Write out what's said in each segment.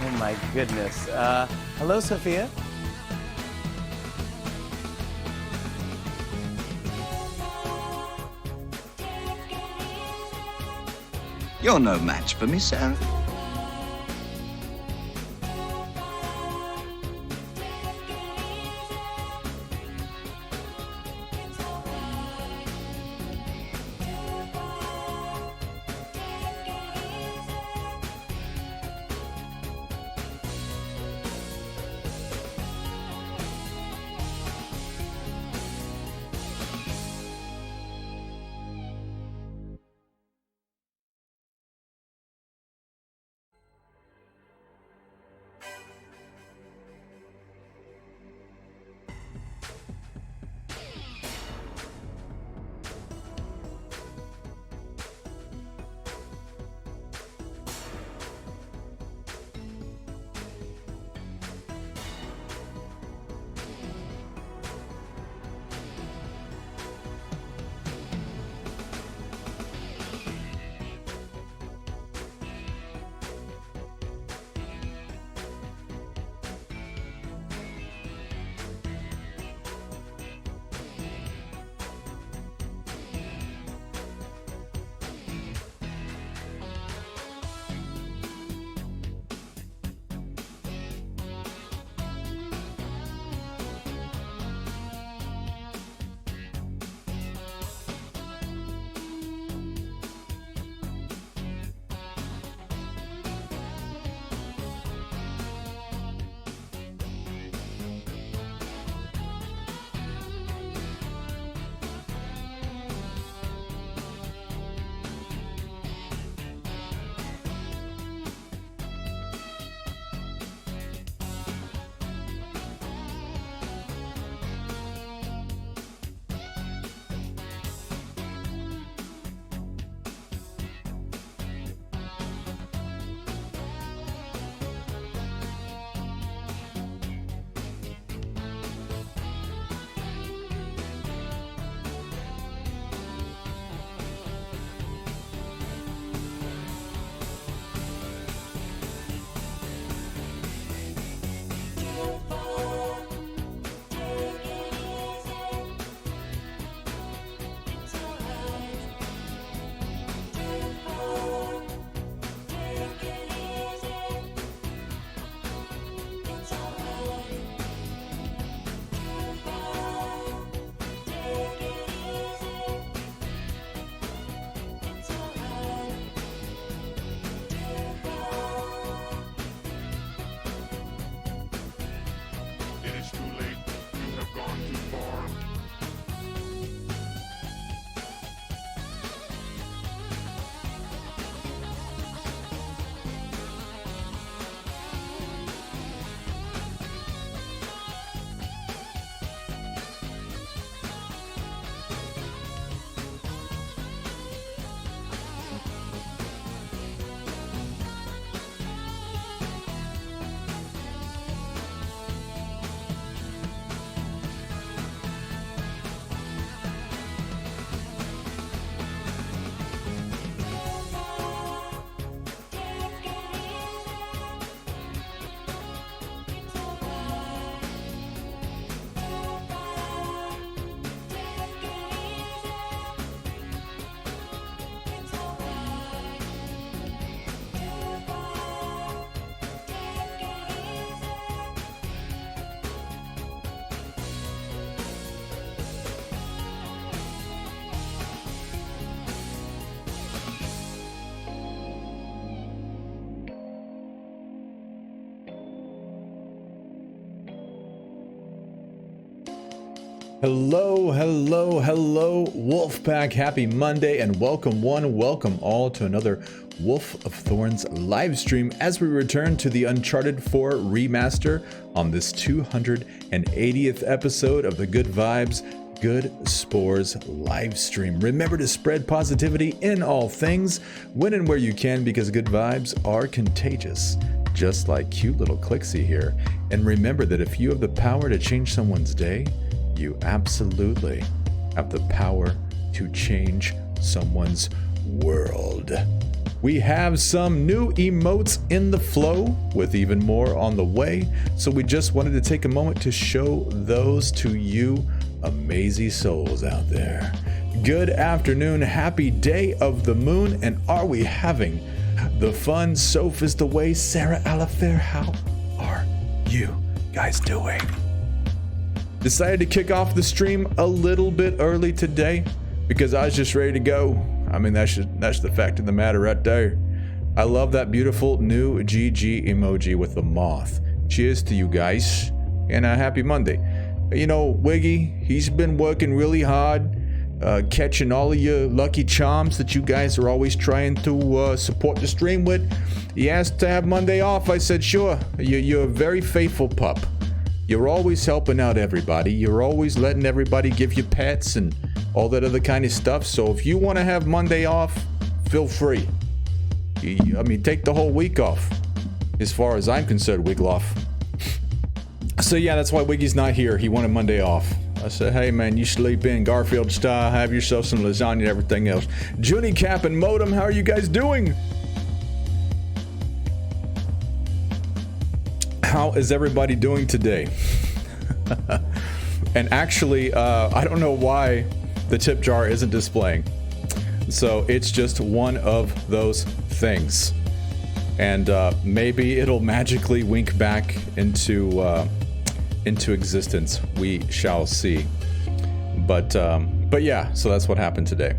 Oh my goodness. Hello, Sophia. You're no match for me, Sarah. Hello, hello, hello, Wolfpack. Happy Monday and welcome one, welcome all to another Wolf of Thorns live stream as we return to the Uncharted 4 Remaster on this 280th episode of the Good Vibes, Good Spores live stream. Remember to spread positivity in all things, when and where you can, because good vibes are contagious, just like cute little Clixie here. And remember that if you have the power to change someone's day, you absolutely have the power to change someone's world. We have some new emotes in the flow, with even more on the way. So we just wanted to take a moment to show those to you amazing souls out there. Good afternoon, happy day of the moon, and are we having the fun? Soph is the way, Sarah Alafair, how are you guys doing? Decided to kick off the stream a little bit early today because I was just ready to go. I mean, that's the fact of the matter right there. I love that beautiful new GG emoji with the moth. Cheers to you guys, and a happy Monday. You know, Wiggy, he's been working really hard, catching all of your lucky charms that you guys are always trying to support the stream with. He asked to have Monday off. I said, sure. You're a very faithful pup. You're always helping out everybody. You're always letting everybody give you pets and all that other kind of stuff. So if you want to have Monday off, feel free. I mean, take the whole week off. As far as I'm concerned, Wigloff. So yeah, that's why Wiggy's not here. He wanted Monday off. I said, hey man, you sleep in Garfield style, have yourself some lasagna and everything else. Junie Cap and Modem, how are you guys doing? How is everybody doing today? And actually, I don't know why the tip jar isn't displaying. So it's just one of those things. And maybe it'll magically wink back into existence. We shall see. But yeah, so that's what happened today.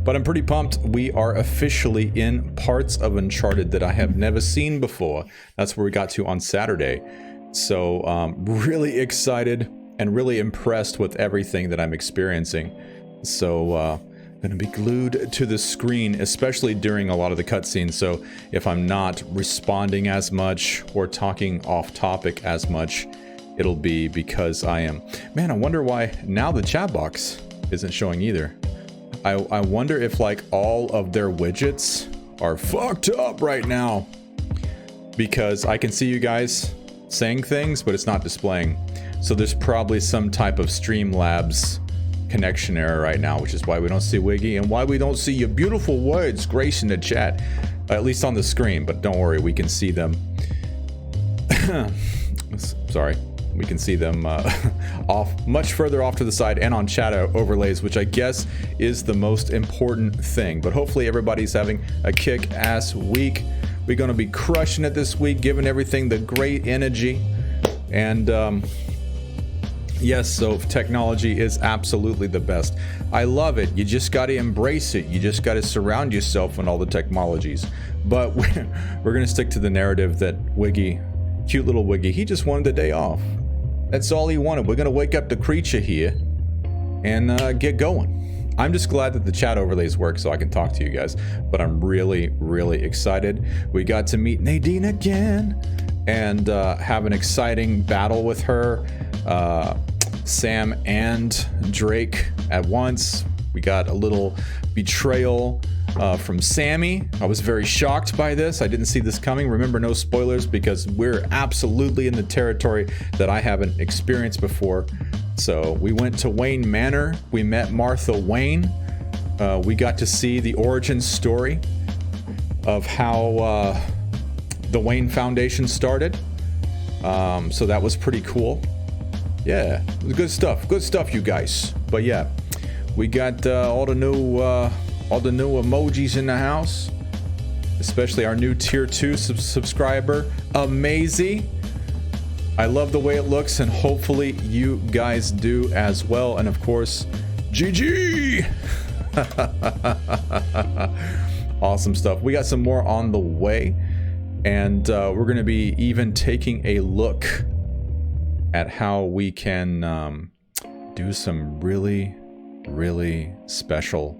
But I'm pretty pumped. We are officially in parts of Uncharted that I have never seen before. That's where we got to on Saturday. So really excited and really impressed with everything that I'm experiencing. So gonna be glued to the screen, especially during a lot of the cutscenes. So if I'm not responding as much or talking off topic as much, it'll be because I am. Man, I wonder why now the chat box isn't showing either. I wonder if like all of their widgets are fucked up right now, because I can see you guys saying things, but it's not displaying. So there's probably some type of Streamlabs connection error right now, which is why we don't see Wiggy and why we don't see your beautiful words gracing the chat, at least on the screen. But don't worry, we can see them. Sorry. We can see them off, much further off to the side, and on chat overlays, which I guess is the most important thing. But hopefully everybody's having a kick-ass week. We're going to be crushing it this week, giving everything the great energy. And yes, so technology is absolutely the best. I love it. You just got to embrace it. You just got to surround yourself with all the technologies. But we're going to stick to the narrative that Wiggy, cute little Wiggy, he just wanted a day off. That's all he wanted. We're going to wake up the creature here and get going. I'm just glad that the chat overlays work so I can talk to you guys. But I'm really, really excited. We got to meet Nadine again and have an exciting battle with her. Sam and Drake at once. We got a little betrayal from Sammy. I was very shocked by this. I didn't see this coming. Remember, no spoilers, because we're absolutely in the territory that I haven't experienced before. So we went to Wayne Manor. We met Martha Wayne. We got to see the origin story of how the Wayne Foundation started. So that was pretty cool. Yeah, it was good stuff, you guys. But yeah, we got all the new emojis in the house, especially our new tier 2 subscriber, Amazing. I love the way it looks, and hopefully you guys do as well. And of course, GG. Awesome stuff. We got some more on the way, and we're going to be even taking a look at how we can do some really, really special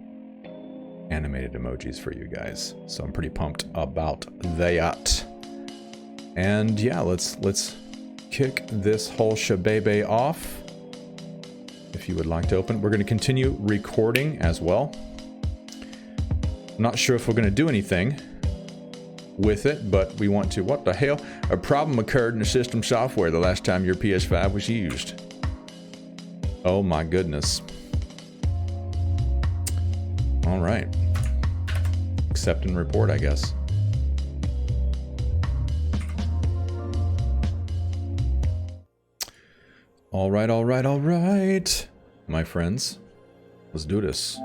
animated emojis for you guys. So I'm pretty pumped about that. And yeah, let's kick this whole shabebe off. If you would like to open, we're going to continue recording as well. I'm not sure if we're going to do anything with it, but we want to. What the hell? A problem occurred in the system software the last time your PS5 was used. Oh my goodness. All right. accept and report, I guess. All right, my friends. Let's do this.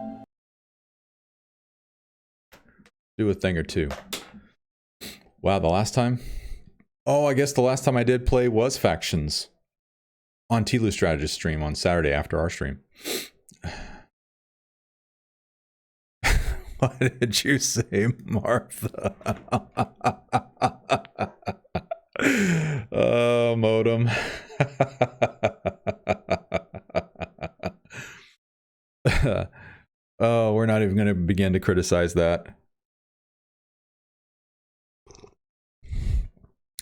Do a thing or two. Wow, the last time? Oh, I guess the last time I did play was Factions. On Tlu Strategist stream on Saturday after our stream. What did you say, Martha? Oh, modem. Oh, we're not even going to begin to criticize that.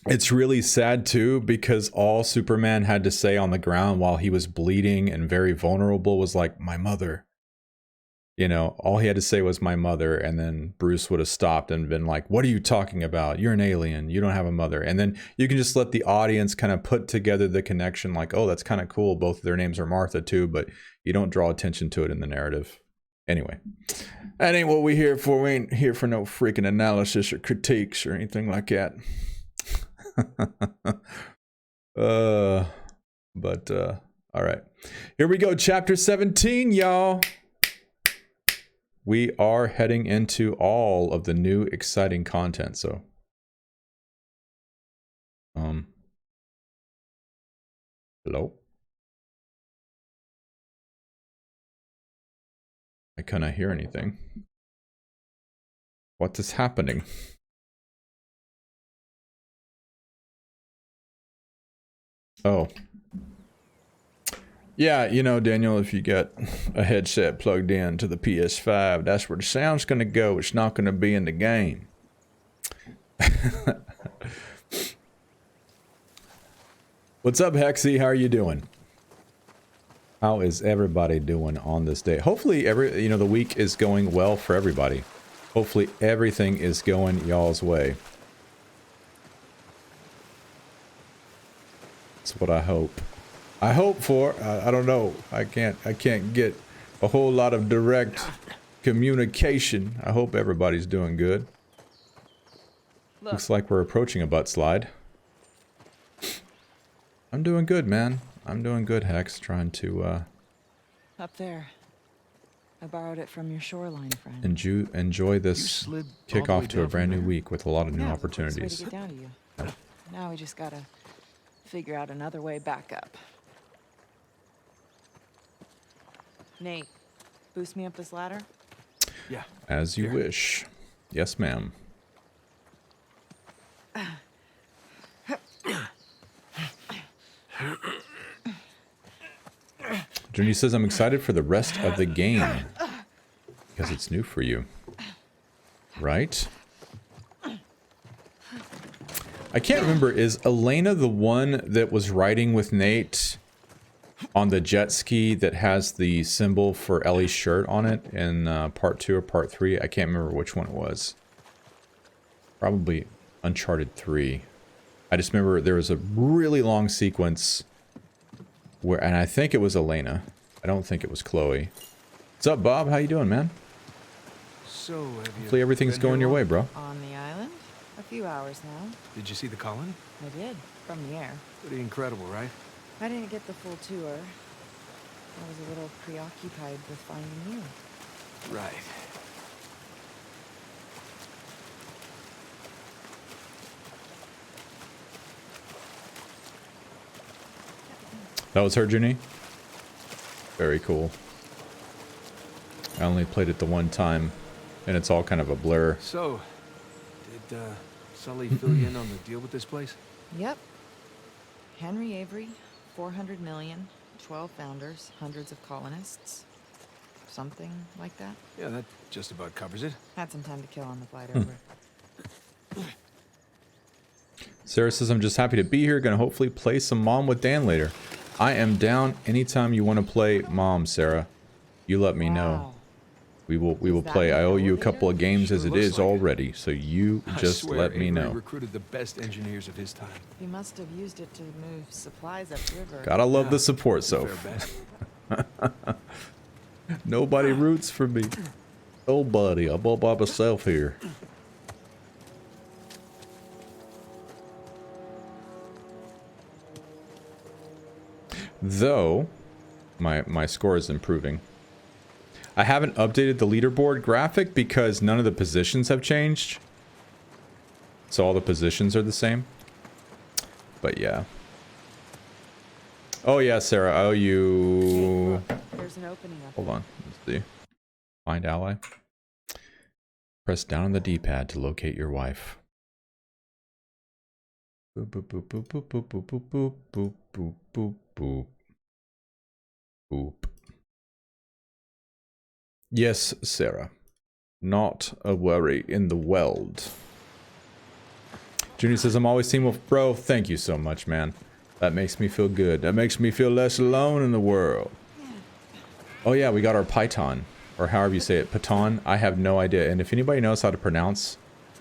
It's really sad too, because all Superman had to say on the ground while he was bleeding and very vulnerable was like, my mother. You know, all he had to say was my mother, and then Bruce would have stopped and been like, what are you talking about? You're an alien. You don't have a mother. And then you can just let the audience kind of put together the connection like, oh, that's kind of cool. Both of their names are Martha too, but you don't draw attention to it in the narrative. Anyway, that ain't what we're here for. We ain't here for no freaking analysis or critiques or anything like that. All right. Here we go. Chapter 17, y'all. We are heading into all of the new exciting content, so hello? I cannot hear anything. What is happening? Oh. Yeah, you know, Daniel, if you get a headset plugged in to the PS5, that's where the sound's going to go. It's not going to be in the game. What's up, Hexy? How are you doing? How is everybody doing on this day? Hopefully, the week is going well for everybody. Hopefully, everything is going y'all's way. That's what I hope. I hope for. I don't know. I can't get a whole lot of direct communication. I hope everybody's doing good. Looks like we're approaching a butt slide. I'm doing good, man. I'm doing good, Hex. Trying to up there. I borrowed it from your shoreline friend. Enjoy this kickoff to a brand new week with a lot of new opportunities. Way to get down to you. Now we just gotta figure out another way back up. Nate, boost me up this ladder? Yeah. As you wish. Yes, ma'am. Journey says, I'm excited for the rest of the game. Because it's new for you. Right? I can't remember, is Elena the one that was riding with Nate on the jet ski that has the symbol for Ellie's shirt on it in part 2 or part 3? I can't remember which one it was. Probably Uncharted 3. I just remember there was a really long sequence where, and I think it was Elena. I don't think it was Chloe. What's up, Bob? How you doing, man? So, hopefully everything's going your way, bro. On the island? A few hours now. Did you see the colony? I did, from the air. Pretty incredible, right? I didn't get the full tour. I was a little preoccupied with finding you. Right. That was her journey? Very cool. I only played it the one time, and it's all kind of a blur. So, did Sully fill you in on the deal with this place? Yep. Henry Avery, 400 million, 12 founders, hundreds of colonists. Something like that. Yeah, that just about covers it. Had some time to kill on the flight over. Sarah says, I'm just happy to be here. Gonna hopefully play some Mom with Dan later. I am down anytime you want to play Mom, Sarah. You let me know. We will play. I owe you a couple of games as it is already, so you just let me know. Avery recruited the best engineers of his time. He must have used it to move supplies upriver. Gotta love the support, so. Nobody roots for me. Oh, buddy, I'm all by myself here. Though, my score is improving. I haven't updated the leaderboard graphic because none of the positions have changed. So all the positions are the same. But yeah. Oh yeah, Sarah, I owe you... There's an opening up. Hold on, let's see. Find ally. Press down on the D-pad to locate your wife. Boop, boop, boop, boop, boop, boop, boop, boop, boop, boop, boop, boop. Boop. Yes, Sarah. Not a worry in the world. Junior says, I'm always Team Wolf. Bro, thank you so much, man. That makes me feel good. That makes me feel less alone in the world. Oh yeah, we got our Python. Or however you say it. Python. I have no idea. And if anybody knows how to pronounce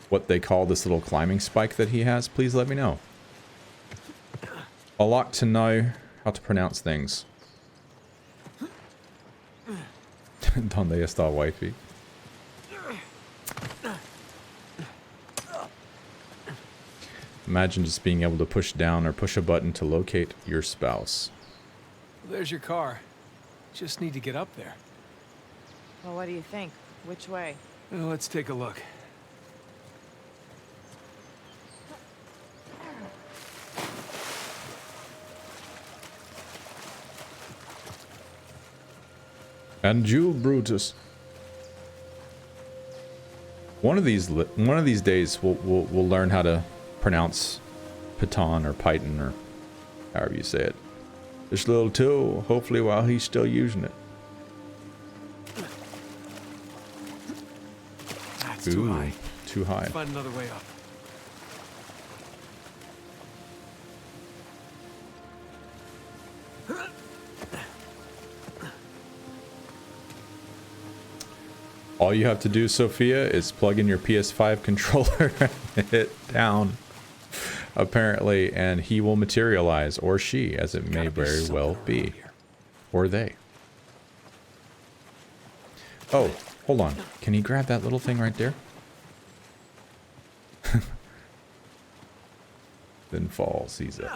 what they call this little climbing spike that he has, please let me know. I like to know how to pronounce things. Donde está wifey? Imagine just being able to push down or push a button to locate your spouse. There's your car. Just need to get up there. Well, what do you think? Which way? Well, let's take a look. And you, Brutus. One of these days, we'll learn how to pronounce Python or Python or however you say it. This little tool, hopefully while he's still using it. That's too high. Too high. Let's find another way up. All you have to do, Sophia, is plug in your PS5 controller and hit down, apparently, and he will materialize, or she, as it may very well be. Or they. Oh, hold on. Can he grab that little thing right there? Then falls, sees it.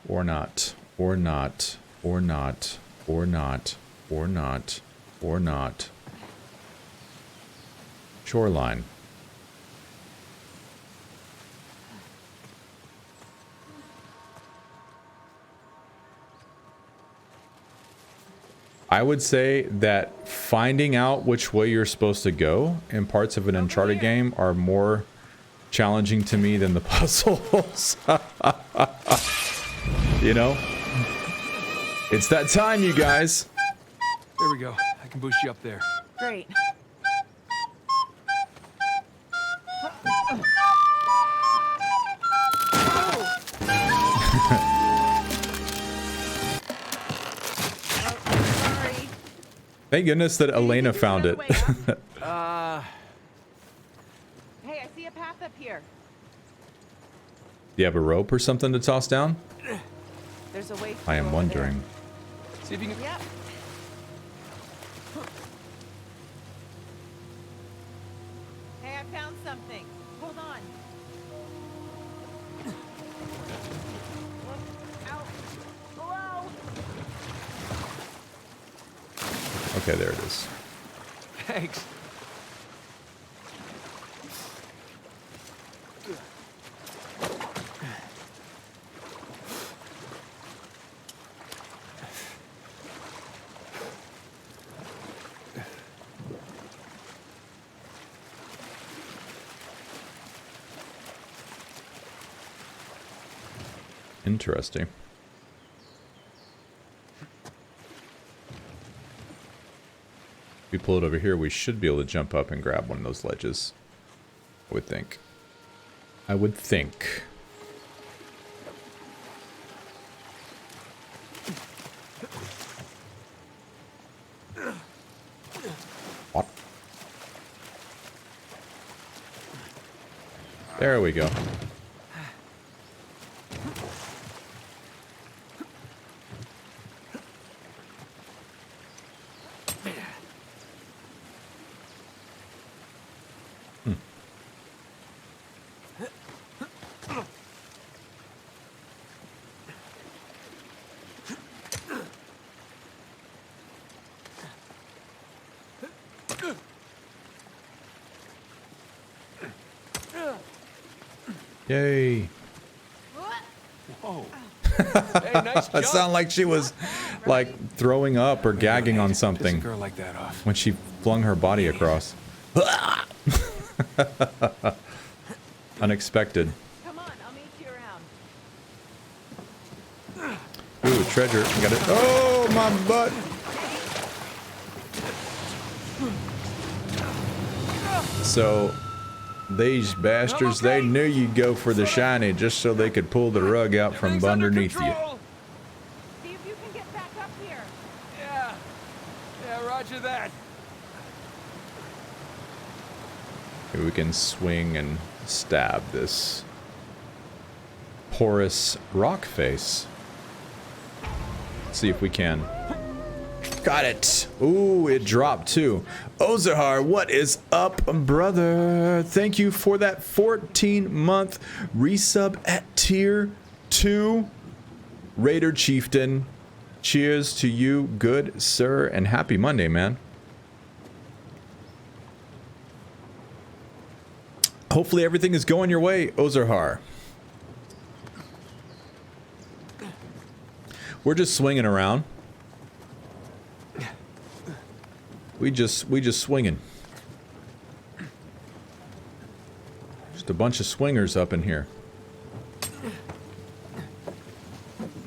Or not. Or not. Or not. Or not. Or not. Or not. Shoreline. I would say that finding out which way you're supposed to go in parts of an Uncharted game are more challenging to me than the puzzles. You know? It's that time, you guys. There we go. I can boost you up there. Great. Sorry. Thank goodness that Elena found it. Hey, I see a path up here. Do you have a rope or something to toss down? There's a way. I am wondering. See if you can... Yep. Hey, I found something. Hold on. Look out below. Okay, there it is. Thanks. Interesting. If we pull it over here, we should be able to jump up and grab one of those ledges. I would think. I would think. What? There we go. Yay. Whoa. Hey, nice It jump. sounded like she was like throwing up or gagging on Piss a something girl like that off. when she flung her body across. Unexpected. Come on, I'll meet you around. Ooh, treasure. Got it. Oh, my butt. So, these bastards, they knew you'd go for the shiny just so they could pull the rug out from Everything's under underneath you. control. See if you can get back up here. Yeah. Yeah, roger that. Maybe we can swing and stab this porous rock face. See if we can. Got it. Ooh, it dropped too. Ozahar, what is up, brother? Thank you for that 14-month resub at tier 2. Raider Chieftain, cheers to you, good sir, and happy Monday, man. Hopefully everything is going your way, Ozahar. We're just swinging around. We just swinging. Just a bunch of swingers up in here.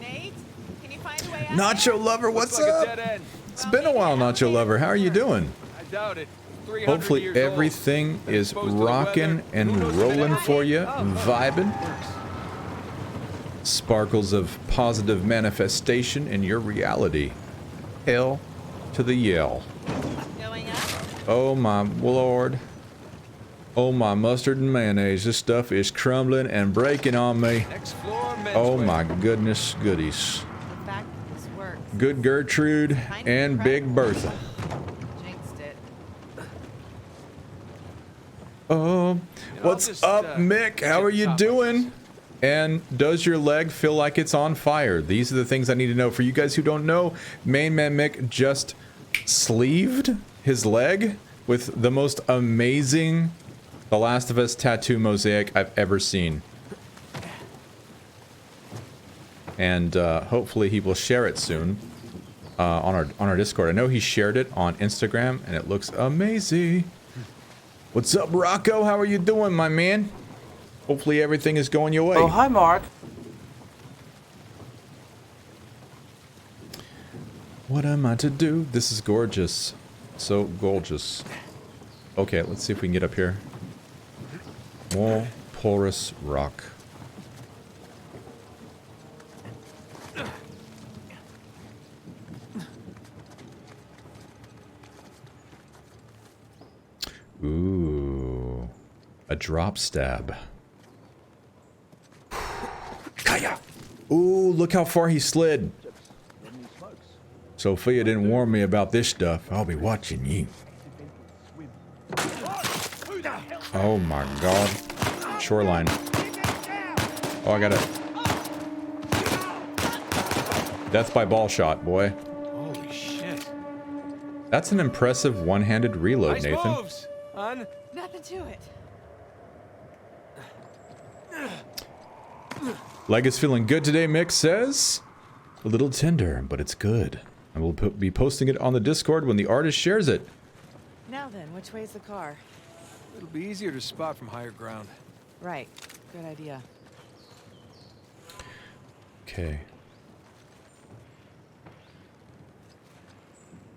Nate, can you find a way out? Nacho Lover, what's Looks like up? a dead end. It's been a while, Nacho Lover. How are you doing? I doubt it. 300 Hopefully years old. everything Been is exposed to the rocking weather. and Who knows if it rolling ever for hit? you, Oh, vibing. works. Sparkles of positive manifestation in your reality. Hell to the yell. Going up? Oh my lord. Oh my mustard and mayonnaise. This stuff is crumbling and breaking on me. Next floor, menswear. Oh my goodness goodies. The fact that this works. Good Gertrude and Big Bertha. Jinxed it. Oh, know, what's I'll just, up, Mick? get How are the you top doing? And does your leg feel like it's on fire? These are the things I need to know. For you guys who don't know, Main Man Mick just sleeved his leg with the most amazing The Last of Us tattoo mosaic I've ever seen. And hopefully he will share it soon on our Discord. I know he shared it on Instagram, and it looks amazing. What's up, Rocco? How are you doing, my man? Hopefully everything is going your way. Oh, hi, Mark. What am I to do? This is gorgeous. So gorgeous. Okay, let's see if we can get up here. More porous rock. Ooh. A drop stab. Kaya! Ooh, look how far he slid. Sophia didn't warn me about this stuff. I'll be watching you. Oh my god. Shoreline. Oh, I got it. Death by ball shot, boy. Holy shit. That's an impressive one-handed reload, Nice Nathan. moves, hon. Nothing to it. Leg is feeling good today, Mick says. A little tender, but it's good. I will be posting it on the Discord when the artist shares it. Now then, which way's the car? It'll be easier to spot from higher ground. Right. Good idea. Okay.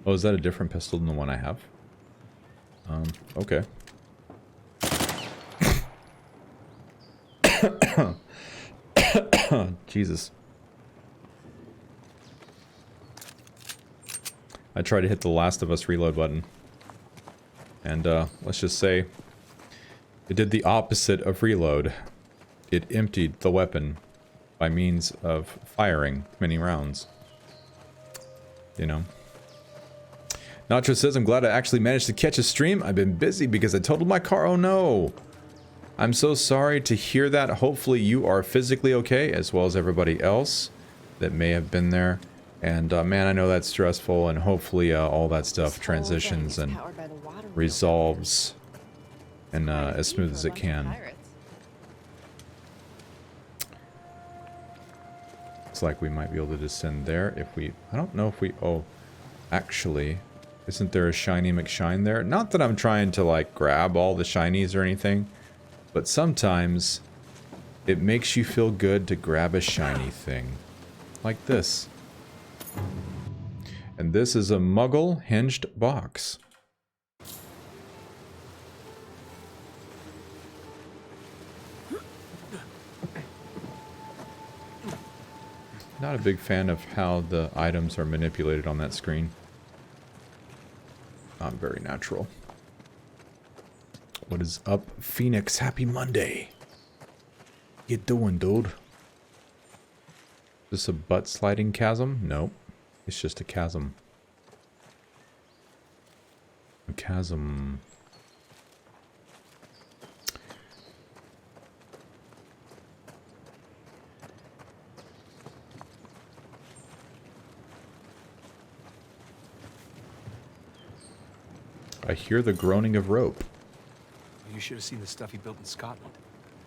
Oh, is that a different pistol than the one I have? Okay. Jesus. I tried to hit the Last of Us reload button. And, let's just say it did the opposite of reload. It emptied the weapon by means of firing many rounds. You know. Nacho says, I'm glad I actually managed to catch a stream. I've been busy because I totaled my car. Oh no. I'm so sorry to hear that. Hopefully you are physically okay, as well as everybody else that may have been there. And man, I know that's stressful, and hopefully all that stuff transitions and resolves and as smooth as it can. Looks like we might be able to descend there if we... I don't know if we... Oh, actually, isn't there a shiny McShine there? Not that I'm trying to, like, grab all the shinies or anything, but sometimes it makes you feel good to grab a shiny thing. Like this. And this is a Muggle hinged box. Not a big fan of how the items are manipulated on that screen. Not very natural. What is up, Phoenix? Happy Monday. You doing, dude? Is this a butt sliding chasm? Nope. It's just a chasm. A chasm. I hear the groaning of rope. You should have seen the stuff he built in Scotland.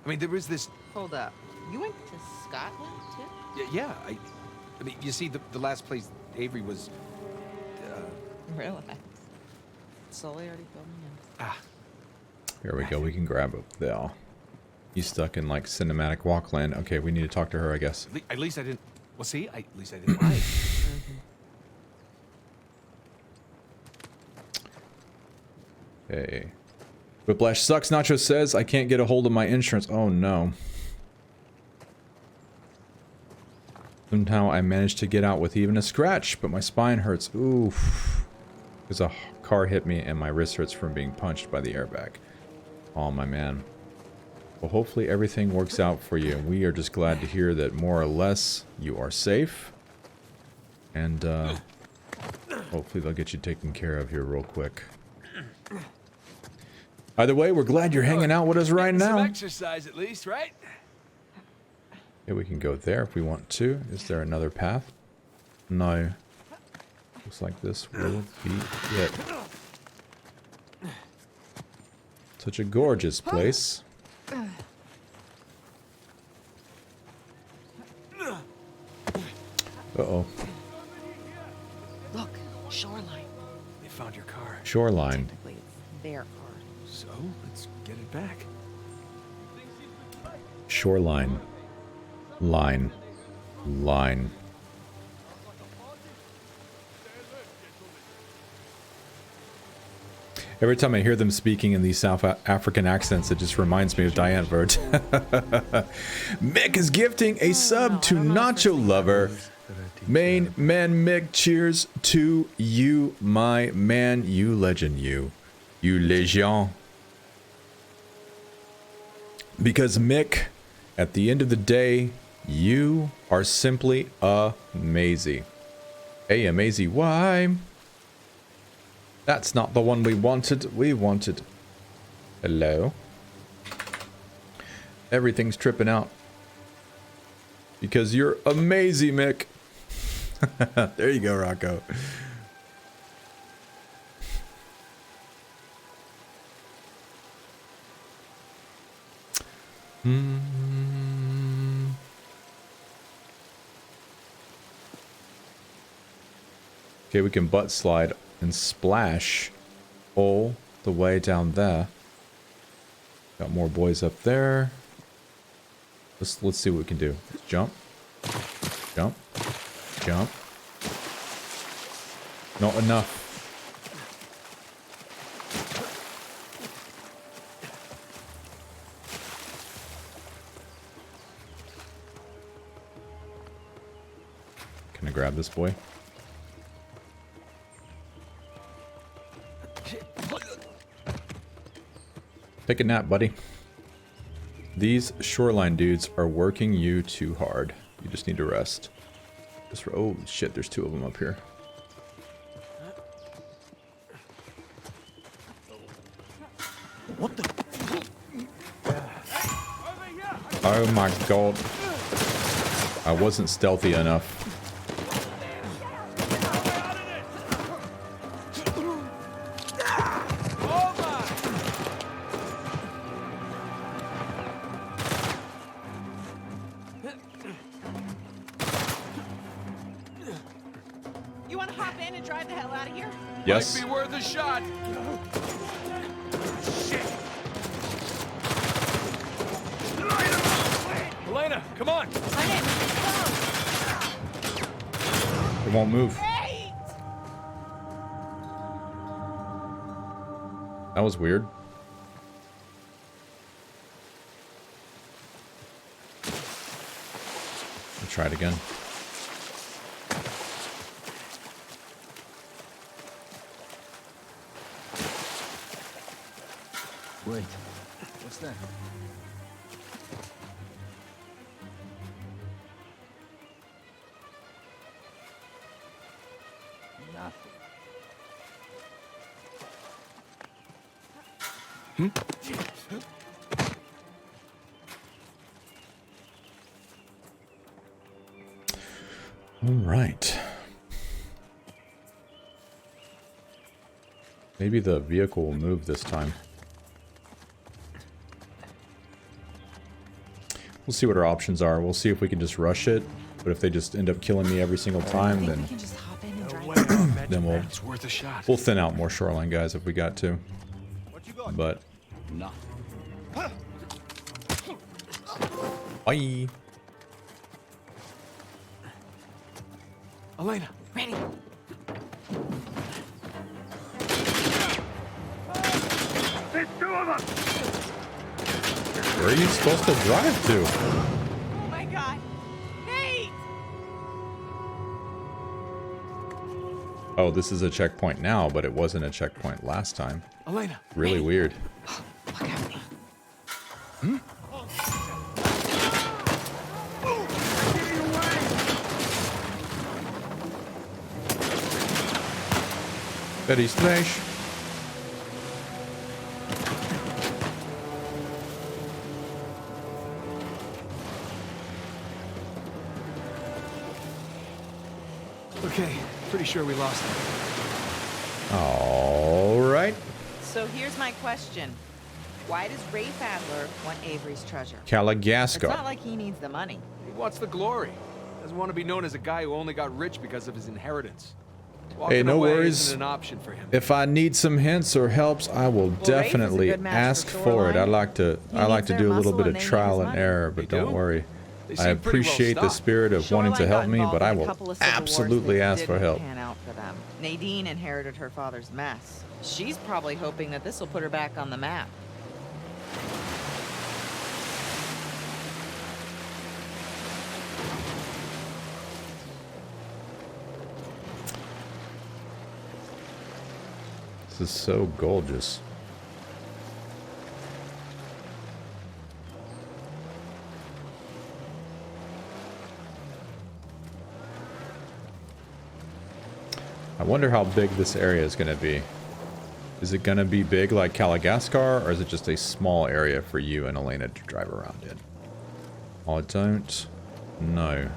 I mean, there was this... Hold up. You went to Scotland, too? Yeah, I mean, you see, the last place Avery was... Relax. Sully already filled me in. Ah. Here we go. We can grab it there. He's stuck in, like, cinematic walkland. Okay, we need to talk to her, I guess. At least I didn't... Well, see, at least I didn't lie. Hey. Whiplash sucks, Nacho says. I can't get a hold of my insurance. Oh, no. Somehow I managed to get out with even a scratch, but my spine hurts. Oof. Because a car hit me and my wrist hurts from being punched by the airbag. Oh, my man. Well, hopefully everything works out for you. We are just glad to hear that more or less you are safe. And, hopefully they'll get you taken care of here real quick. Either way, we're glad you're hanging out with us right now. Some exercise at least, right? Yeah, we can go there if we want to. Is there another path? No. Looks like this will be it. Such a gorgeous place. Uh-oh. Look, shoreline. They found your car. Shoreline. Technically, it's their car. So, let's get it back. Shoreline. Line. Line. Every time I hear them speaking in these South African accents, it just reminds me of Diane Vert. Mick is gifting a sub to Nacho Lover. Man, Mick, cheers to you, my man. You legend, you. You legend. Because Mick, at the end of the day, you are simply amazing. Hey, amazing. Why? That's not the one we wanted. We wanted... Hello? Everything's tripping out. Because you're amazing, Mick. There you go, Rocco. Okay, we can butt slide and splash all the way down there. Got more boys up there. Let's see what we can do. Let's jump. Jump. Jump. Not enough. Can I grab this boy? Take a nap, buddy. These shoreline dudes are working you too hard. You just need to rest. Oh shit, there's two of them up here. What the? Oh my god. I wasn't stealthy enough. want to hop in and drive the hell out of here? Yes. Might be worth a shot. Shit. Elena, come on. I'm in. It won't move. Wait! That was weird. I'll try it again. Wait, what's that? Nothing. All right. Maybe the vehicle will move this time. We'll see what our options are. We'll see if we can just rush it. But if they just end up killing me every single time, then We can just hop in and drive. then we'll It's worth a shot. thin out more shoreline guys if we got to. But Nothing. bye. Elena. Ready. Where are you supposed to drive to? Oh my god. Nate! Oh, this is a checkpoint now, but it wasn't a checkpoint last time. Elena. Really weird. Look at me. Betty Slash. Okay, pretty sure we lost him. All right. So here's my question. Why does Rafe Adler want Avery's treasure? It's Caligasco. not like he needs the money. He wants the glory. Doesn't want to be known as a guy who only got rich because of his inheritance. Walking Hey, no away worries. isn't an option for him. If I need some hints or helps, I will Rafe is a definitely good match ask for for it. I Shoreline. like to He do a needs their little muscle bit of and they need trial his and money. error, but You don't do? worry. They I seem pretty well appreciate the stocked. spirit of wanting to Shoreline help got me, involved but in I a will couple of civil wars absolutely that ask for didn't help. pan out for them. Nadine inherited her father's mess. She's probably hoping that this will put her back on the map. This is so gorgeous. I wonder how big this area is going to be. Is it going to be big like Caligascar, or is it just a small area for you and Elena to drive around in? I don't know.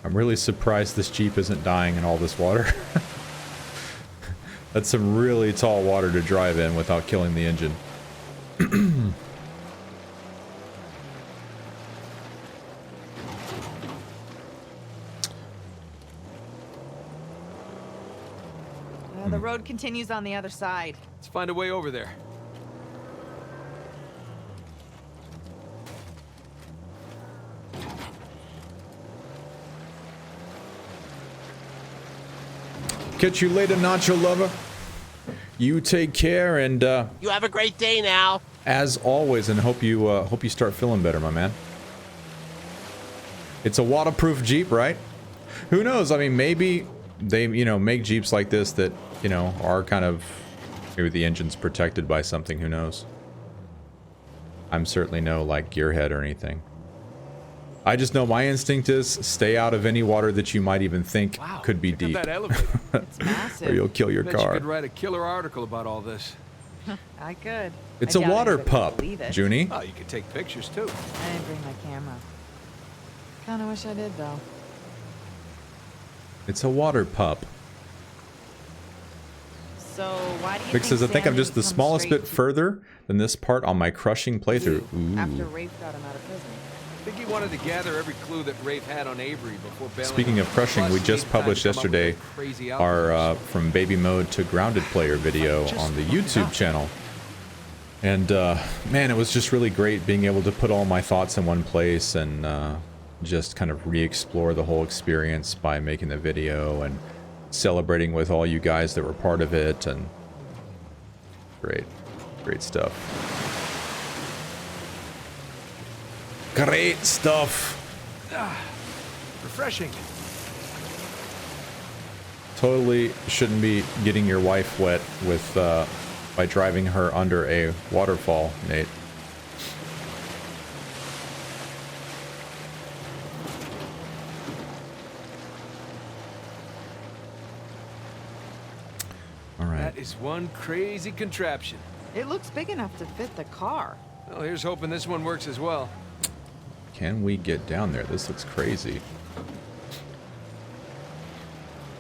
I'm really surprised this Jeep isn't dying in all this water. That's some really tall water to drive in without killing the engine. The road continues on the other side. Let's find a way over there. Catch you later, Nacho Lover. You take care, and You have a great day now. as always, and hope you start feeling better, my man. It's a waterproof Jeep, right? Who knows? I mean, maybe they, make Jeeps like this that, are kind of, maybe the engine's protected by something. Who knows? I'm certainly no like gearhead or anything. I just know my instinct is stay out of any water that you might even think Wow, could be check out deep, that elevator. It's massive. or you'll kill your Bet you car. could write a killer article about all this. I could. It's I a doubt water anybody would pup, believe it. Junie. Oh, you could take pictures too. I didn't bring my camera. Kinda wish I did though. It's a water pup. So why do you Vic says, I think I'm Sam just the didn't come smallest straight bit further than this part on my crushing playthrough. after Ooh. Rafe got him out of prison? I think he wanted to gather every clue that Rafe had on Avery before bailing. Speaking of crushing, we just published yesterday our From Baby Mode to Grounded Player video on the YouTube channel. And man, it was just really great being able to put all my thoughts in one place and just kind of re-explore the whole experience by making the video and celebrating with all you guys that were part of it. And great stuff. Great stuff. Refreshing. Totally shouldn't be getting your wife wet with by driving her under a waterfall, Nate. All right. That is one crazy contraption. It looks big enough to fit the car. Well, here's hoping this one works as well. Can we get down there? This looks crazy.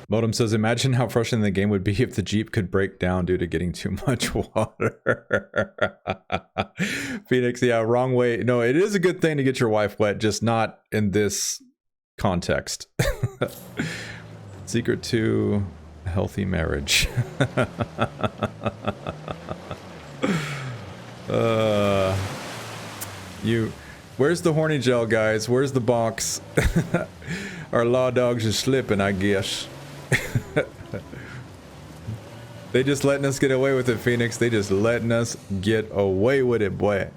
Modem says, imagine how frustrating the game would be if the Jeep could break down due to getting too much water. Phoenix, yeah, wrong way. No, it is a good thing to get your wife wet, just not in this context. Secret to a healthy marriage. Where's the horny gel, guys? Where's the box? Our law dogs are slipping, I guess. They just letting us get away with it, Phoenix. They just letting us get away with it, boy.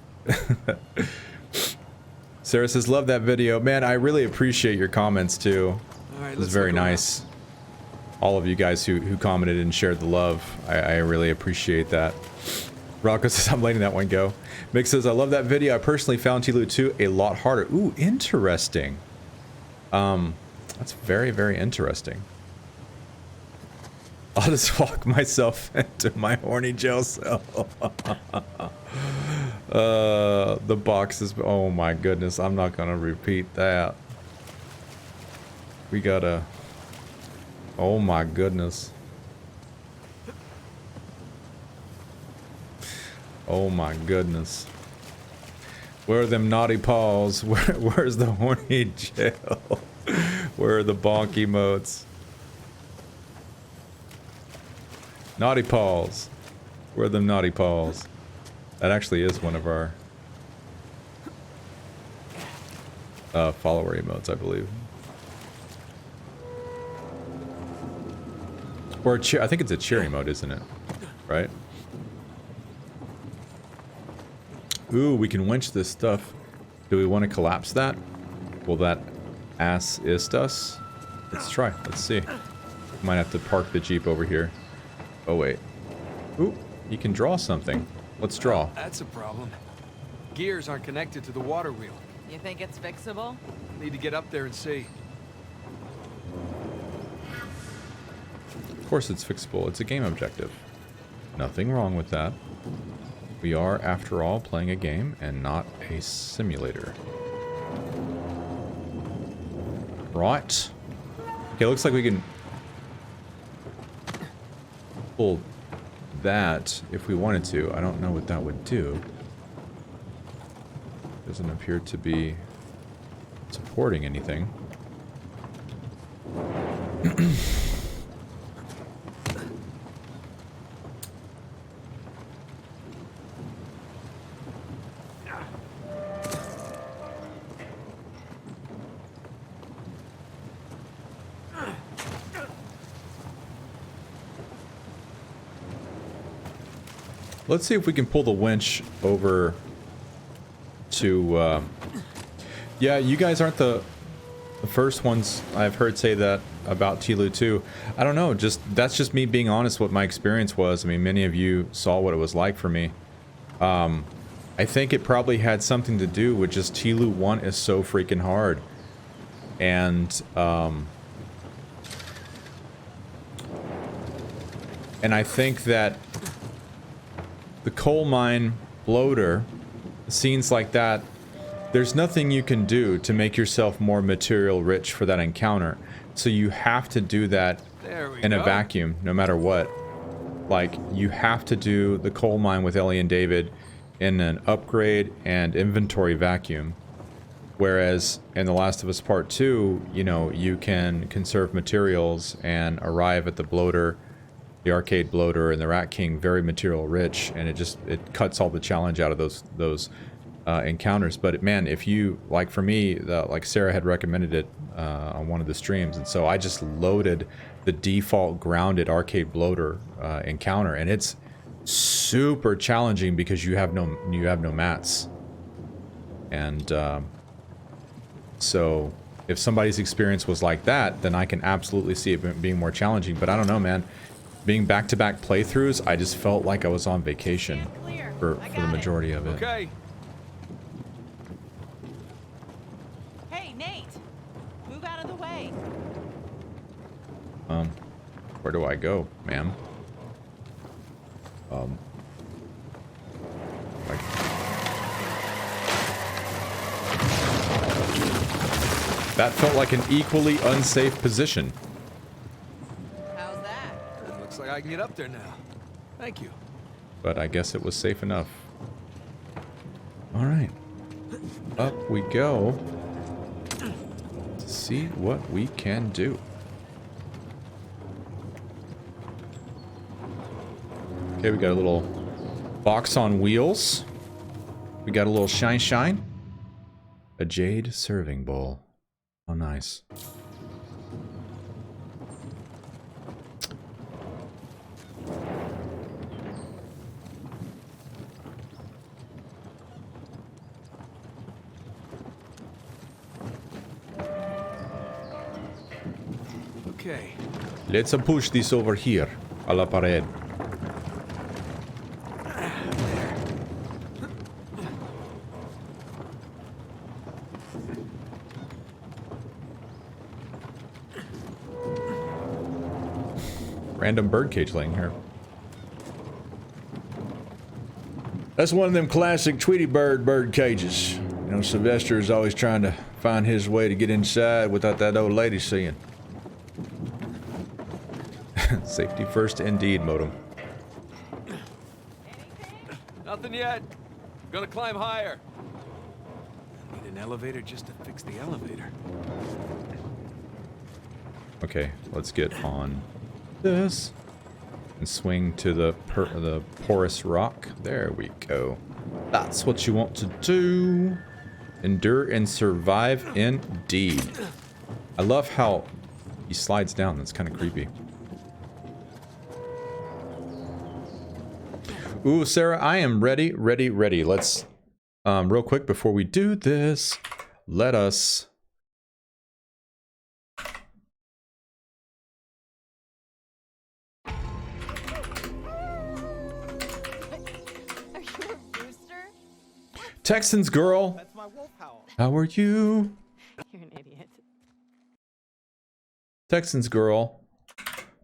Sarah says, love that video. Man, I really appreciate your comments, too. All right, it was very nice. All of you guys who commented and shared the love. I really appreciate that. Rocco says, I'm letting that one go. Mick says, I love that video. I personally found Tilu 2 a lot harder. Ooh, interesting. That's very, very interesting. I'll just walk myself into my horny jail cell. The box is... Oh my goodness, I'm not gonna repeat that. We gotta... Oh my goodness. Oh my goodness. Where are them naughty paws? Where's the horny jail? Where are the bonk emotes? Naughty paws. Where are them naughty paws? That actually is one of our follower emotes, I believe. Or a cheer. I think it's a cheer emote, isn't it? Right? Ooh, we can winch this stuff. Do we want to collapse that? Will that assist us? Let's try. Let's see. Might have to park the Jeep over here. Oh, wait. Ooh, you can draw something. Let's draw. That's a problem. Gears aren't connected to the water wheel. You think it's fixable? Need to get up there and see. Of course it's fixable. It's a game objective. Nothing wrong with that. We are, after all, playing a game and not a simulator. Right. Okay, looks like we can pull that if we wanted to. I don't know what that would do. Doesn't appear to be supporting anything. Let's see if we can pull the winch over to, yeah, you guys aren't the first ones I've heard say that about Tilu 2. I don't know, that's just me being honest what my experience was. I mean, many of you saw what it was like for me. I think it probably had something to do with just Tilu 1 is so freaking hard. And I think that the coal mine bloater, scenes like that, there's nothing you can do to make yourself more material rich for that encounter. So you have to do that in a vacuum, no matter what. like you have to do the coal mine with Ellie and David in an upgrade and inventory vacuum. Whereas in The Last of Us Part 2, you know, you can conserve materials and arrive at the bloater, the arcade bloater and the Rat King very material rich, and it cuts all the challenge out of those encounters. But man, if you, like for me, like Sarah had recommended it on one of the streams, and so I just loaded the default grounded arcade bloater encounter, and it's super challenging because you have no mats. And so if somebody's experience was like that, then I can absolutely see it being more challenging. But I don't know, man. Being back-to-back playthroughs, I just felt like I was on vacation for the majority of it. Okay. Hey, Nate! Move out of the way. Where do I go, ma'am? Like... That felt like an equally unsafe position. How's that? It looks like I can get up there now. Thank you. But I guess it was safe enough. Alright. Up we go. To see what we can do. Okay, we got a little box on wheels. We got a little shine. A jade serving bowl. Oh, nice. Okay. Let's push this over here. A la pared. Random birdcage laying here. That's one of them classic Tweety bird cages. You know, Sylvester is always trying to find his way to get inside without that old lady seeing. Safety first indeed, modem. Nothing yet. Gonna climb higher. Need an elevator just to fix the elevator. Okay, let's get on this and swing to the porous rock. There we go. That's what you want to do. Endure and survive indeed. I love how he slides down. That's kind of creepy. Ooh, Sarah, I am ready. Let's real quick before we do this, let us Texans girl. That's my wolf howl. How are you? You're an idiot. Texans girl.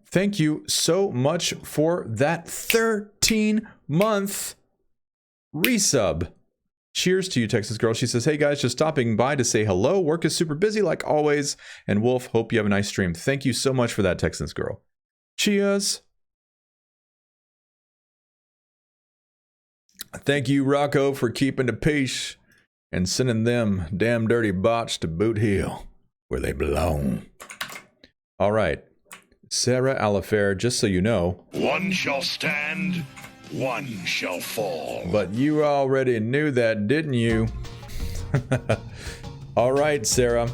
Thank you so much for that 13-month resub. Cheers to you, Texas girl. She says, hey guys, just stopping by to say hello. Work is super busy like always. And Wolf, hope you have a nice stream. Thank you so much for that, Texans girl. Cheers. Thank you, Rocco, for keeping the peace and sending them damn dirty bots to Boot Hill, where they belong. All right. Sarah Alifair, just so you know. One shall stand, one shall fall. But you already knew that, didn't you? All right, Sarah.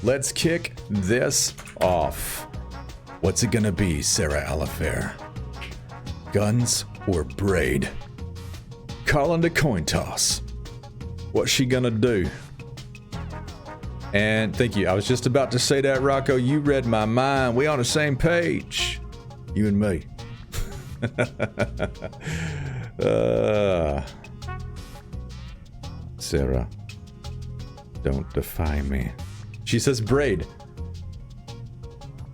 Let's kick this off. What's it gonna be, Sarah Alifair? Guns or braid? Calling the coin toss. What's she gonna do? And thank you. I was just about to say that, Rocco. You read my mind. We on the same page. You and me. Sarah, don't defy me. She says braid.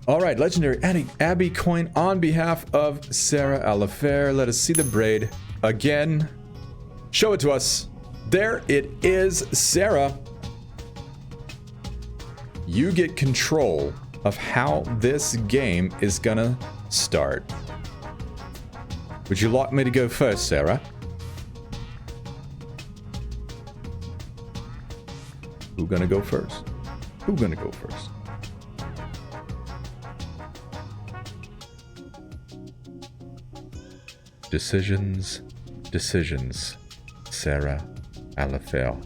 All right, legendary Abby coin on behalf of Sarah Alifair. Let us see the braid again. Show it to us. There it is, Sarah. You get control of how this game is gonna start. Would you like me to go first, Sarah? Who gonna go first? Who gonna go first? Decisions, decisions. Sarah Alafel.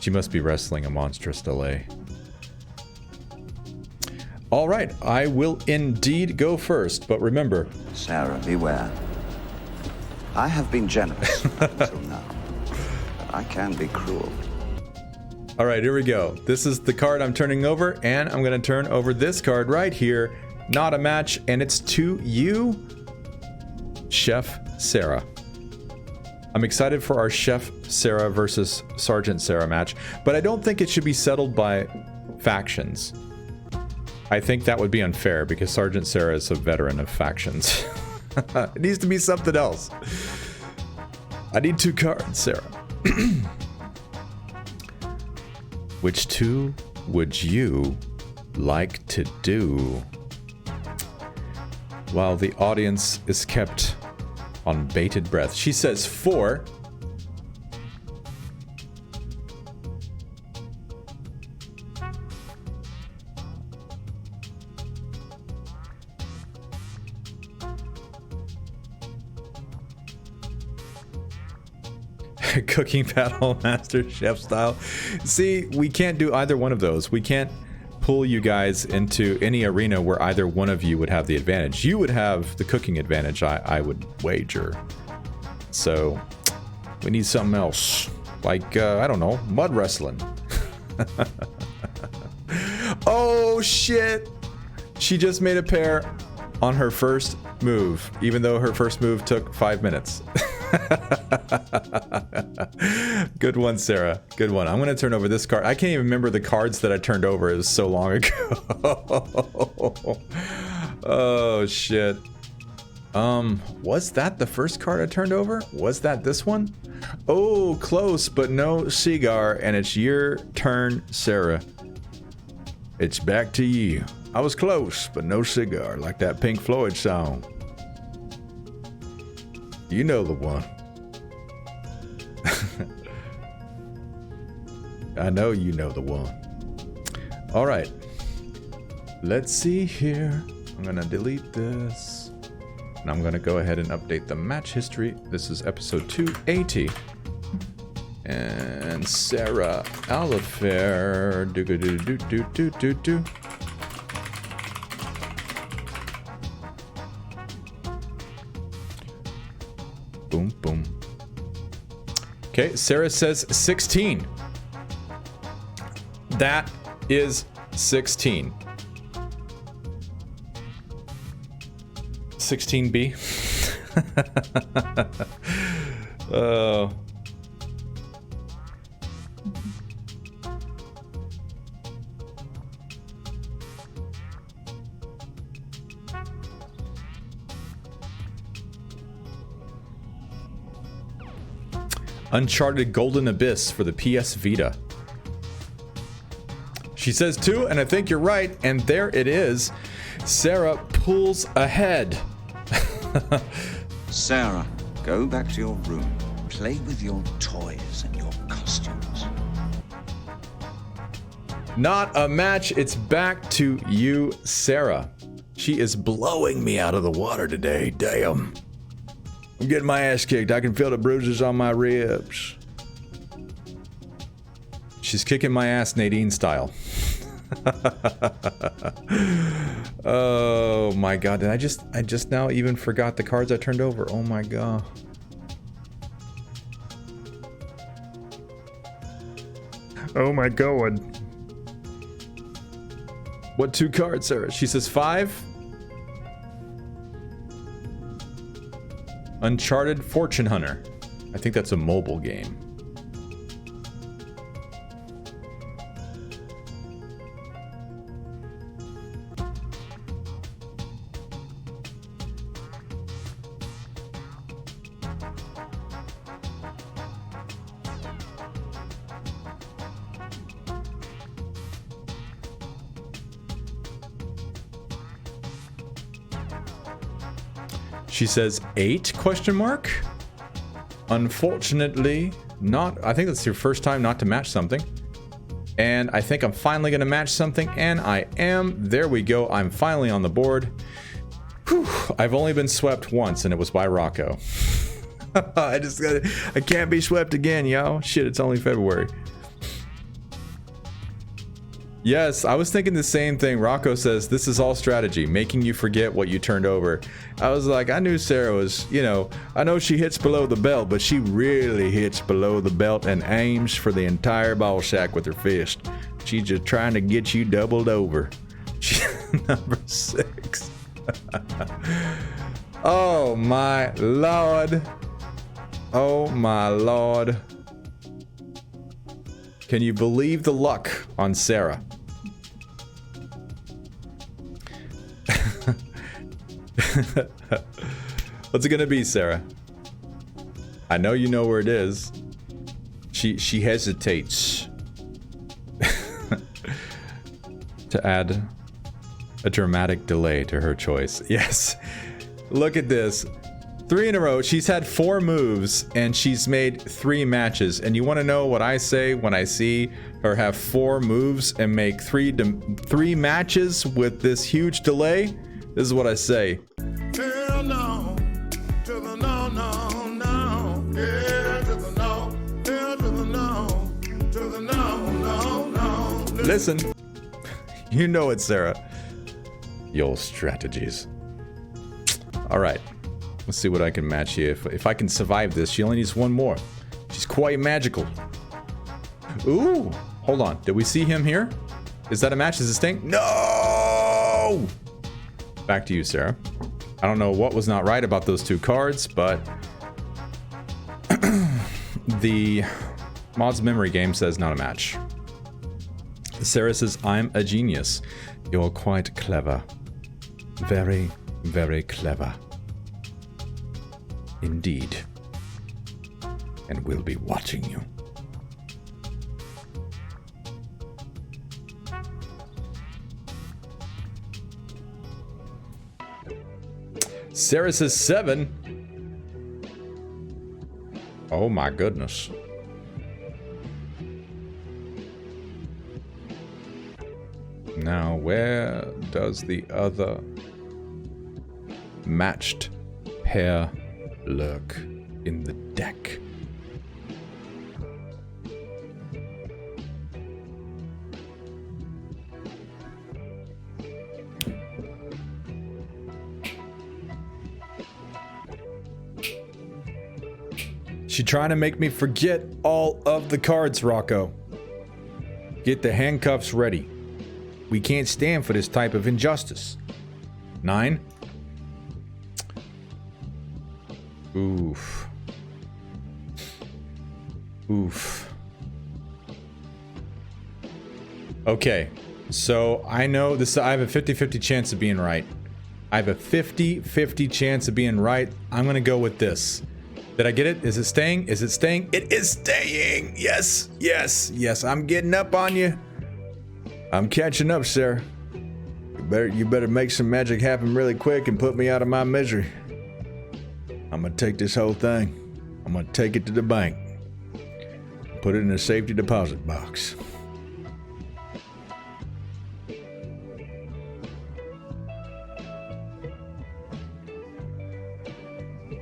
She must be wrestling a monstrous delay. All right, I will indeed go first, but remember... Sarah, beware. I have been generous until now. But I can be cruel. All right, here we go. This is the card I'm turning over, and I'm going to turn over this card right here. Not a match, and it's to you, Chef Sarah. I'm excited for our Chef Sarah versus Sergeant Sarah match, but I don't think it should be settled by factions. I think that would be unfair because Sergeant Sarah is a veteran of factions. It needs to be something else. I need 2 cards, Sarah. Which 2 would you like to do? While the audience is kept on bated breath. She says 4. Cooking battle, Master Chef style. See, we can't do either one of those. We can't pull you guys into any arena where either one of you would have the advantage. You would have the cooking advantage, I would wager. So, we need something else. Like, I don't know, mud wrestling. Oh, shit! She just made a pair on her first move, even though her first move took 5 minutes. Good one, Sarah. Good one. I'm going to turn over this card. I can't even remember the cards that I turned over. It was so long ago. Oh, shit. Was that the first card I turned over? Was that this one? Oh, close, but no cigar. And it's your turn, Sarah. It's back to you. I was close, but no cigar, like that Pink Floyd song. You know the one. I know you know the one. All right. Let's see here. I'm going to delete this. And I'm going to go ahead and update the match history. This is episode 280. And Sarah Alifair. Do. Boom, boom. Okay, Sarah says 16. That is 16. 16B. Oh. Uncharted Golden Abyss for the PS Vita. She says 2, and I think you're right, and there it is. Sarah pulls ahead. Sarah, go back to your room. Play with your toys and your costumes. Not a match. It's back to you, Sarah. She is blowing me out of the water today. Damn. I'm getting my ass kicked. I can feel the bruises on my ribs. She's kicking my ass Nadine style. Oh my god. And I just now even forgot the cards I turned over. Oh my god. Oh my god. What 2 cards, Sarah? She says 5. Uncharted Fortune Hunter. I think that's a mobile game. She says 8 question mark. Unfortunately, not. I think that's your first time not to match something. And I think I'm finally going to match something, and I am. There we go. I'm finally on the board. Whew. I've only been swept once, and it was by Rocco. I can't be swept again, yo. Shit, it's only February. Yes, I was thinking the same thing. Rocco says, this is all strategy, making you forget what you turned over. I was like, I knew Sarah was, you know, I know she hits below the belt, but she really hits below the belt and aims for the entire ball sack with her fist. She's just trying to get you doubled over. Number 6. Oh my lord. Oh my lord. Can you believe the luck on Sarah? What's it gonna be, Sarah? I know you know where it is. She hesitates to add a dramatic delay to her choice. Yes. Look at this. 3 in a row. She's had 4 moves and she's made 3 matches. And you want to know what I say when I see her have 4 moves and make 3 matches with this huge delay? This is what I say. Hell no, to the no, no, no. Yeah, to the no, hell to the no, to the no, no, no. Listen. You know it, Sarah. Your strategies. All right. Let's see what I can match you. If I can survive this, she only needs 1 more. She's quite magical. Ooh. Hold on. Did we see him here? Is that a match? Is it staying? No! Back to you, Sarah. I don't know what was not right about those 2 cards, but the mod's memory game says not a match. Sarah says, I'm a genius. You're quite clever. Very, very clever. Indeed. And we'll be watching you. Sarah says 7. Oh my goodness. Now, where does the other matched pair lurk in the deck? She trying to make me forget all of the cards, Rocco. Get the handcuffs ready. We can't stand for this type of injustice. 9. Oof. Oof. Okay, so I know this. I have a 50-50 chance of being right. I have a 50-50 chance of being right. I'm gonna go with this. Did I get it? Is it staying? Is it staying? It is staying! Yes, yes, yes. I'm getting up on you. I'm catching up, Sarah. You better make some magic happen really quick and put me out of my misery. I'm gonna take this whole thing. I'm gonna take it to the bank. Put it in a safety deposit box.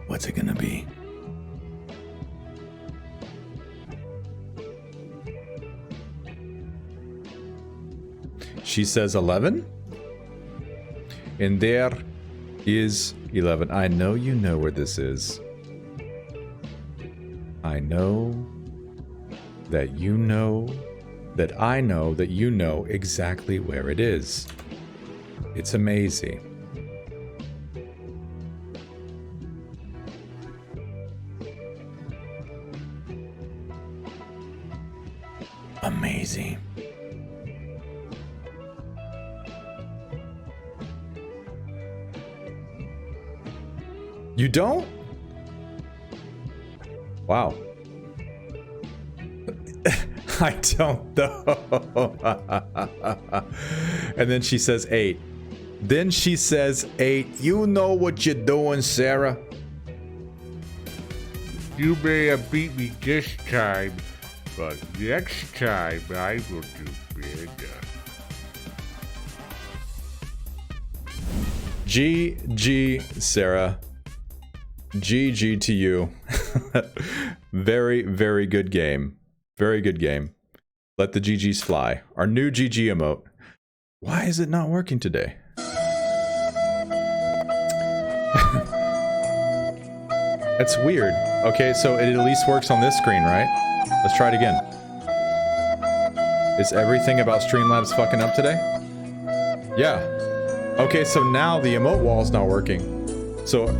What's it gonna be? She says 11. And there is 11. I know you know where this is. I know that you know that I know that you know exactly where it is. It's amazing. Amazing. You don't? Wow. I don't know. And then she says 8. Then she says, "Hey, you know what you're doing, Sarah." You may have beat me this time, but next time I will do better. GG, Sarah. GG to you. Very, very good game. Very good game. Let the GGs fly. Our new GG emote. Why is it not working today? That's weird. Okay, so it at least works on this screen, right? Let's try it again. Is everything about Streamlabs fucking up today? Yeah. Okay, so now the emote wall's not working. So,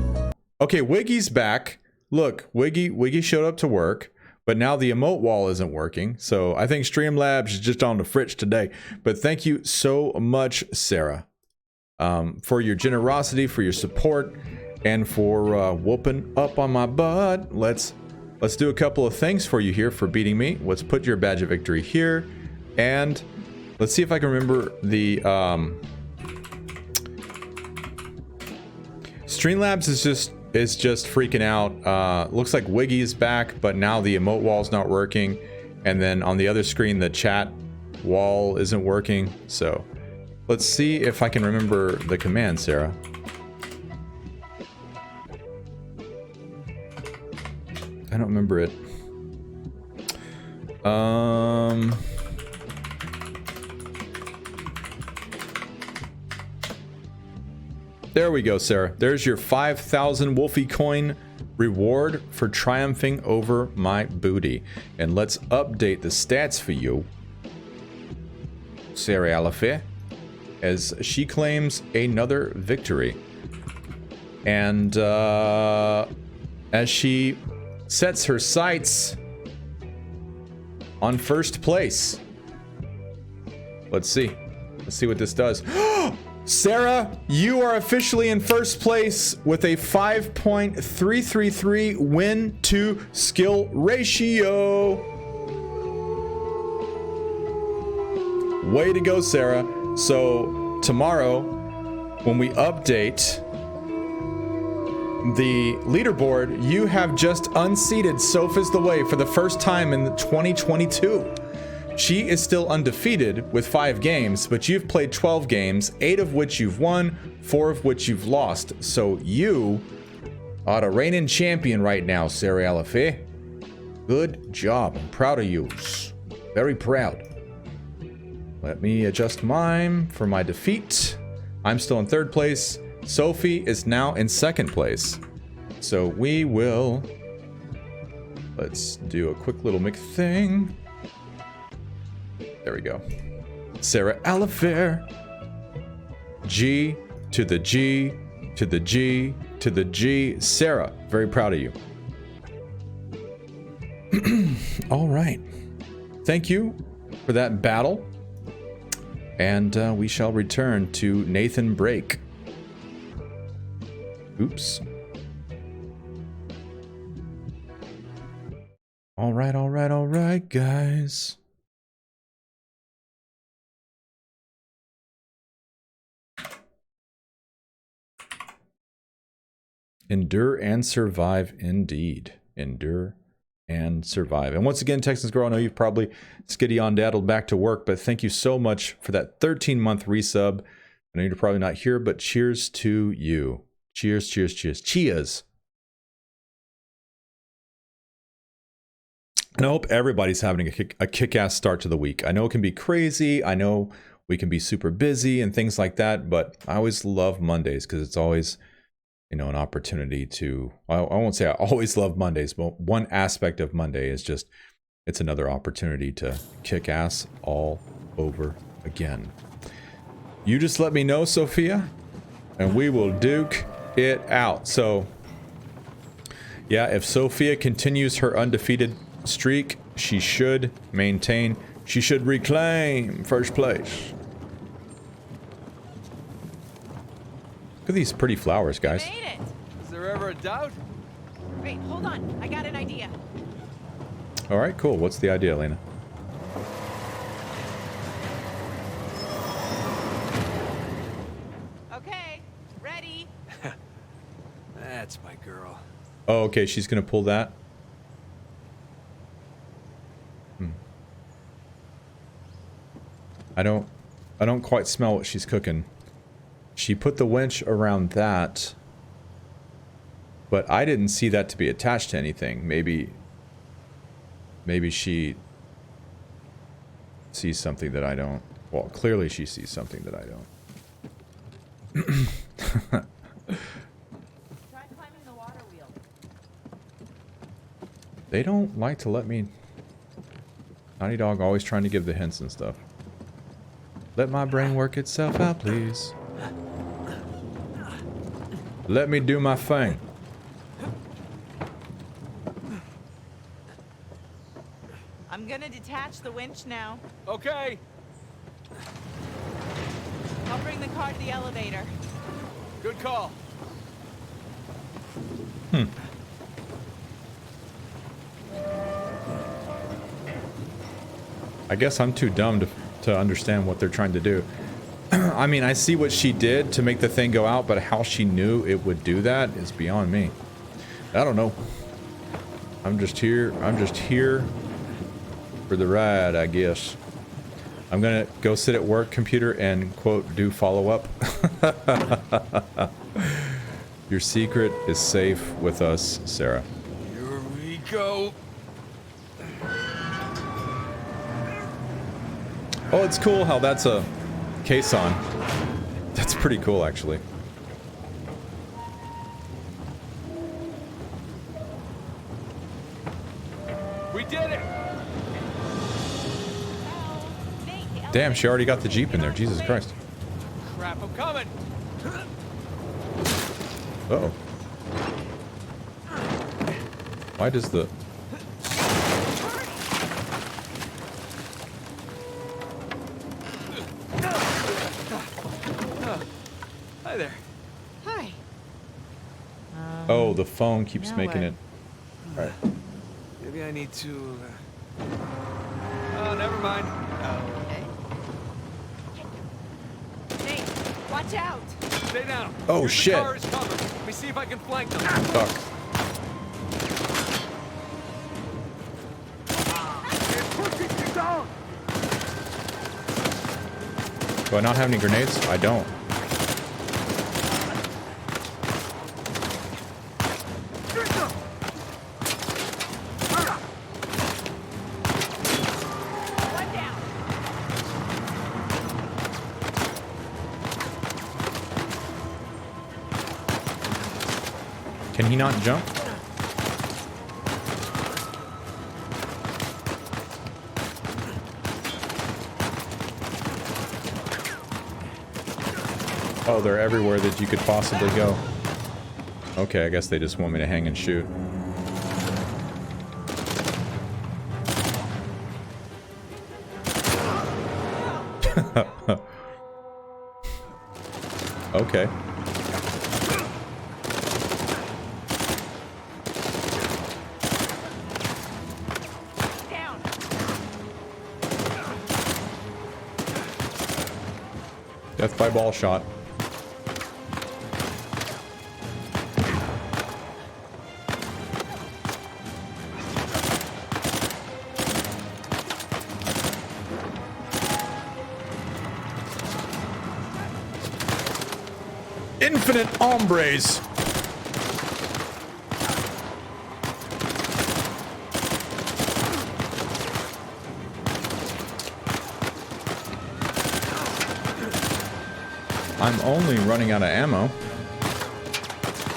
okay, Wiggy's back. Look, Wiggy showed up to work, but now the emote wall isn't working. So I think Streamlabs is just on the fritz today. But thank you so much, Sarah, for your generosity, for your support, and for whooping up on my butt. Let's do a couple of things for you here for beating me. Let's put your badge of victory here, and let's see if I can remember the Streamlabs is just freaking out. Looks like Wiggy is back, but now the emote wall's not working, and then on the other screen the chat wall isn't working. So let's see if I can remember the command, Sarah. I don't remember it. There we go, Sarah. There's your 5,000 Wolfie coin reward for triumphing over my booty. And let's update the stats for you, Sarah Alafé, as she claims another victory. And as she sets her sights on first place. Let's see what this does. Sarah, you are officially in first place with a 5.333 win to skill ratio. Way to go, Sarah. So tomorrow, when we update the leaderboard, you have just unseated Sophia's the Way for the first time in 2022. She is still undefeated with 5 games, but you've played 12 games, 8 of which you've won, 4 of which you've lost. So you are the reigning champion right now, Sarah Alafé. Good job. I'm proud of you. Very proud. Let me adjust mine for my defeat. I'm still in 3rd place. Sophie is now in 2nd place. So we will... Let's do a quick little mix thing. There we go. Sarah Alafé. G to the G to the G to the G. Sarah, very proud of you. All right. Thank you for that battle. And we shall return to Nathan Brake. Oops. All right, guys. Endure and survive, indeed. Endure and survive. And once again, Texans Girl, I know you've probably skiddy on daddled back to work, but thank you so much for that 13-month resub. I know you're probably not here, but cheers to you. Cheers, cheers, cheers. Cheers. And I hope everybody's having a kick-ass start to the week. I know it can be crazy. I know we can be super busy and things like that, but I always love Mondays because it's always... an opportunity to, I won't say I always love Mondays, but one aspect of Monday is just, it's another opportunity to kick ass all over again. You just let me know, Sophia, and we will duke it out. So, yeah, if Sophia continues her undefeated streak, she should maintain, she should reclaim first place. Look at these pretty flowers, guys. You made it. Is there ever a doubt? Wait, hold on. I got an idea. All right, cool. What's the idea, Elena? Ready? That's my girl. Oh, okay, she's gonna pull that. I don't quite smell what she's cooking. She put the winch around that, but I didn't see that to be attached to anything. Maybe she sees something that I don't. Well, clearly she sees something that I don't. Try climbing the water wheel. They don't like to let me... Naughty Dog always trying to give the hints and stuff. Let my brain work itself out, please. Let me do my thing. I'm gonna detach the winch now. Okay. I'll bring the car to the elevator. Good call. I guess I'm too dumb to understand what they're trying to do. I mean, I see what she did to make the thing go out, but how she knew it would do that is beyond me. I don't know. I'm just here for the ride, I guess. I'm gonna go sit at work computer and, quote, do follow-up. Your secret is safe with us, Sarah. Here we go. Oh, it's cool how that's a caisson. That's pretty cool, actually. We did it. Damn, she already got the Jeep in there. Jesus Christ. Crap, I'm coming. Uh-oh. Why does the... Hi there. Hi. Oh, the phone keeps now making what? it... Alright. Maybe I need to... Oh, never mind. Okay. Nate, watch out. Stay down. Oh, Here's shit. The car is coming. Let me see if I can flank them. Fuck. Do I not have any grenades? I don't. One down. Can he not jump? Oh, they're everywhere that you could possibly go. Okay, I guess they just want me to hang and shoot. Okay. Down. Death by ball shot. Infinite hombres. I'm only running out of ammo.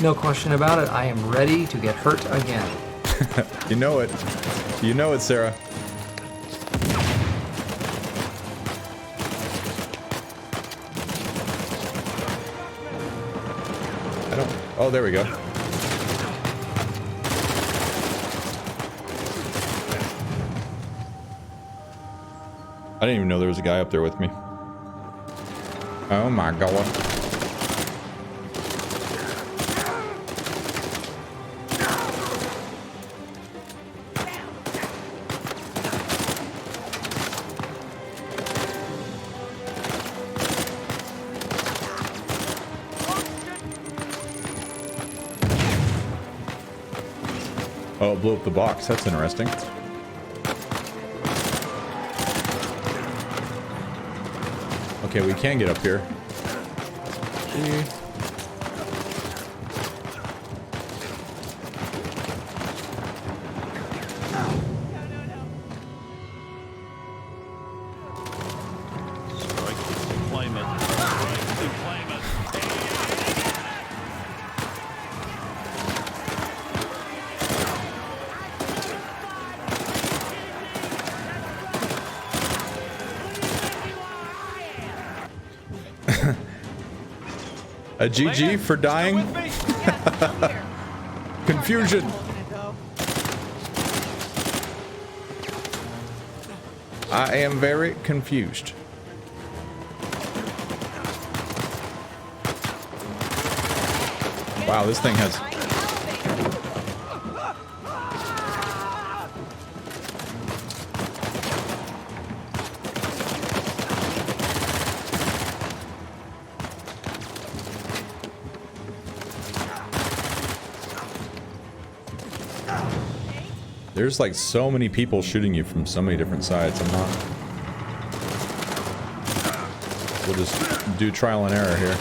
No question about it, I am ready to get hurt again. You know it. You know it, Sarah. I don't... Oh, there we go. I didn't even know there was a guy up there with me. Oh my god. Oh, it blew up the box. That's interesting. Okay, we can get up here. A GG for dying. Confusion. I am very confused. Wow, this thing has... There's like so many people shooting you from so many different sides. We'll just do trial and error here.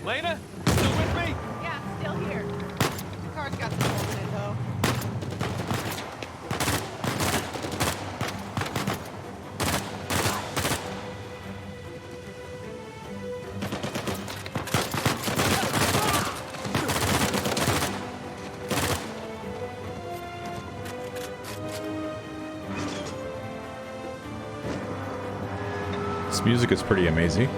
Elena, still with me? Yeah, still here. The car's got the hole in it, though. This music is pretty amazing.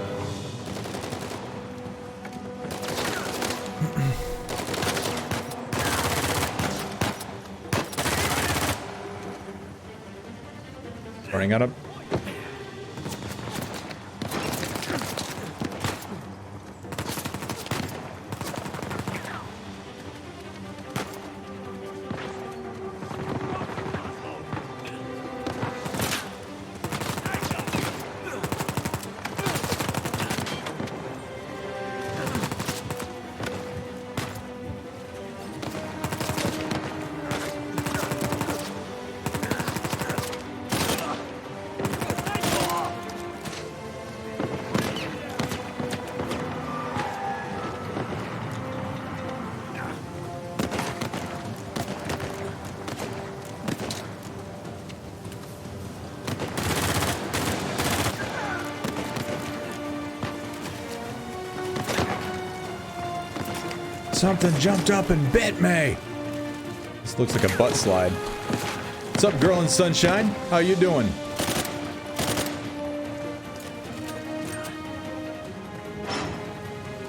Running out of... Something jumped up and bit me. This looks like a butt slide. What's up, girl in sunshine? How you doing?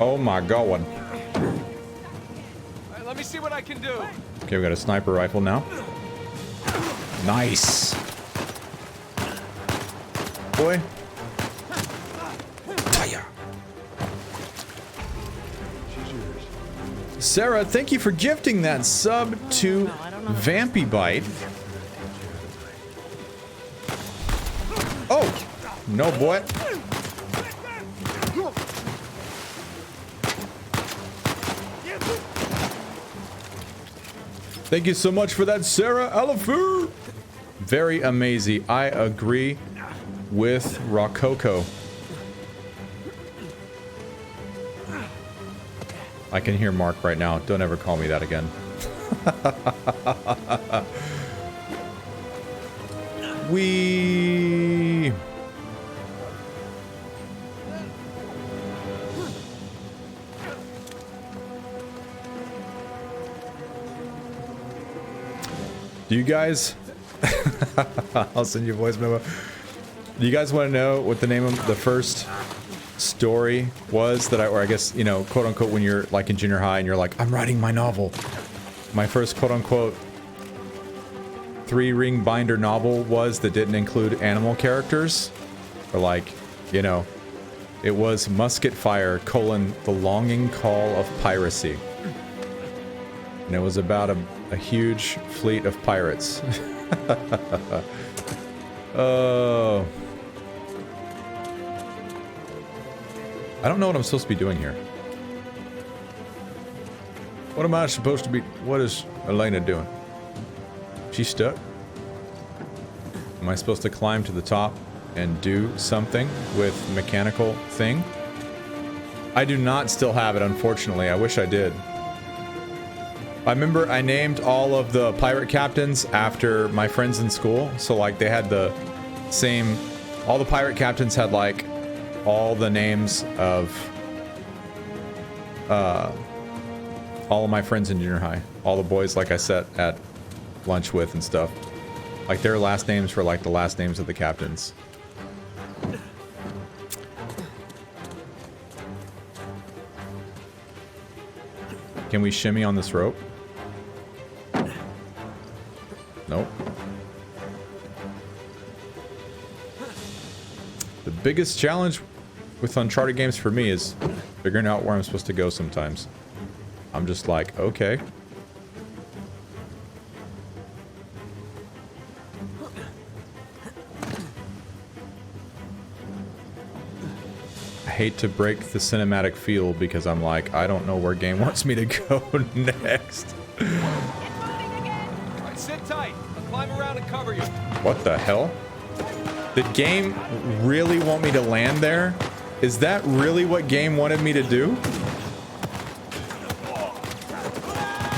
Oh my god. All right, let me see what I can do. Okay, we got a sniper rifle now. Nice. Boy. Sarah, thank you for gifting that sub to Vampy Bite. Oh, no, boy. Thank you so much for that, Sarah Alafu. Very amazing. I agree with Rococo. I can hear Mark right now. Don't ever call me that again. We... Do you guys... I'll send you a voice memo. Do you guys want to know what the name of the first story was that or I guess, you know, quote unquote, when you're like in junior high and you're like, I'm writing my novel. My first quote unquote 3-ring binder novel was that didn't include animal characters. Or like, you know, it was Musket Fire: The Longing Call of Piracy. And it was about a huge fleet of pirates. Oh. I don't know what I'm supposed to be doing here. What am I supposed to be... What is Elena doing? She's stuck? Am I supposed to climb to the top and do something with mechanical thing? I do not still have it, unfortunately. I wish I did. I remember I named all of the pirate captains after my friends in school. So, like, they had the same... All the pirate captains had, like, all the names of... all of my friends in junior high. All the boys, like I sat at lunch with and stuff. Like, their last names were, like, the last names of the captains. Can we shimmy on this rope? Nope. The biggest challenge with Uncharted games for me is figuring out where I'm supposed to go sometimes. I'm just like, okay. I hate to break the cinematic feel because I'm like, I don't know where game wants me to go next. Alright, sit tight. I'll climb around and cover you. What the hell? Did game really want me to land there? Is that really what game wanted me to do?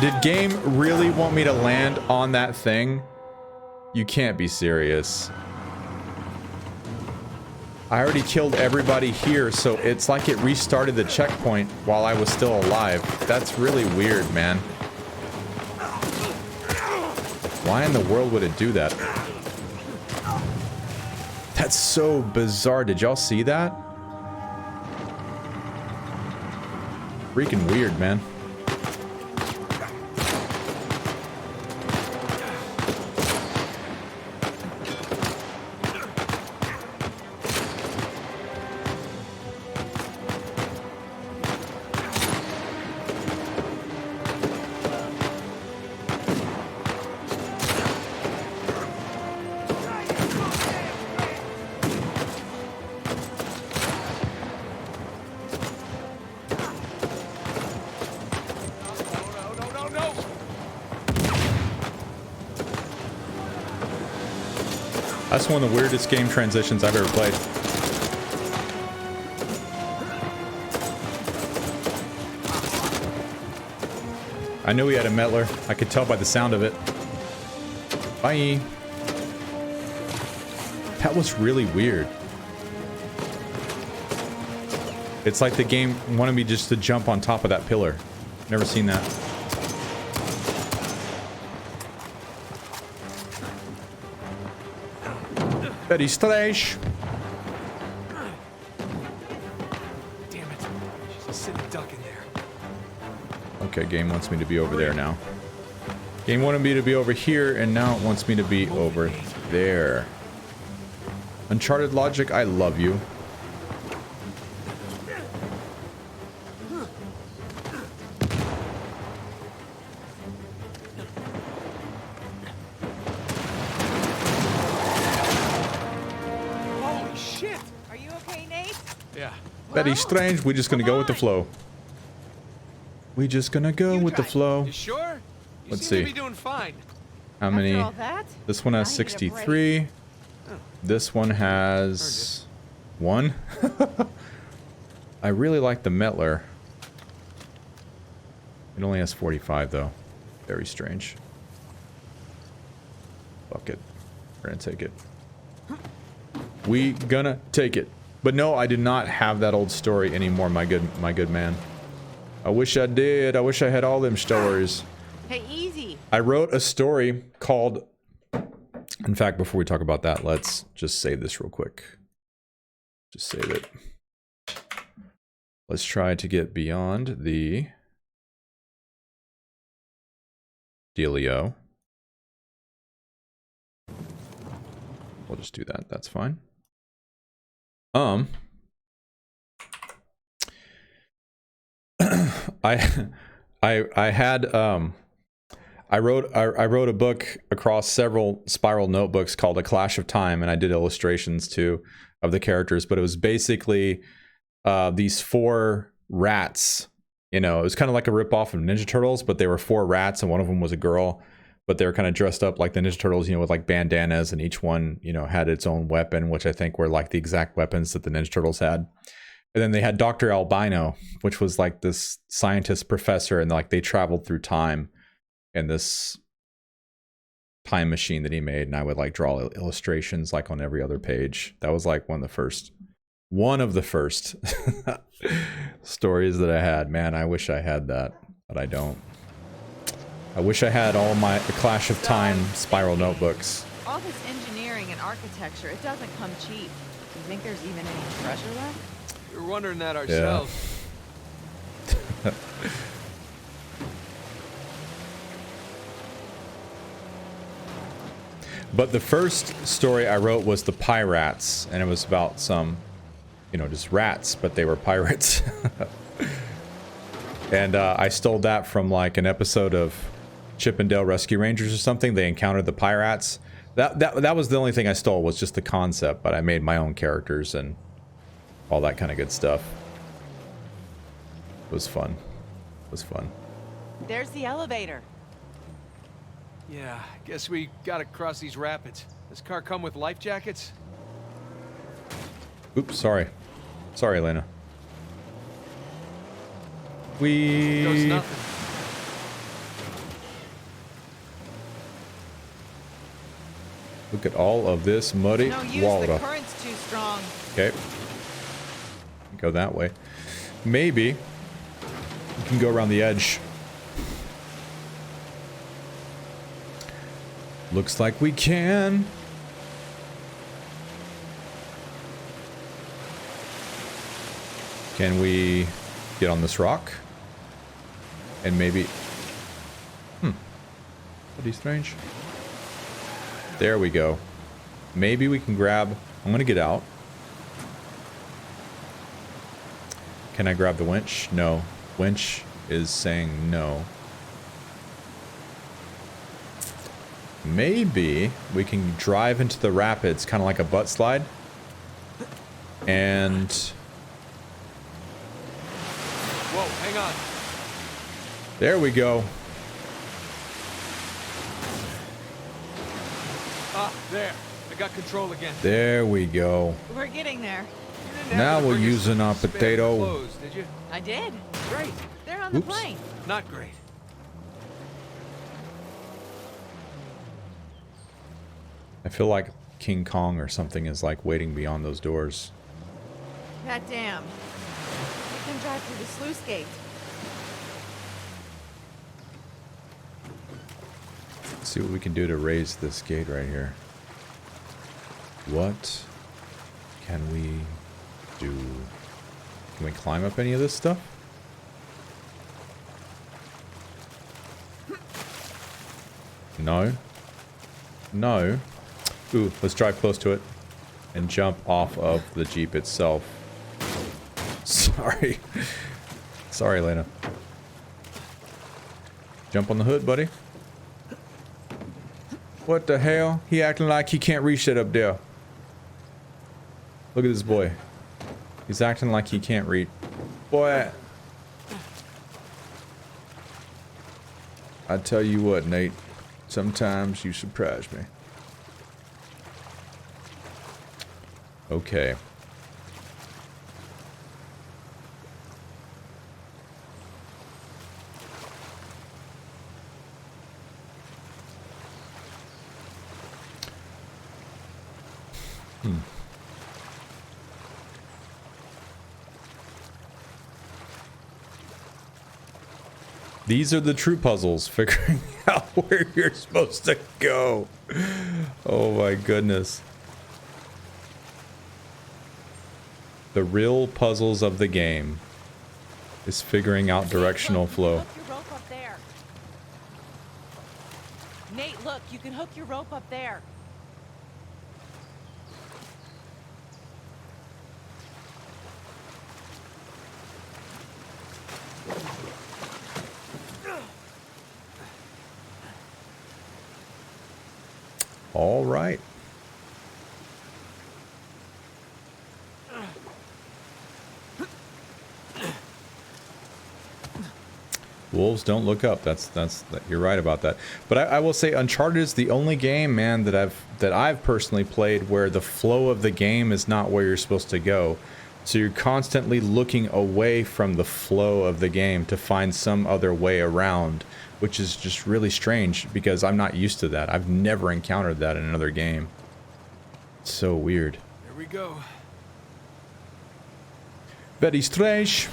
Did game really want me to land on that thing? You can't be serious. I already killed everybody here, so it's like it restarted the checkpoint while I was still alive. That's really weird, man. Why in the world would it do that? That's so bizarre. Did y'all see that? Freaking weird, man. That's one of the weirdest game transitions I've ever played. I knew he had a Metler. I could tell by the sound of it. Bye. That was really weird. It's like the game wanted me just to jump on top of that pillar. Never seen that. Very strange. Damn it. She's just sitting duck in there. Okay, game wants me to be over there now. Game wanted me to be over here, and now it wants me to be over there. Uncharted logic, I love you. Holy shit! Are you okay, Nate? Yeah. Very strange. We're just gonna go with the flow. We just gonna go with the flow. You sure? You Let's seem see. to be doing fine. How many? After all that, This one has I need a break. 63. This one has 1. I really like the Metler. It only has 45 though. Very strange. Fuck it. We're gonna take it. We gonna take it. But no, I do not have that old story anymore, my good man. I wish I did. I wish I had all them stories. Hey, easy. I wrote a story called... In fact, before we talk about that, let's just save this real quick. Just save it. Let's try to get beyond the dealio. We'll just do that. That's fine. I had I wrote a book across several spiral notebooks called A Clash of Time, and I did illustrations too of the characters. But it was basically these 4 rats. You know, it was kind of like a ripoff of Ninja Turtles, but they were 4 rats, and one of them was a girl. But they were kind of dressed up like the Ninja Turtles, you know, with like bandanas, and each one, you know, had its own weapon, which I think were like the exact weapons that the Ninja Turtles had. And then they had Dr. Albino, which was like this scientist professor, and like they traveled through time in this time machine that he made, and I would like draw illustrations like on every other page. That was like one of the first stories that I had. Man, I wish I had that, but I don't. I wish I had all my Clash of Time spiral notebooks. All this engineering and architecture, it doesn't come cheap. Do you think there's even any treasure left? We were wondering that ourselves. Yeah. But the first story I wrote was the Pirates, and it was about some, you know, just rats, but they were pirates. And I stole that from like an episode of Chip and Dale Rescue Rangers or something. They encountered the Pirates. That was the only thing I stole, was just the concept, but I made my own characters and all that kind of good stuff. It was fun. It was fun. There's the elevator. Yeah, guess we gotta cross these rapids. Does car come with life jackets? Oops, sorry. Sorry, Elena. Goes nothing. Look at all of this muddy No use, water. the current's too strong. Okay. Go that way. Maybe we can go around the edge. Looks like we can. Can we get on this rock? And maybe... Pretty strange. There we go. Maybe we can grab... I'm gonna get out. Can I grab the winch? No. Winch is saying no. Maybe we can drive into the rapids, kind of like a butt slide. And... Whoa, hang on. there we go. Ah, there. I got control again. There we go. We're getting there. You didn't Now happen to we're bring us using our spare potato. clothes, did you? I did. Great. They're on the Oops. plane. Not great. I feel like King Kong or something is like waiting beyond those doors. That dam. We can drive through the sluice gate. Let's see what we can do to raise this gate right here. What can we do? Can we climb up any of this stuff? No. No. Ooh, let's drive close to it and jump off of the Jeep itself. Sorry. Sorry, Elena. Jump on the hood, buddy. What the hell? He acting like he can't reach that up there. Look at this boy. He's acting like he can't reach. Boy. I tell you what, Nate. Sometimes you surprise me. Okay. These are the true puzzles, figuring out where you're supposed to go. Oh my goodness. The real puzzles of the game is figuring out directional flow. Hook your rope up there. Nate, look, you can hook your rope up there. All right. Wolves don't look up. You're right about that. But I will say Uncharted is the only game, man, that I've personally played where the flow of the game is not where you're supposed to go. So you're constantly looking away from the flow of the game to find some other way around, which is just really strange because I'm not used to that. I've never encountered that in another game. It's so weird. Here we go. Very strange.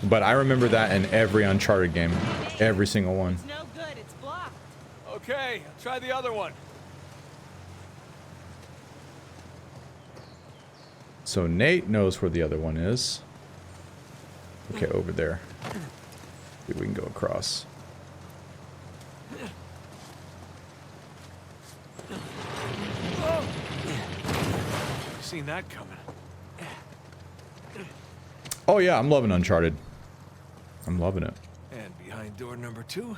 But I remember that in every Uncharted game. Every single one. It's no good. It's blocked. Okay, I'll try the other one. So Nate knows where the other one is. Okay, over there. See if we can go across. Seen that coming. Oh yeah, I'm loving Uncharted. I'm loving it. And behind door number 2.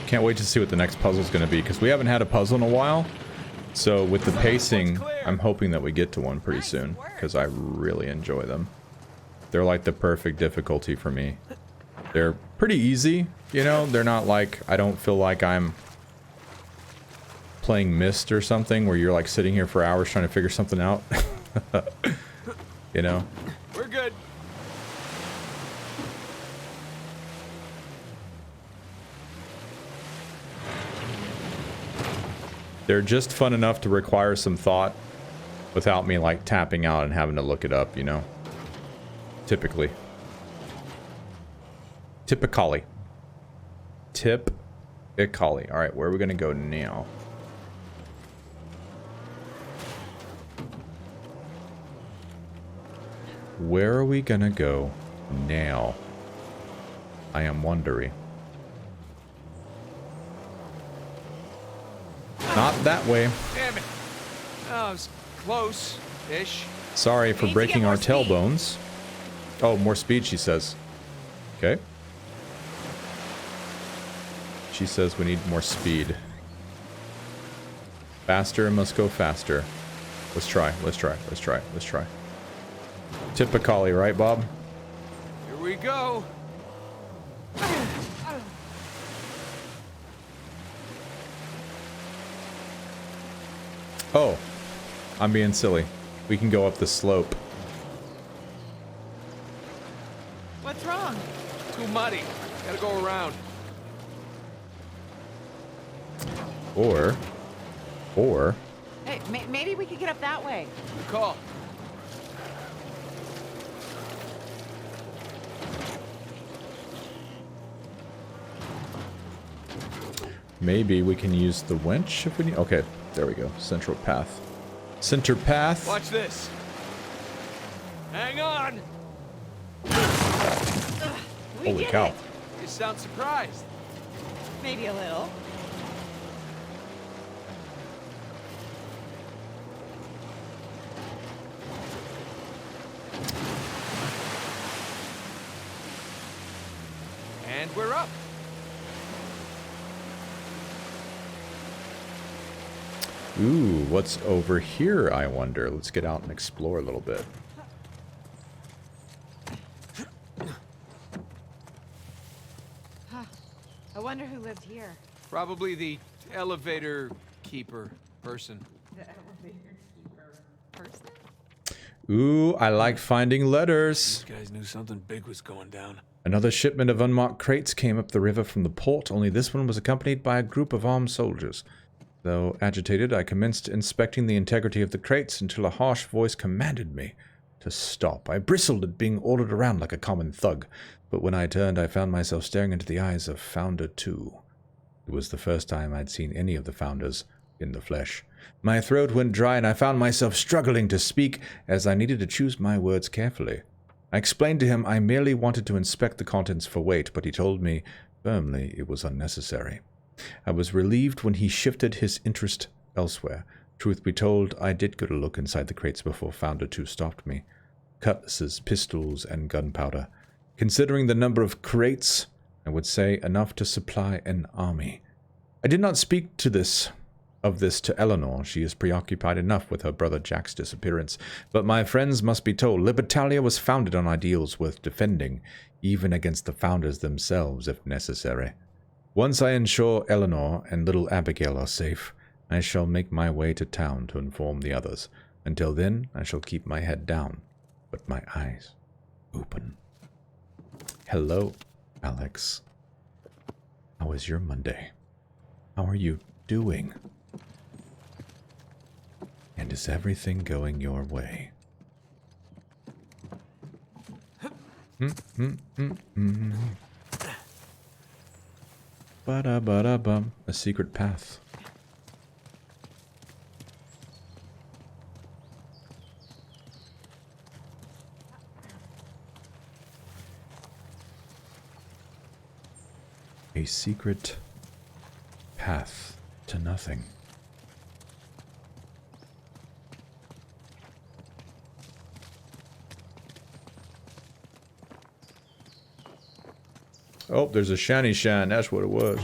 Can't wait to see what the next puzzle's going to be, because we haven't had a puzzle in a while. So with the pacing, I'm hoping that we get to one pretty soon, because I really enjoy them. They're like the perfect difficulty for me. They're pretty easy, you know? They're not like, I don't feel like I'm playing Myst or something, where you're like sitting here for hours trying to figure something out. You know? We're good. They're just fun enough to require some thought without me like tapping out and having to look it up, you know? Typically. Typically. Typically. Alright, where are we gonna go now? Where are we gonna go now? I am wondering. Not that way. Damn it. Oh, it was close-ish. Sorry for breaking our tailbones. Oh, more speed, she says. Okay. She says we need more speed. Faster, must go faster. Let's try, let's try, let's try, let's try. Typically, right, Bob? Here we go. Oh, I'm being silly. We can go up the slope. What's wrong? Too muddy. Gotta go around. Or... Hey, maybe we could get up that way. Good call. maybe we can use the winch if we need... Okay, there we go. Central path. Center path. Watch this. Hang on. Holy cow. You sound surprised. Maybe a little. And we're up. Ooh, what's over here, I wonder? Let's get out and explore a little bit. I wonder who lived here. Probably the elevator keeper person. The elevator keeper person? Ooh, I like finding letters. These guys knew something big was going down. Another shipment of unmarked crates came up the river from the port, only this one was accompanied by a group of armed soldiers. Though agitated, I commenced inspecting the integrity of the crates until a harsh voice commanded me to stop. I bristled at being ordered around like a common thug, but when I turned, I found myself staring into the eyes of Founder 2. It was the first time I'd seen any of the Founders in the flesh. My throat went dry, and I found myself struggling to speak, as I needed to choose my words carefully. I explained to him I merely wanted to inspect the contents for weight, but he told me firmly it was unnecessary. I was relieved when he shifted his interest elsewhere. Truth be told, I did get a look inside the crates before Founder 2 stopped me. Cutlasses, pistols, and gunpowder. Considering the number of crates, I would say enough to supply an army. I did not speak of this to Eleanor. She is preoccupied enough with her brother Jack's disappearance. But my friends must be told, Libertalia was founded on ideals worth defending, even against the founders themselves if necessary. Once I ensure Eleanor and little Abigail are safe, I shall make my way to town to inform the others. Until then, I shall keep my head down, but my eyes open. Hello, Alex. How was your Monday? How are you doing? And is everything going your way? Ba-da-ba-da-bum. A secret path. A secret path to nothing. Oh, there's a shiny shine. That's what it was.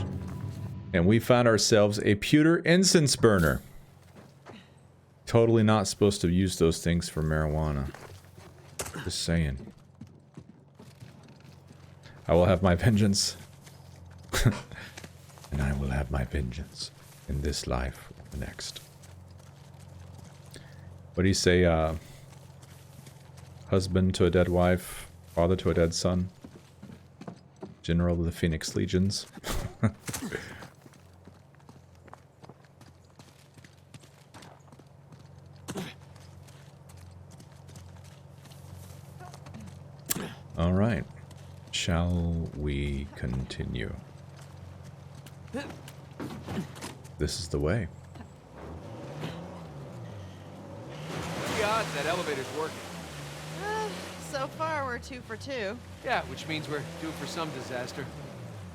And we found ourselves a pewter incense burner. Totally not supposed to use those things for marijuana. Just saying. I will have my vengeance. And I will have my vengeance in this life or the next. What do you say, husband to a dead wife, father to a dead son, general of the Phoenix Legions? All right. Shall we continue? This is the way. The odds that elevator's working. So far, we're 2 for 2. Yeah, which means we're due for some disaster.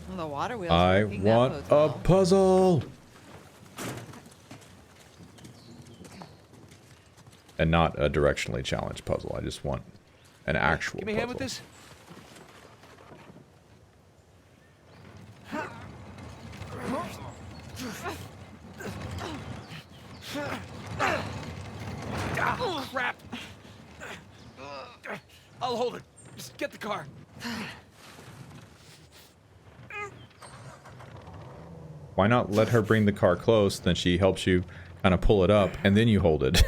Well, the water wheel's I working, that want bodes a well. puzzle! And not a directionally challenged puzzle. I just want an actual Give me a hand with this. Oh, crap! I'll hold it. Just get the car. Why not let her bring the car close, then she helps you kind of pull it up, and then you hold it.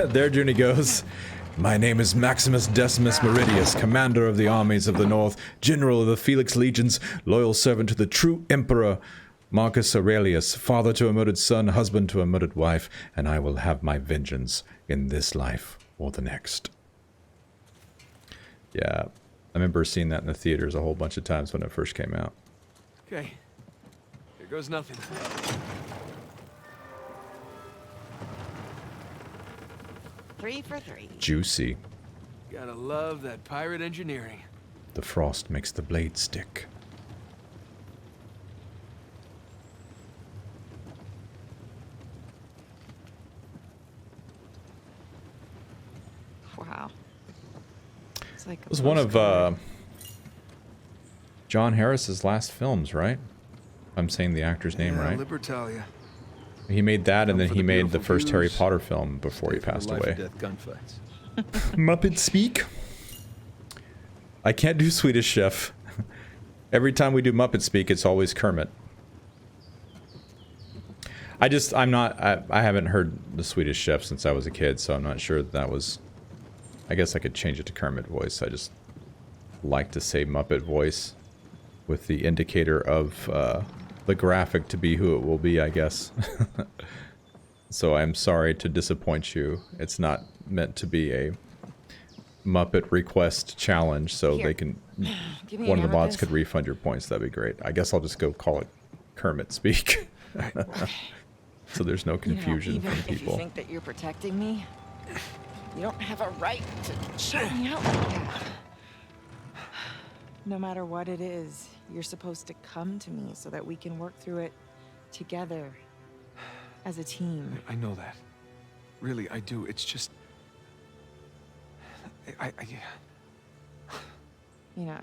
There Junie goes. My name is Maximus Decimus Meridius, commander of the armies of the north, general of the Felix legions, loyal servant to the true emperor Marcus Aurelius, father to a murdered son, husband to a murdered wife, and I will have my vengeance in this life or the next. Yeah, I remember seeing that in the theaters a whole bunch of times when it first came out. Okay. Here goes nothing. 3 for 3. Juicy. Gotta love that pirate engineering. The frost makes the blade stick. Wow. It's like It was one of John Harris's last films, right? I'm saying the actor's name right. Libertalia. He made that, and then for he the made the beautiful first Harry views. Potter film before he Stay for the passed life away. or death gunfights. Muppet speak? I can't do Swedish Chef. Every time we do Muppet speak, it's always Kermit. I haven't heard the Swedish Chef since I was a kid, so I'm not sure that was... I guess I could change it to Kermit voice. I just like to say Muppet voice with the indicator of the graphic to be who it will be, I guess. So I'm sorry to disappoint you. It's not meant to be a Muppet request challenge, so Here. they can... Give me One a of the hand with mods this. could refund your points. That'd be great. I guess I'll just go call it Kermit speak. So there's no confusion Even from if you people. think that you're protecting me, You don't have a right to shut me out like that. No matter what it is, you're supposed to come to me so that we can work through it together as a team. I know that. Really, I do. It's just... You know,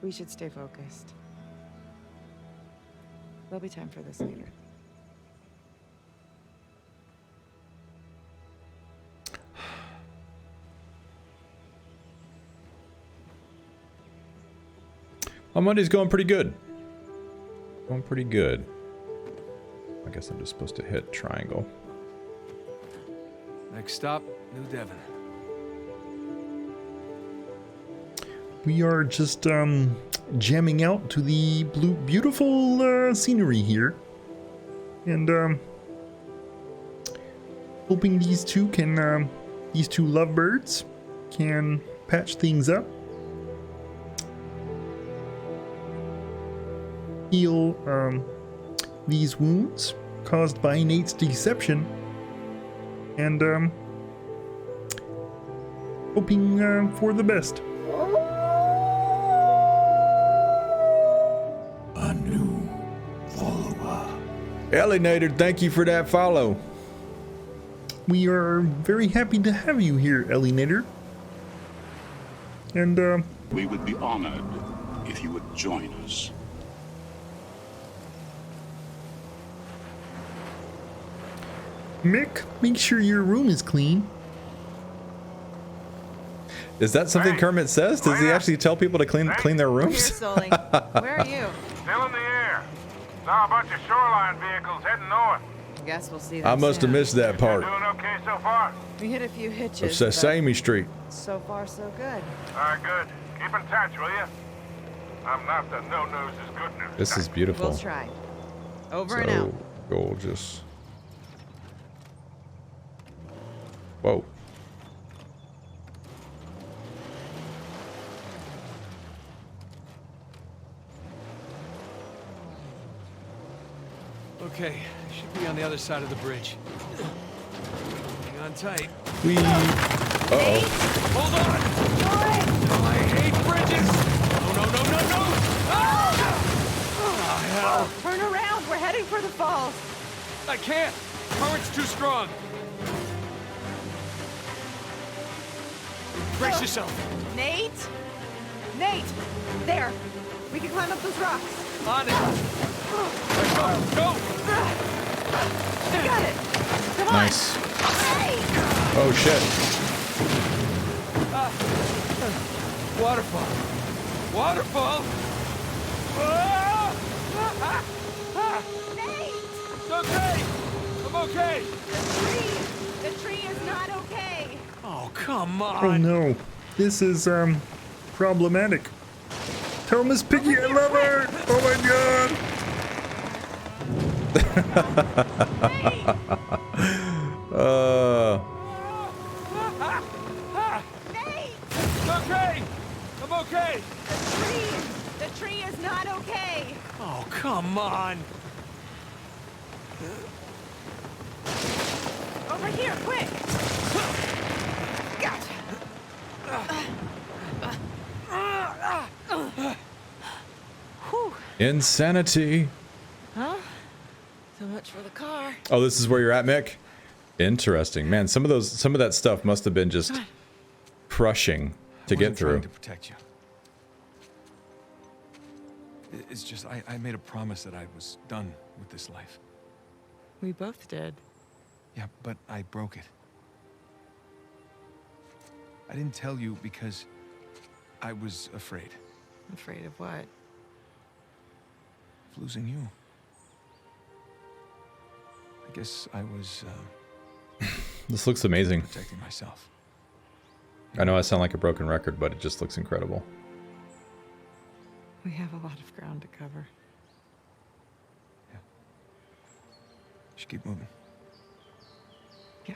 we should stay focused. There'll be time for this later. My Monday's going pretty good. Going pretty good. I guess I'm just supposed to hit triangle. Next stop, New Devon. We are just jamming out to the beautiful scenery here, and hoping these two lovebirds can patch things up, heal these wounds caused by Nate's deception, and hoping for the best. Elena, thank you for that follow. We are very happy to have you here, Elena. And we would be honored if you would join us. Mick, make sure your room is clean. Is that something Kermit says? Does he actually tell people to clean their rooms? Where are you? Still in the air. Saw a bunch of shoreline vehicles heading north. I guess we'll see them I must have soon. missed that part. Doing okay so far? We hit a few hitches. It's Sesame Street. So far, so good. Good. Keep in touch, will you? I'm not the no-noses good news. This is beautiful. We'll try. Over and out. Gorgeous. Whoa. Okay, should be on the other side of the bridge. Hang on tight. Uh-oh. Hold on! Oh, I hate bridges! No! Oh, hell! Turn around! We're heading for the falls! I can't! Current's too strong! Brace yourself! Nate! Nate! There! We can climb up those rocks! On it! Go! You got it! Come on! Nice. Hey! Oh shit. Waterfall! Nate! It's okay! I'm okay! The tree is not okay! Oh, come on! Oh no, this is problematic. Tell Miss Piggy I love her! Oh my god! Nate! It's okay! I'm okay! The tree is not okay! Oh, come on! Over here, quick! Gotcha! Insanity. Huh? So much for the car. Oh, this is where you're at, Mick? Interesting. Man, some of that stuff must have been just crushing to get through. To protect you. It's just I made a promise that I was done with this life. We both did. Yeah, but I broke it. I didn't tell you because I was afraid. Afraid of what? Of losing you. I guess I was This looks amazing. protecting myself. I know I sound like a broken record, but it just looks incredible. We have a lot of ground to cover. Yeah. Should keep moving. Yeah.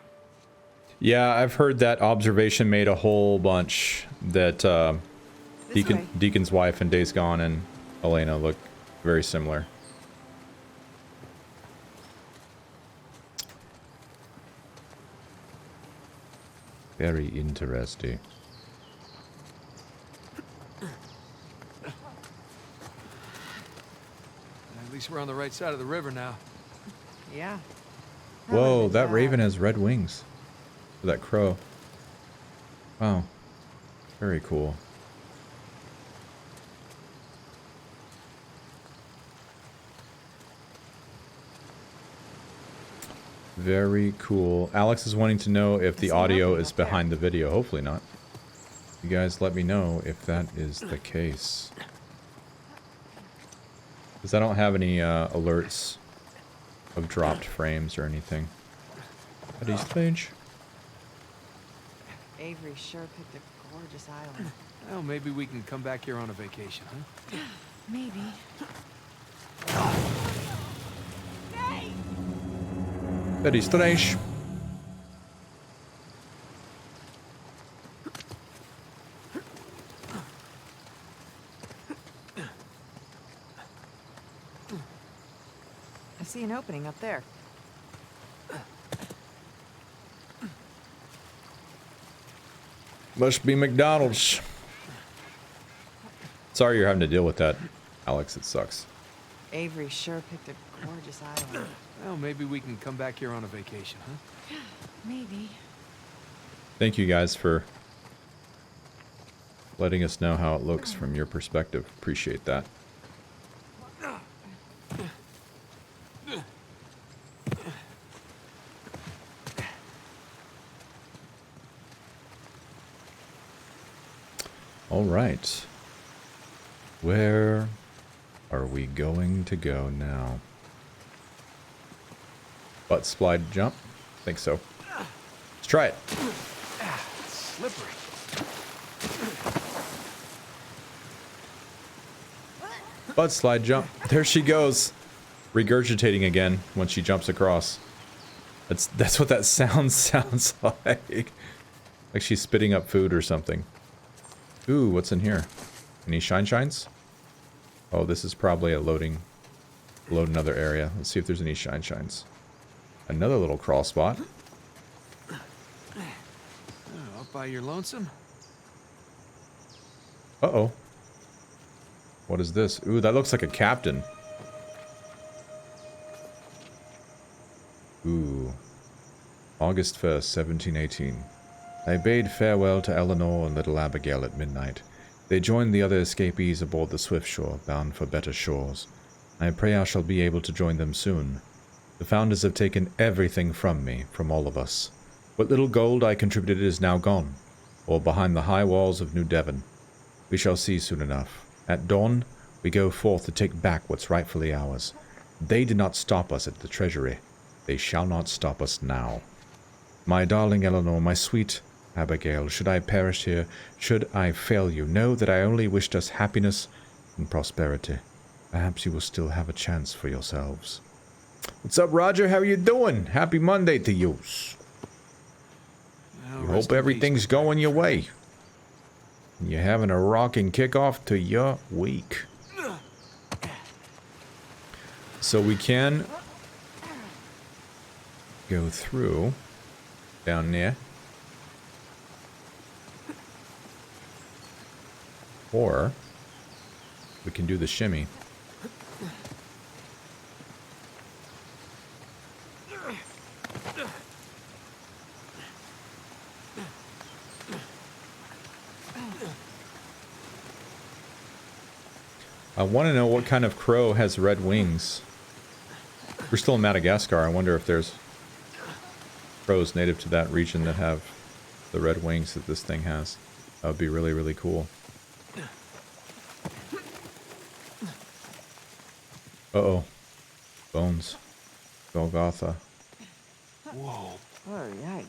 Yeah, I've heard that observation made a whole bunch that Deacon's wife in Days Gone and Elena look very similar. Very interesting. At least we're on the right side of the river now. Yeah. Whoa, that raven has red wings. Or that crow. Wow. Very cool. Very cool. Alex is wanting to know if the audio is behind the video. Hopefully not. You guys let me know if that is the case. Because I don't have any alerts of dropped frames or anything. That is strange. Avery sure picked a gorgeous island. Well, maybe we can come back here on a vacation, huh? Maybe. That is strange. I see an opening up there. Must be McDonald's. Sorry you're having to deal with that, Alex. It sucks. Avery sure picked a gorgeous island. Well, maybe we can come back here on a vacation, huh? Maybe. Thank you guys for letting us know how it looks from your perspective. Appreciate that. All right. Where are we going to go now? Butt slide jump? Think so. Let's try it. Slippery. Butt slide jump. There she goes. Regurgitating again when she jumps across. That's what that sounds like. Like she's spitting up food or something. Ooh, what's in here? Any shines? Oh, this is probably a load another area. Let's see if there's any shines. Another little crawl spot. Oh, up by your lonesome? Uh-oh. What is this? Ooh, that looks like a captain. Ooh. August 1st, 1718. I bade farewell to Eleanor and little Abigail at midnight. They joined the other escapees aboard the Swift Shore, bound for better shores. I pray I shall be able to join them soon. The Founders have taken everything from me, from all of us. What little gold I contributed is now gone, or behind the high walls of New Devon. We shall see soon enough. At dawn, we go forth to take back what's rightfully ours. They did not stop us at the treasury. They shall not stop us now. My darling Eleanor, my sweet Abigail, should I perish here, should I fail you, know that I only wished us happiness and prosperity. Perhaps you will still have a chance for yourselves. What's up, Roger? How are you doing? Happy Monday to you. Well, Hope everything's going your way. You're having a rocking kickoff to your week. So we can go through down there. Or we can do the shimmy. I want to know what kind of crow has red wings. We're still in Madagascar. I wonder if there's crows native to that region that have the red wings that this thing has. That would be really, really cool. Uh-oh. Bones. Golgotha. Whoa. Oh, yikes.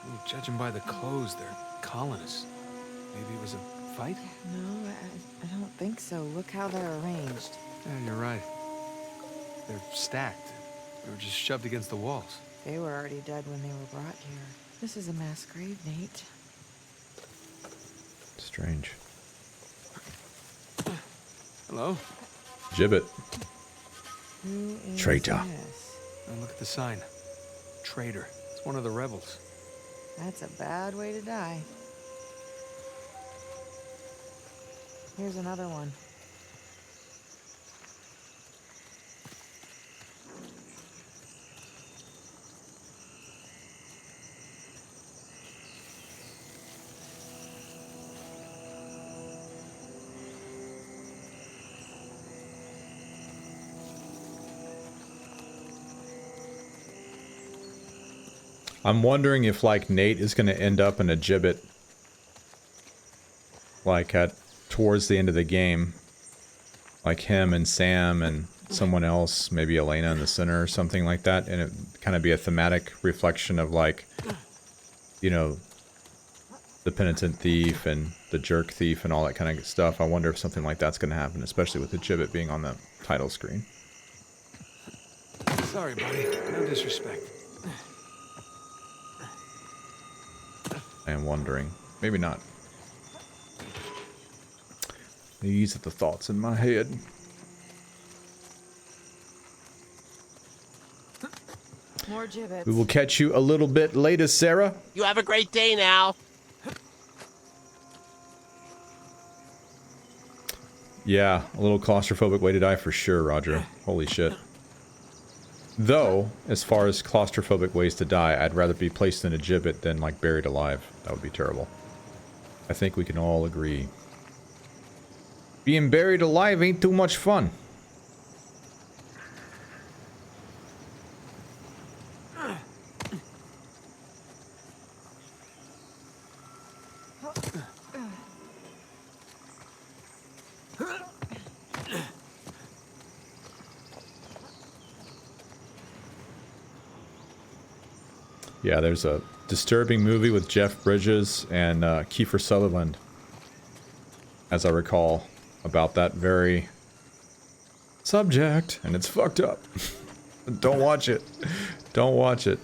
Ooh, judging by the clothes, they're colonists. Maybe it was a fight? No, I don't think so. Look how they're arranged. Yeah, you're right. They're stacked. They were just shoved against the walls. They were already dead when they were brought here. This is a mass grave, Nate. Strange. Hello? Gibbet. Who is Traitor. this? And look at the sign. Traitor. It's one of the rebels. That's a bad way to die. Here's another one. I'm wondering if, like, Nate is going to end up in a gibbet. Like, towards the end of the game. Like him and Sam and someone else, maybe Elena in the center or something like that. And it kind of be a thematic reflection of, like, you know, the penitent thief and the jerk thief and all that kind of stuff. I wonder if something like that's going to happen, especially with the gibbet being on the title screen. Sorry, buddy. No disrespect. I am wondering. Maybe not. These are the thoughts in my head. More gibbets. We will catch you a little bit later, Sarah. You have a great day now. Yeah, a little claustrophobic way to die for sure, Roger. Holy shit. Though, as far as claustrophobic ways to die, I'd rather be placed in a gibbet than, like, buried alive. That would be terrible. I think we can all agree. Being buried alive ain't too much fun. Yeah, there's a disturbing movie with Jeff Bridges and Kiefer Sutherland, as I recall, about that very subject, and it's fucked up. Don't watch it. Don't watch it.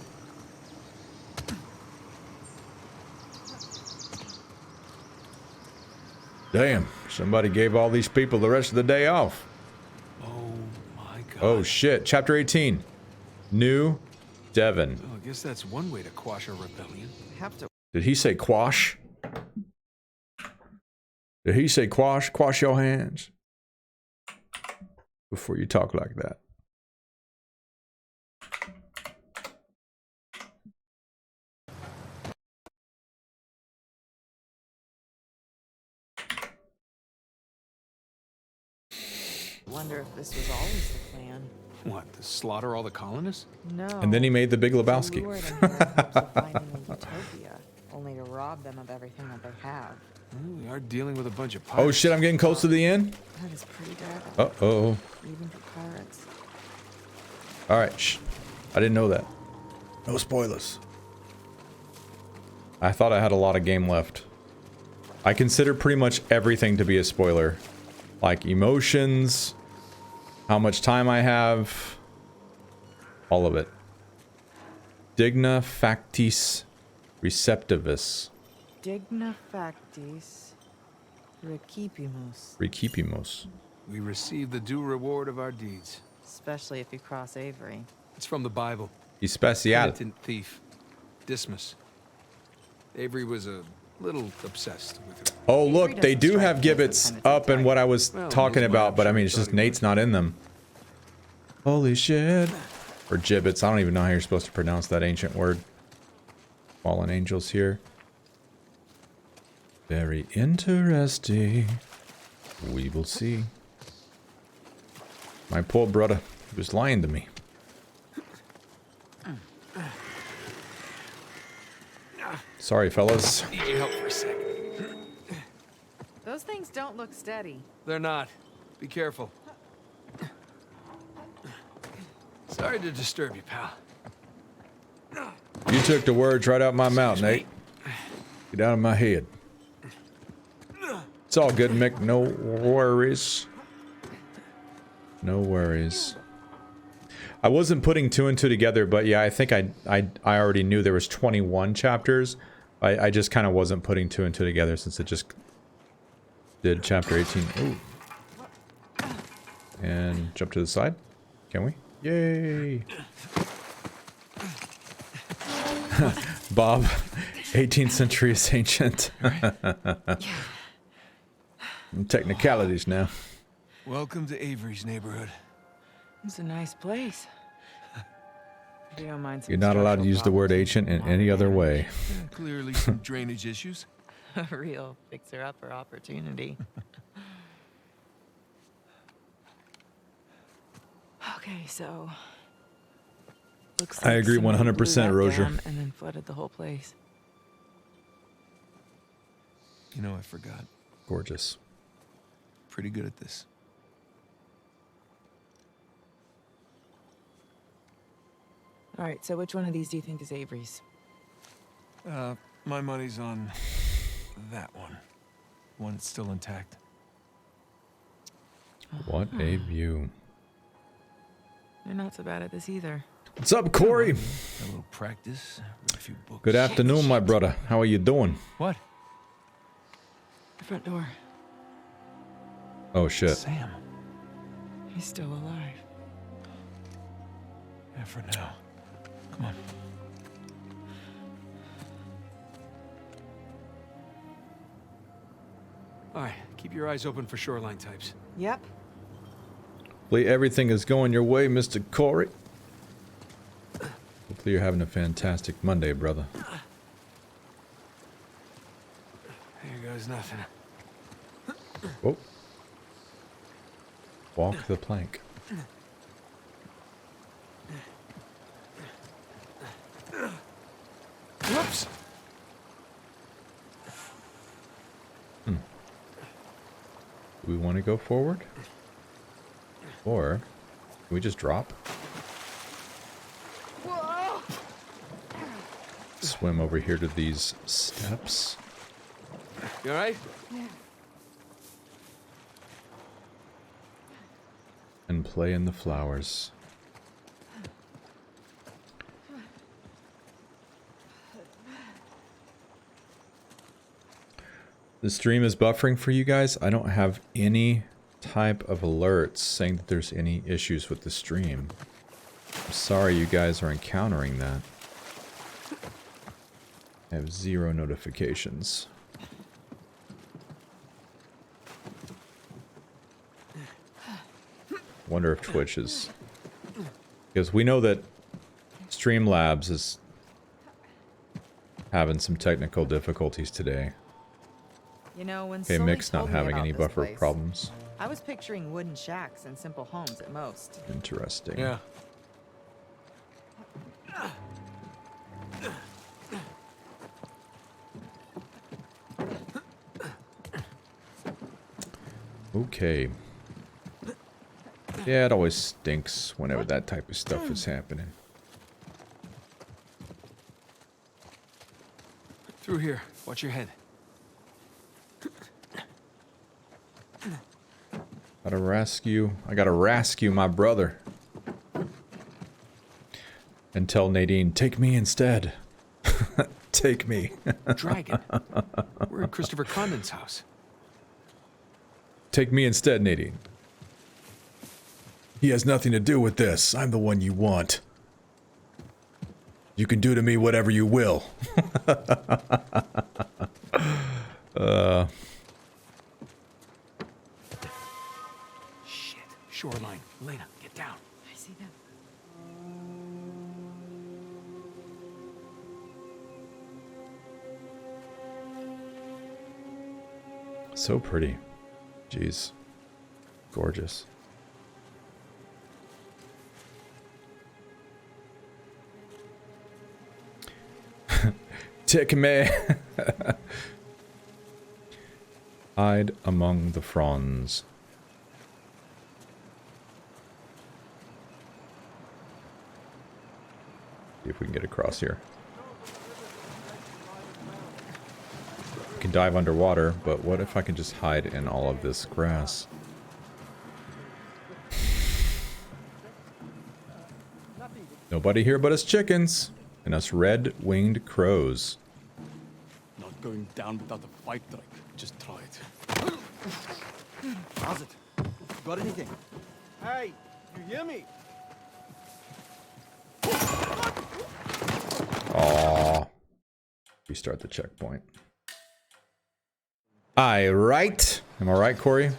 Damn, somebody gave all these people the rest of the day off. Oh my god. Oh shit, chapter 18. New Devon. Well, I guess that's one way to quash a rebellion. Have to. Did he say quash? Did he say quash? Quash your hands. Before you talk like that. Wonder if this was always the plan. What, to slaughter all the colonists? No. And then he made the Big Lebowski. To lure them here in hopes of finding a utopia, only to rob them of everything that they have. Well, we are dealing with a bunch of pirates. Oh shit, I'm getting close to the end. That is pretty bad. Uh-oh. Even for pirates. Alright, shh. I didn't know that. No spoilers. I thought I had a lot of game left. I consider pretty much everything to be a spoiler. Like emotions, how much time I have, all of it. Digna factis receptivus. Digna factis recipimus. Recipimus. We receive the due reward of our deeds. Especially if you cross Avery. It's from the Bible. Especial. Penitent thief. Dismas. Avery was a little obsessed with her. Oh look, they do have gibbets up in what I was talking about, but I mean, it's just Nate's not in them. Holy shit. Or gibbets, I don't even know how you're supposed to pronounce that ancient word. Fallen angels here. Very interesting. We will see. My poor brother, he was lying to me. Sorry, fellas. Need your help for a second. Those things don't look steady. They're not. Be careful. Sorry to disturb you, pal. You took the words right out my mouth, Nate. Get out of my head. It's all good, Mick. No worries. No worries. I wasn't putting two and two together, but yeah, I think I already knew there was 21 chapters. I just kind of wasn't putting two and two together since it just did chapter 18. Ooh. And jump to the side. Can we? Yay! Bob 18th century is ancient. Technicalities now. Welcome to Avery's neighborhood. It's a nice place. If you don't mind some You're not allowed to structural use the word problems, ancient in any other way. Clearly some drainage issues. A real fixer-upper opportunity. Okay, so looks I like agree somebody blew 100%, that Rozier. dam and then flooded the whole place. You know, I forgot. Gorgeous. Pretty good at this. All right, so which one of these do you think is Avery's? My money's on that one. One that's still intact. What a view. You're not so bad at this either. What's up, Corey? A little practice. Read a few books. Good afternoon, my brother. How are you doing? What? The front door. Oh, shit. Sam. He's still alive. Yeah, for now. Come on. All right, keep your eyes open for shoreline types. Yep. Hopefully everything is going your way, Mr. Corey. Hopefully you're having a fantastic Monday, brother. Here goes nothing. Oh. Walk the plank. Whoops! Do we want to go forward? Or can we just drop? Whoa! Swim over here to these steps. You alright? Yeah. And play in the flowers. The stream is buffering for you guys. I don't have any type of alerts saying that there's any issues with the stream. I'm sorry you guys are encountering that. I have 0 notifications. Wonder if Twitch is... Because we know that Streamlabs is having some technical difficulties today. You know, when Okay, Sully Mick's not told me having about any this buffer place, problems. I was picturing wooden shacks and simple homes at most. Interesting. Yeah. Okay. Yeah, it always stinks whenever that type of stuff is happening. Through here. Watch your head. I gotta rescue my brother. And tell Nadine, take me instead. Take me. Dragon. We're at Christopher Condon's house. Take me instead, Nadine. He has nothing to do with this. I'm the one you want. You can do to me whatever you will. Shit. Shoreline. Elena, get down. I see them. So pretty. Jeez. Gorgeous. Take me. Hide among the fronds. See if we can get across here. We can dive underwater, but what if I can just hide in all of this grass? Nobody here but us chickens and us red-winged crows. Not going down without a fight, Drake. Just try it. How's it? Got anything? Hey, you hear me? Aww. Restart the checkpoint. Aye, right? Am I right, Corey?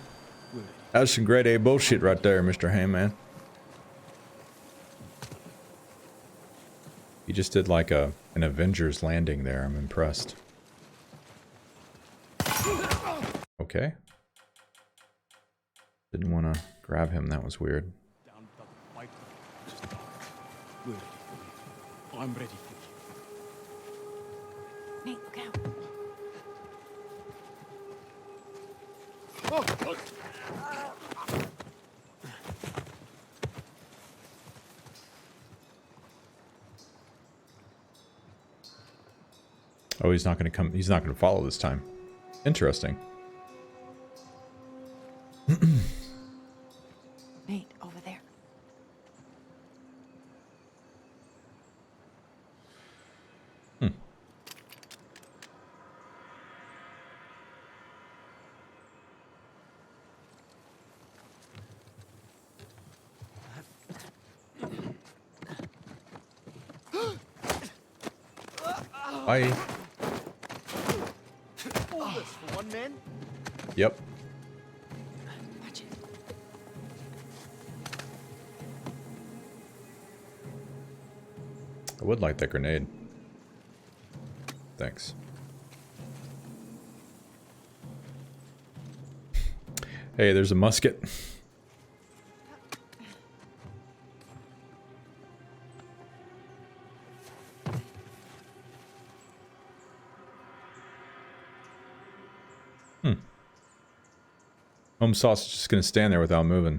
That's some grade A bullshit right there, Mr. Hangman. You just did like an Avengers landing there. I'm impressed. Okay. Didn't want to grab him. That was weird. I'm ready for you. Nate, look out. Oh, he's not going to come. He's not going to follow this time. Interesting. Nate, over there. Bye. All this for one man? Yep. Watch it. I would like that grenade. Thanks. Hey, there's a musket. Home sauce is just gonna stand there without moving.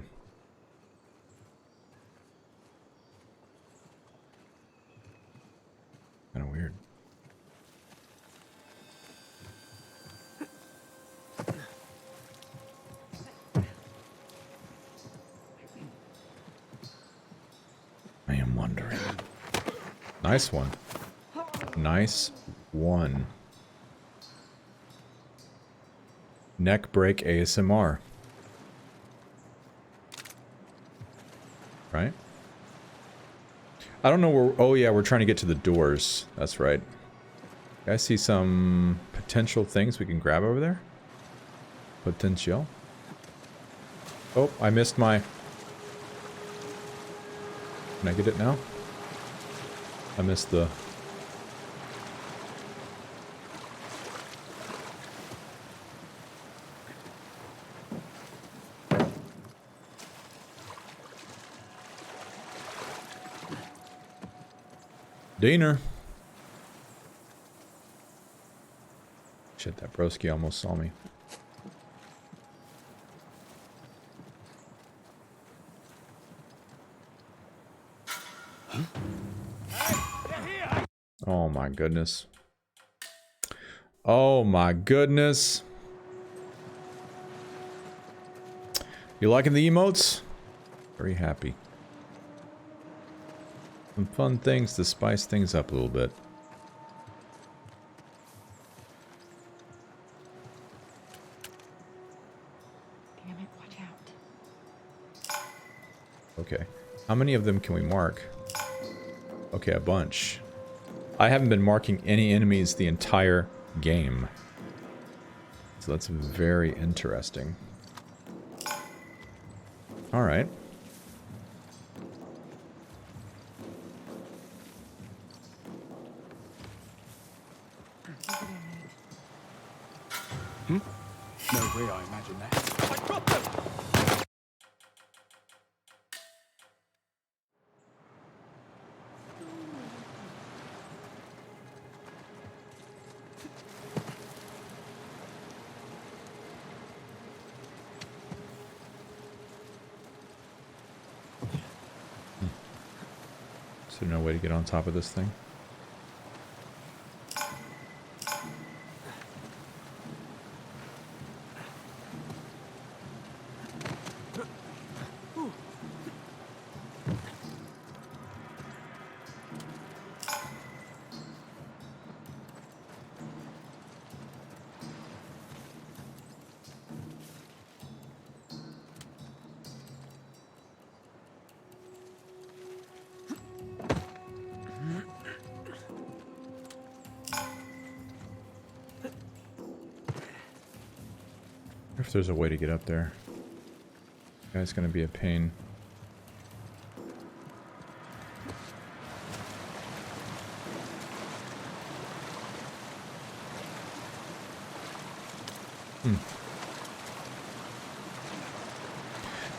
Kinda weird. I am wondering. Nice one. Nice one. Neck break ASMR. Right? I don't know where... Oh yeah, we're trying to get to the doors. That's right. I see some potential things we can grab over there. Potential. Oh, I missed my... Can I get it now? I missed the... Diener. Shit, that broski almost saw me. Oh my goodness. Oh my goodness. You liking the emotes? Very happy. Some fun things to spice things up a little bit. Damn it, watch out. Okay. How many of them can we mark? Okay, a bunch. I haven't been marking any enemies the entire game. So that's very interesting. Alright. No way I imagine that. I dropped them! Is there no way to get on top of this thing? if there's a way to get up there. Guy's gonna be a pain.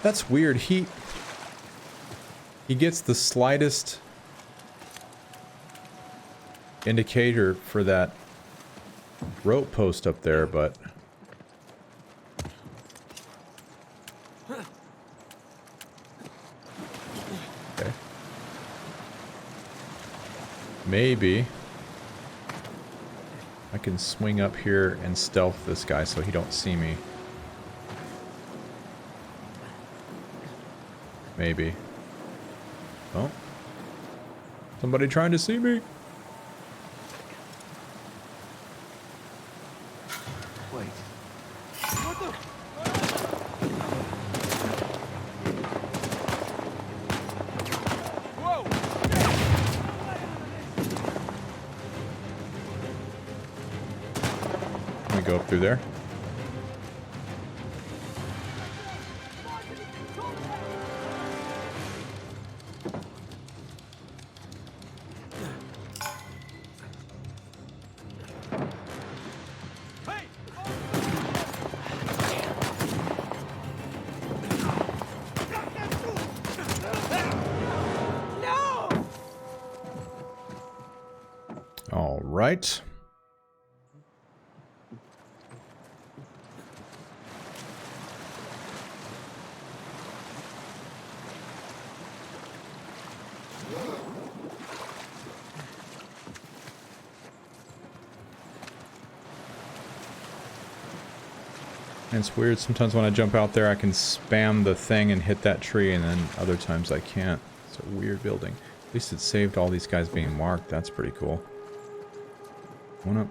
That's weird. He gets the slightest indicator for that rope post up there, but okay. Maybe I can swing up here and stealth this guy so he don't see me. Maybe. Oh. Somebody trying to see me. Wait. Can we go up through there? All right. And it's weird, sometimes when I jump out there I can spam the thing and hit that tree, and then other times I can't. It's a weird building. At least it saved all these guys being marked. That's pretty cool. One up.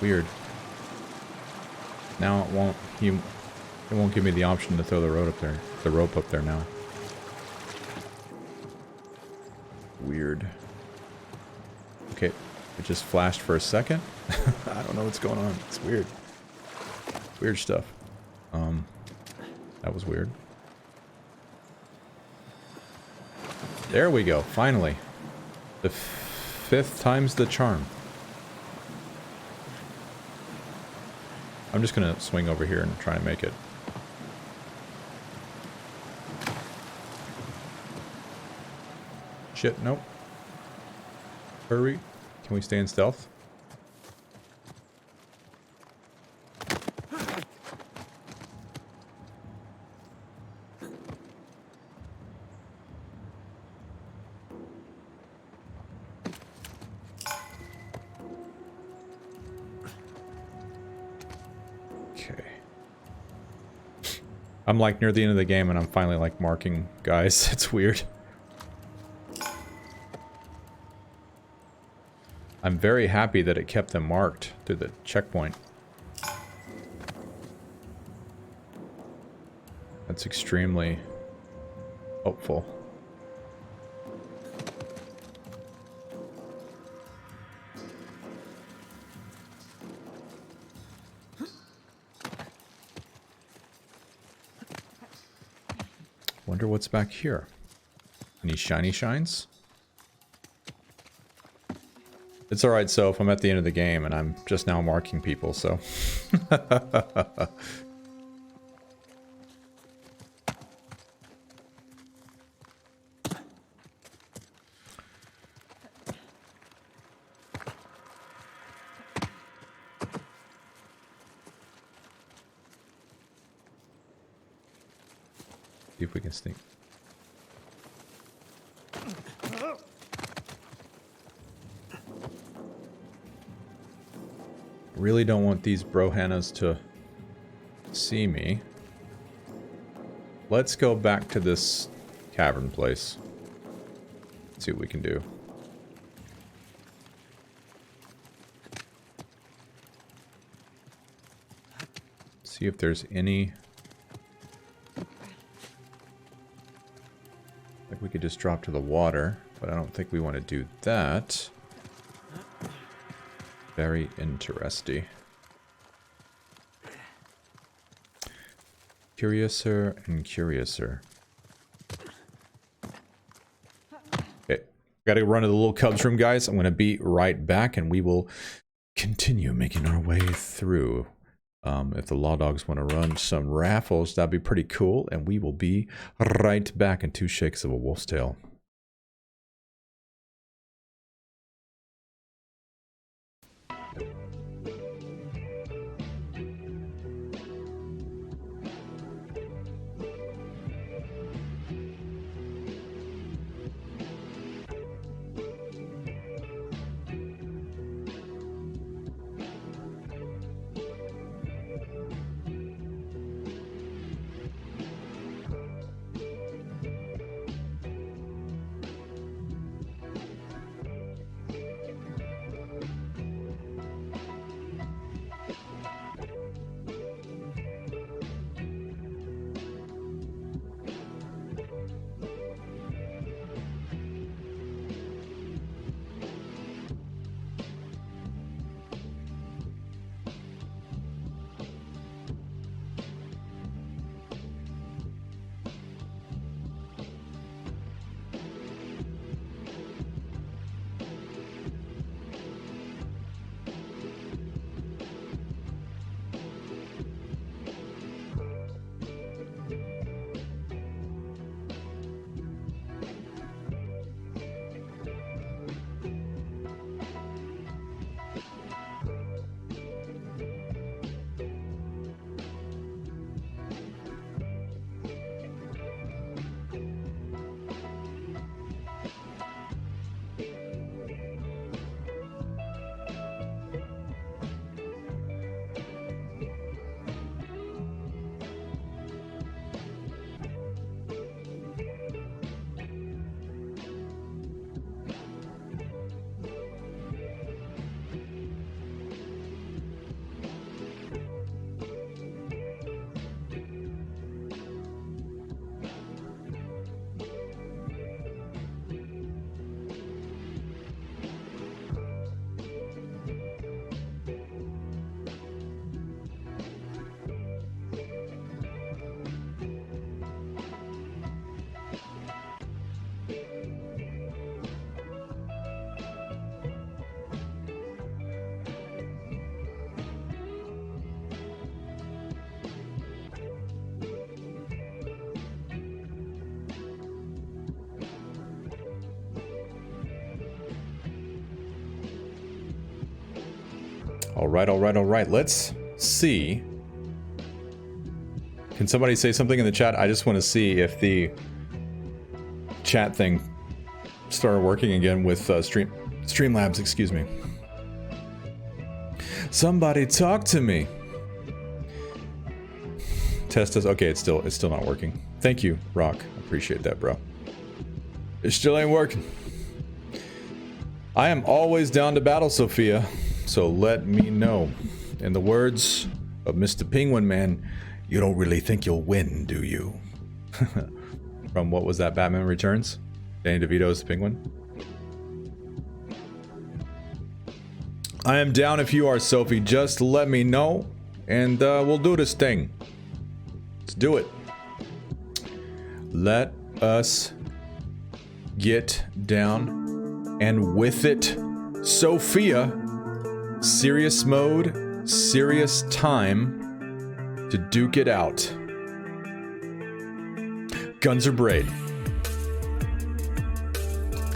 Weird. Now it won't give me the option to throw the rope up there now. Weird. Okay, it just flashed for a second. I don't know what's going on. It's weird. Weird stuff. That was weird. There we go, finally. The fifth time's the charm. I'm just gonna swing over here and try and make it. Shit, nope. Hurry. Can we stay in stealth? Okay. I'm like near the end of the game and I'm finally like marking guys. It's weird. I'm very happy that it kept them marked through the checkpoint. That's extremely helpful. Wonder what's back here. Any shiny shines? It's alright, so if I'm at the end of the game and I'm just now marking people, so. See if we can sneak. Really don't want these brohannas to see me. Let's go back to this cavern place. See what we can do. See if there's any... like we could just drop to the water, but I don't think we want to do that. Very interesting. Curiouser and curiouser. Okay, gotta run to the little cubs room, guys. I'm gonna be right back, and we will continue making our way through. If the Law Dogs want to run some raffles, that'd be pretty cool, and we will be right back in 2 shakes of a wolf's tail. All right. Let's see. Can somebody say something in the chat? I just want to see if the chat thing started working again with Streamlabs, excuse me. Somebody talk to me. Test us. Okay, it's still not working. Thank you, Rock. Appreciate that, bro. It still ain't working. I am always down to battle, Sophia. So let me know. In the words of Mr. Penguin Man, you don't really think you'll win, do you? From what was that, Batman Returns? Danny DeVito's Penguin. I am down if you are, Sophie. Just let me know, and we'll do this thing. Let's do it. Let us get down and with it, Sophia. Serious mode, serious time to duke it out. Guns or braid?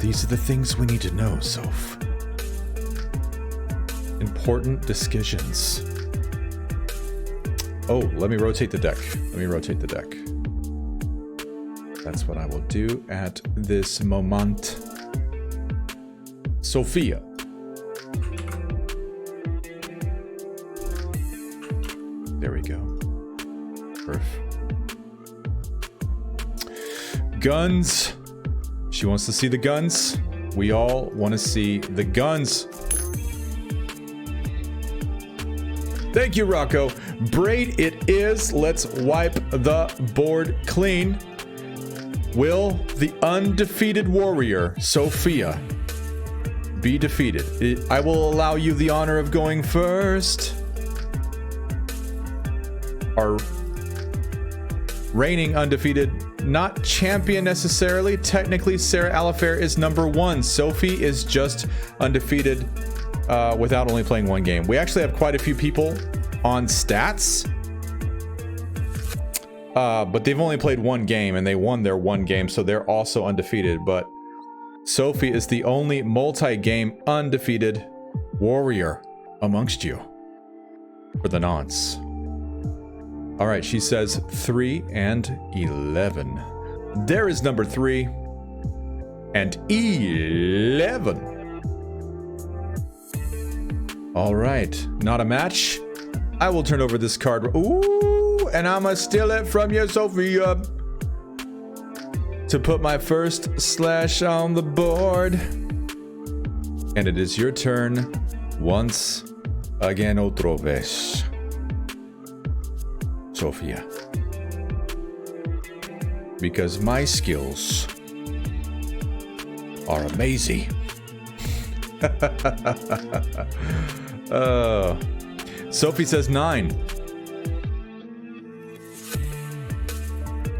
These are the things we need to know, Soph. Important decisions. Oh, let me rotate the deck. That's what I will do at this moment. Sophia. There we go. Perf. Guns. She wants to see the guns. We all want to see the guns. Thank you, Rocco. Braid it is. Let's wipe the board clean. Will the undefeated warrior, Sophia, be defeated? I will allow you the honor of going first. Our reigning undefeated, not champion necessarily. Technically, Sarah Alifair is number 1. Sophie is just undefeated without only playing 1 game. We actually have quite a few people on stats. But they've only played 1 game and they won their 1 game, so they're also undefeated. But Sophie is the only multi-game undefeated warrior amongst you for the nonce. All right, she says 3 and 11. There is number 3 and 11. All right, not a match. I will turn over this card. Ooh, and I'ma steal it from you, Sophia, to put my first slash on the board. And it is your turn once again, otra vez, Sophia. Because my skills are amazing. Sophie says 9.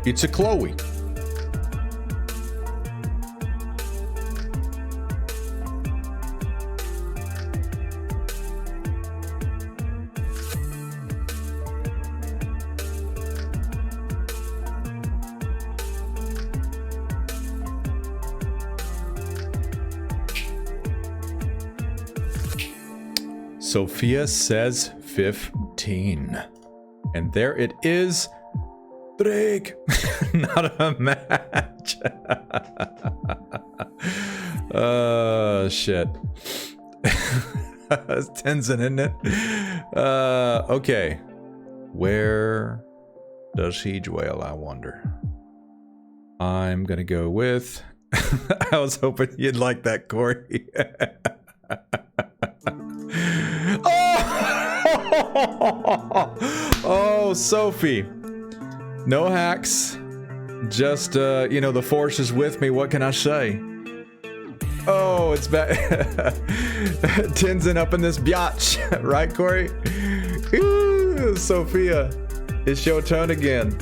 It's a Chloe. Sophia says 15. And there it is. Drake. Not a match. Shit. It's Tenzin, isn't it? Okay. Where does he dwell, I wonder? I'm gonna go with... I was hoping you'd like that, Corey. Oh, Sophie. No hacks. Just, you know, the force is with me. What can I say? Oh, it's back. Tenzin up in this biatch. Right, Corey? Ooh, Sophia, it's your turn again.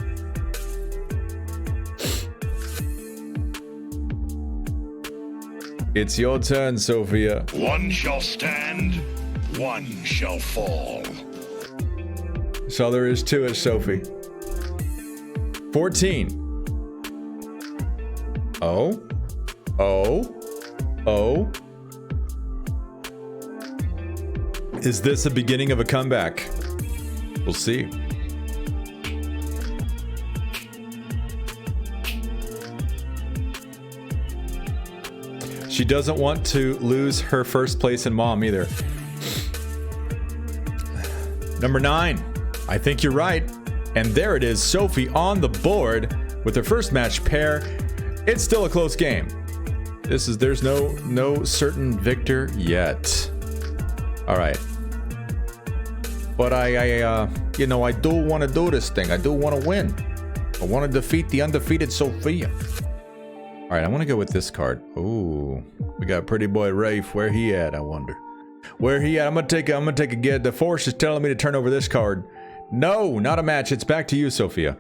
It's your turn, Sophia. One shall stand, one shall fall. That's all there is to it, Sophie. 14. Oh. Is this the beginning of a comeback? We'll see. She doesn't want to lose her first place in Mom either. Number 9. I think you're right. And there it is, Sophie on the board with her first match pair. It's still a close game. There's no certain victor yet. All right. But I you know, I do want to do this thing. I do want to win. I want to defeat the undefeated Sophia. All right, I want to go with this card. Ooh, we got Pretty Boy Rafe. Where he at? I wonder. Where he at? I'm gonna take a get. The force is telling me to turn over this card. No, not a match. It's back to you, Sophia.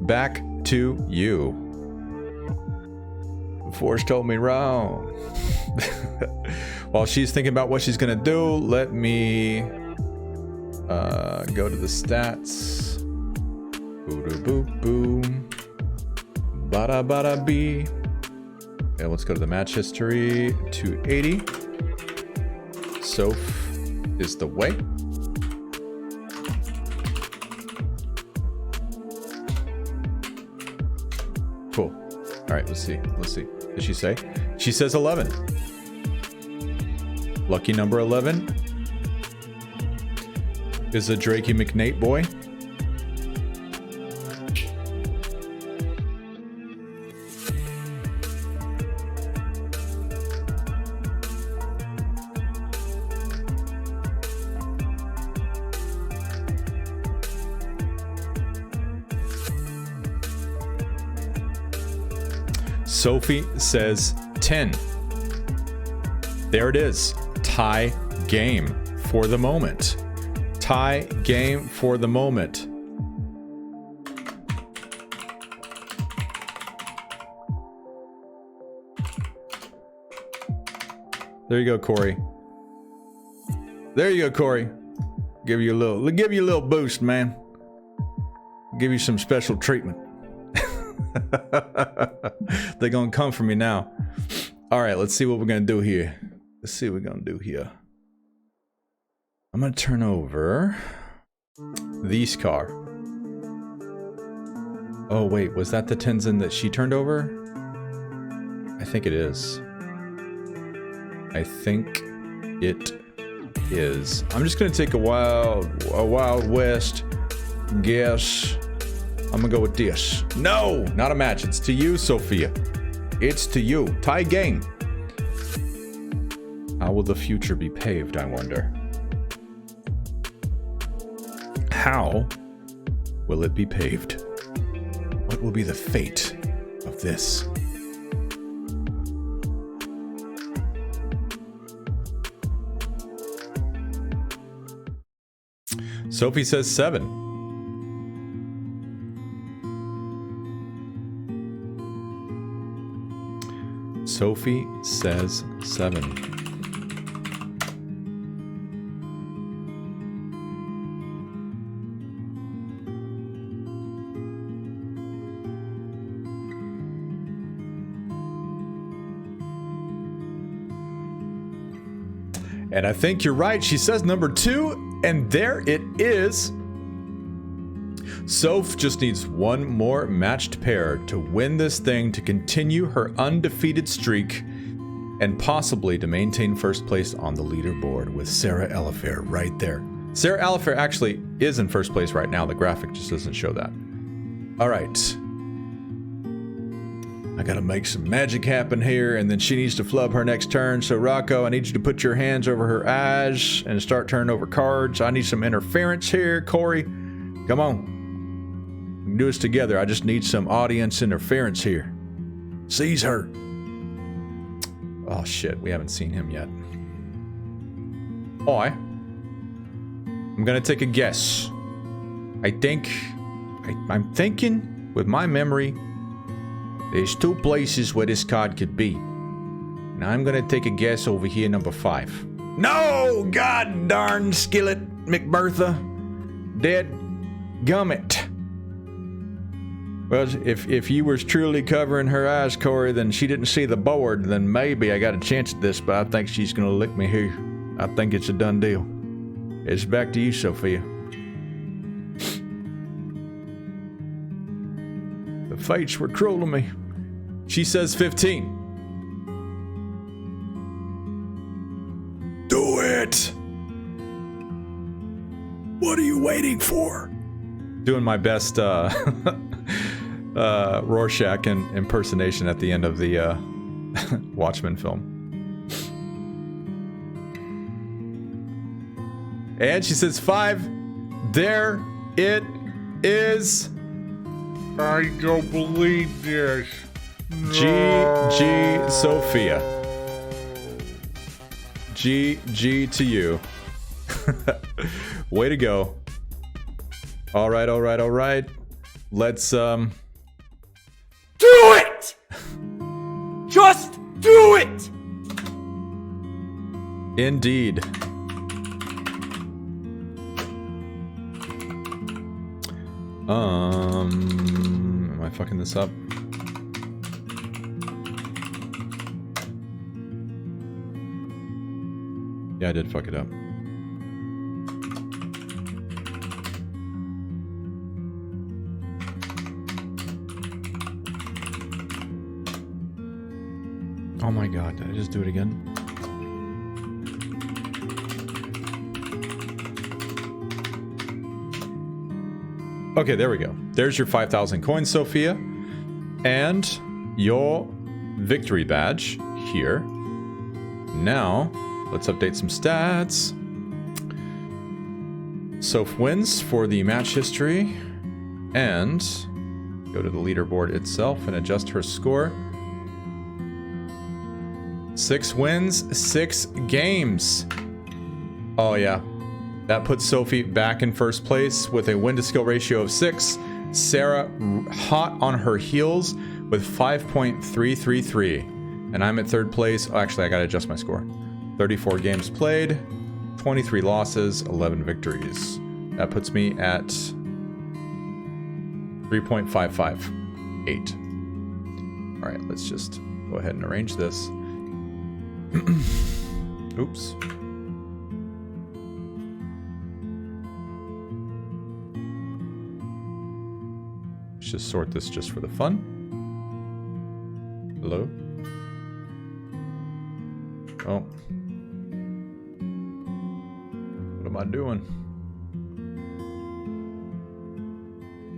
Back to you. The force told me wrong. While she's thinking about what she's gonna do, let me go to the stats. Boo boom. Bada bada bee. Okay, let's go to the match history. 280. Soph is the way. Cool. All right, let's see. Did she say? She says 11. Lucky number 11 is a Drakey McNate boy. Sophie says 10. There it is. Tie game for the moment. Tie game for the moment. There you go, Corey. There you go, Corey. Give you a little boost, man. Give you some special treatment. They're gonna come for me now. All right, let's see what we're gonna do here. Let's see what we're gonna do here. I'm gonna turn over this car. Oh wait, was that the Tenzin that she turned over? I think it is. I think it is. I'm just gonna take a Wild West guess. I'm gonna go with this. No, not a match. It's to you, Sophia. It's to you. Tie game. How will the future be paved, I wonder? How will it be paved? What will be the fate of this? Sophie says 7. Sophie says 7. And I think you're right. She says number 2, and there it is. Soph just needs one more matched pair to win this thing, to continue her undefeated streak, and possibly to maintain first place on the leaderboard with Sarah Elifair right there. Sarah Elifair actually is in first place right now. The graphic just doesn't show that. All right. I gotta make some magic happen here, and then she needs to flub her next turn. So Rocco, I need you to put your hands over her eyes and start turning over cards. I need some interference here. Corey, come on. We can do this together. I just need some audience interference here. Seize her. Oh shit, we haven't seen him yet. Boy, I'm gonna take a guess. I'm thinking with my memory, there's 2 places where this card could be. And I'm gonna take a guess over here, number 5. No! God darn skillet, McBertha. Dead gummit. Well, if you was truly covering her eyes, Corey, then she didn't see the board, then maybe I got a chance at this, but I think she's gonna lick me here. I think it's a done deal. It's back to you, Sophia. The fates were cruel to me. She says 15. Do it! What are you waiting for? Doing my best Rorschach impersonation at the end of the Watchmen film. And she says 5. There it is. I don't believe this. GG Sophia. GG to you. Way to go. All right. Let's Do it! Just do it! Indeed. Am I fucking this up? Yeah, I did fuck it up. Oh my god, did I just do it again? Okay, there we go. There's your 5,000 coins, Sophia. And your victory badge here. Now, let's update some stats. Soph wins for the match history. And go to the leaderboard itself and adjust her score. 6 wins, 6 games. Oh yeah. That puts Sophie back in first place with a win-to-skill ratio of 6. Sarah hot on her heels with 5.333. And I'm at third place. Oh, actually, I gotta adjust my score. 34 games played, 23 losses, 11 victories. That puts me at 3.558. All right, let's just go ahead and arrange this. Oops. Let's just sort this just for the fun. Hello? Oh. What am I doing?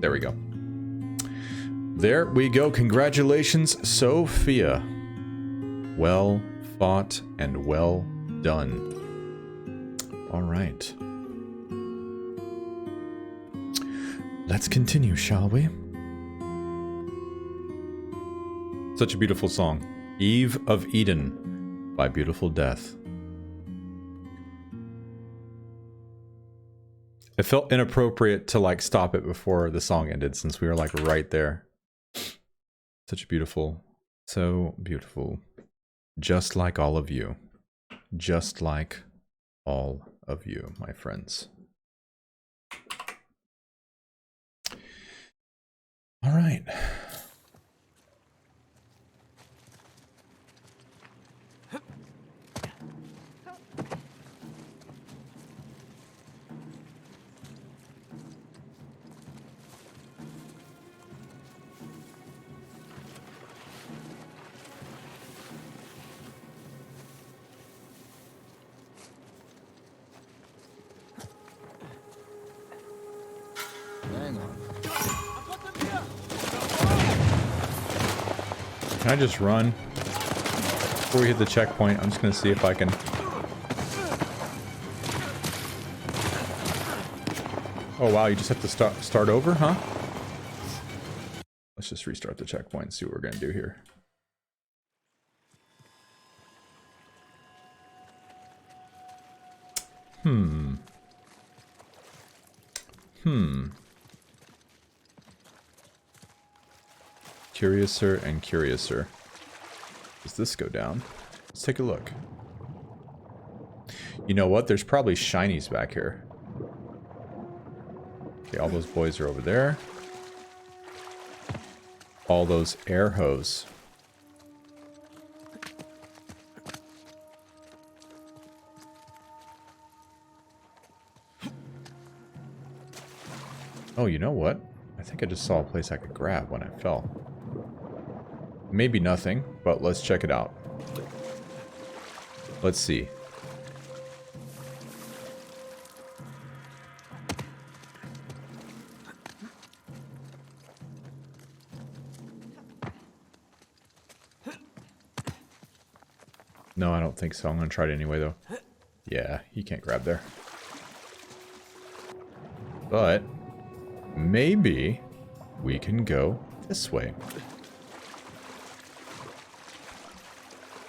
There we go. There we go. Congratulations, Sophia. Well fought and well done. All right. Let's continue, shall we? Such a beautiful song. Eve of Eden by Beautiful Death. It felt inappropriate to like stop it before the song ended since we were like right there. Such beautiful, so beautiful. Just like all of you. Just like all of you, my friends. All right. Can I just run? Before we hit the checkpoint, I'm just gonna see if I can... Oh wow, you just have to start over, huh? Let's just restart the checkpoint and see what we're gonna do here. Curiouser and curiouser. Does this go down? Let's take a look. You know what? There's probably shinies back here. Okay, all those boys are over there. All those air hose. Oh, you know what? I think I just saw a place I could grab when I fell. Maybe nothing, but let's check it out. Let's see. No, I don't think so. I'm gonna try it anyway, though. Yeah, you can't grab there. But maybe we can go this way.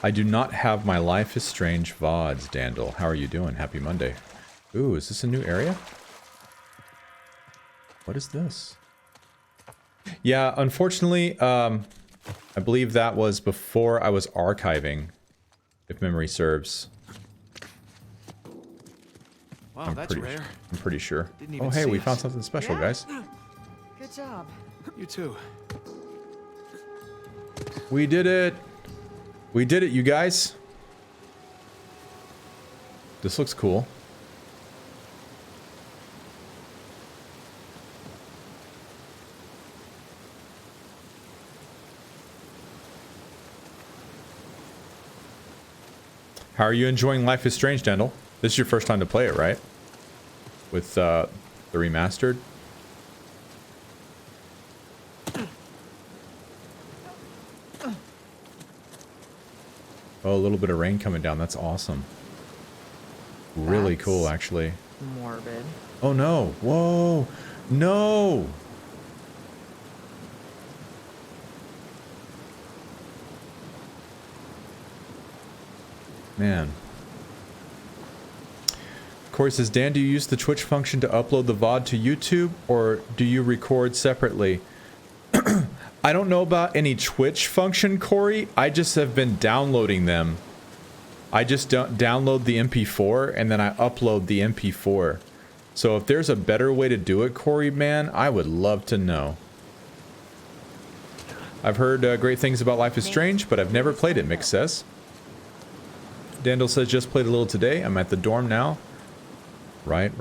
I do not have my Life is Strange VODs, Dandel. How are you doing? Happy Monday. Ooh, is this a new area? What is this? Yeah, unfortunately, I believe that was before I was archiving, if memory serves. Wow, that's rare. I'm pretty sure. Didn't even Oh, hey, see we us. found something special, guys. Good job. You too. We did it. We did it, you guys. This looks cool. How are you enjoying Life is Strange, Dendel? This is your first time to play it, right? With the remastered? Oh, a little bit of rain coming down. That's awesome. Really cool, actually. Morbid. Oh no. Whoa. No. Man. Corey says, Dan, do you use the Twitch function to upload the VOD to YouTube, or do you record separately? I don't know about any Twitch function, Corey. I just have been downloading them. I just download the MP4 and then I upload the MP4. So if there's a better way to do it, Corey, man, I would love to know. I've heard great things about Life is Strange, but I've never played it, Mick says. Dandel says, just played a little today. I'm at the dorm now. Right.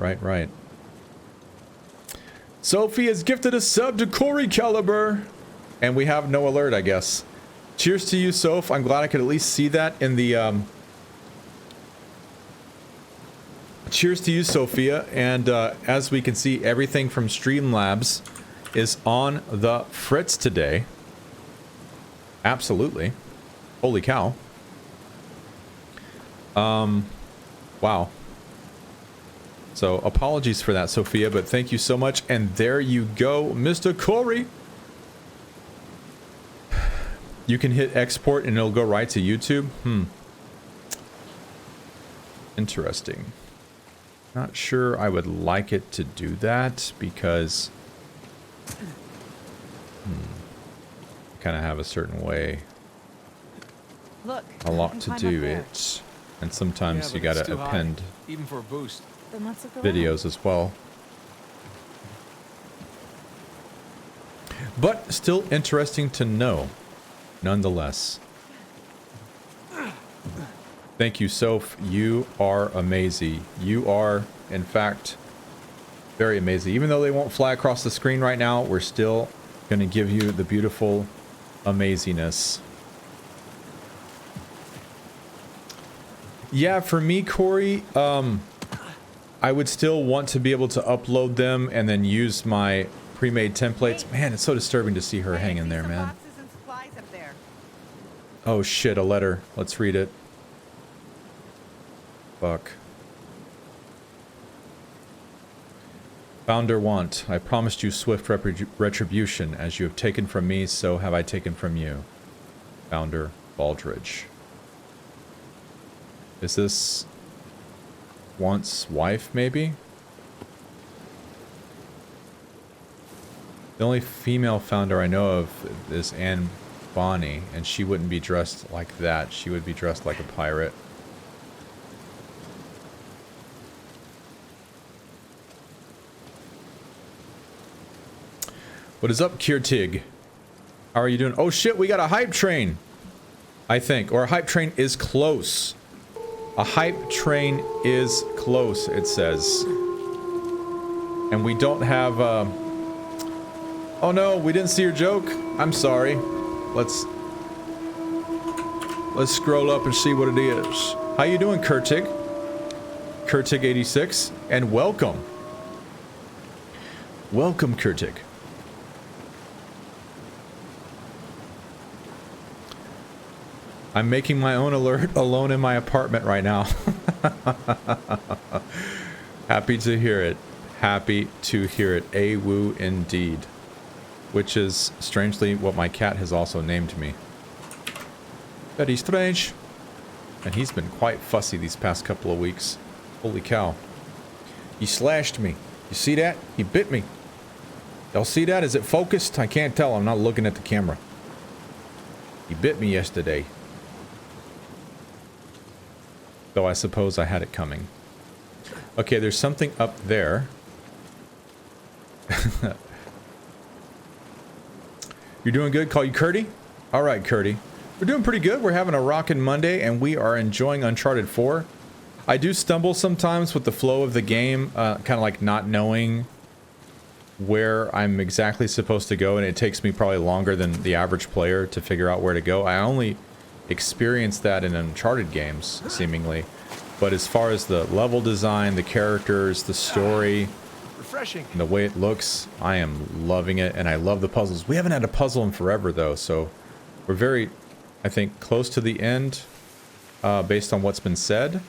Sophie has gifted a sub to Corey Caliber. And we have no alert, I guess. Cheers to you, Soph. I'm glad I could at least see that in the... Cheers to you, Sophia. And as we can see, everything from Streamlabs is on the fritz today. Absolutely. Holy cow. Wow. So apologies for that, Sophia, but thank you so much. And there you go, Mr. Corey. You can hit export and it'll go right to YouTube. Interesting. Not sure I would like it to do that because I kind of have a certain way. Look, a lot to do it. And sometimes you gotta append even for a boost. videos as well. But still interesting to know, nonetheless. Thank you, Soph. You are amazing. You are, in fact, very amazing. Even though they won't fly across the screen right now, we're still going to give you the beautiful amazingness. Yeah, for me, Corey, I would still want to be able to upload them and then use my pre-made templates. Man, it's so disturbing to see her hanging there, man. Oh shit, a letter. Let's read it. Fuck. Founder want. I promised you swift retribution. As you have taken from me, so have I taken from you. Founder Baldridge. Is this Want's wife, maybe? The only female founder I know of is Anne Bonny, and she wouldn't be dressed like that. She would be dressed like a pirate. What is up, Kirtig? How are you doing? Oh shit, we got a hype train, I think. Or a hype train is close. A hype train is close, it says. And we don't have, oh no, we didn't see your joke. I'm sorry. Let's scroll up and see what it is. How you doing, Kurtig? Kurtig86, and welcome. Welcome, Kurtig. I'm making my own alert alone in my apartment right now. Happy to hear it. Happy to hear it. A-woo indeed. Which is, strangely, what my cat has also named me. Very strange. And he's been quite fussy these past couple of weeks. Holy cow. He slashed me. You see that? He bit me. Y'all see that? Is it focused? I can't tell. I'm not looking at the camera. He bit me yesterday. Though I suppose I had it coming. Okay, there's something up there. You're doing good? Call you Curdy? Alright, Curdy. We're doing pretty good. We're having a rockin' Monday, and we are enjoying Uncharted 4. I do stumble sometimes with the flow of the game, kind of like not knowing where I'm exactly supposed to go, and it takes me probably longer than the average player to figure out where to go. I only experienced that in Uncharted games, seemingly. But as far as the level design, the characters, the story, refreshing, and the way it looks, I am loving it, and I love the puzzles. We haven't had a puzzle in forever, though, so we're very, I think, close to the end, based on what's been said.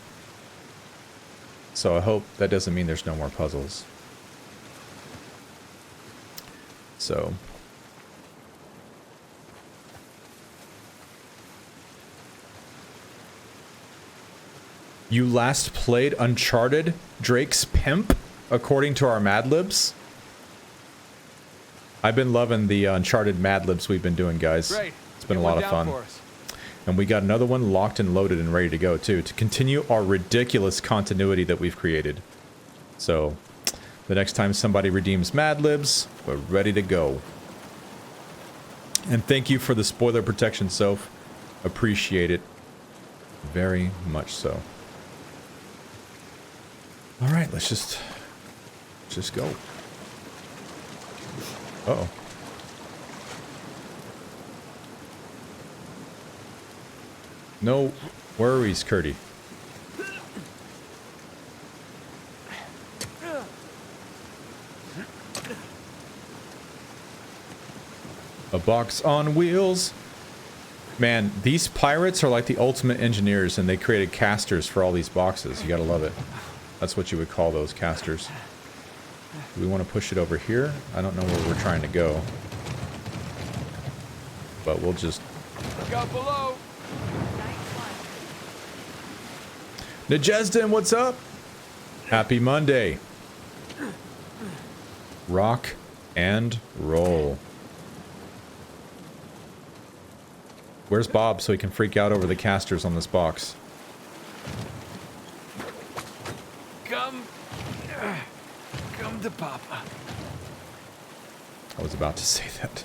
So I hope that doesn't mean there's no more puzzles. So... You last played Uncharted, Drake's Pimp, according to our Mad Libs. I've been loving the Uncharted Mad Libs we've been doing, guys. Great. It's been a lot of fun. And we got another one locked and loaded and ready to go, too, to continue our ridiculous continuity that we've created. So, the next time somebody redeems Mad Libs, we're ready to go. And thank you for the spoiler protection, Soph. Appreciate it. Very much so. Alright, let's just go. Uh-oh. No worries, Curdy. A box on wheels. Man, these pirates are like the ultimate engineers, and they created casters for all these boxes. You gotta love it. That's what you would call those casters. Do we want to push it over here? I don't know where we're trying to go. But we'll just... Look out below! Najesden, what's up? Happy Monday. Rock and roll. Where's Bob so he can freak out over the casters on this box? Come to Papa. I was about to say that.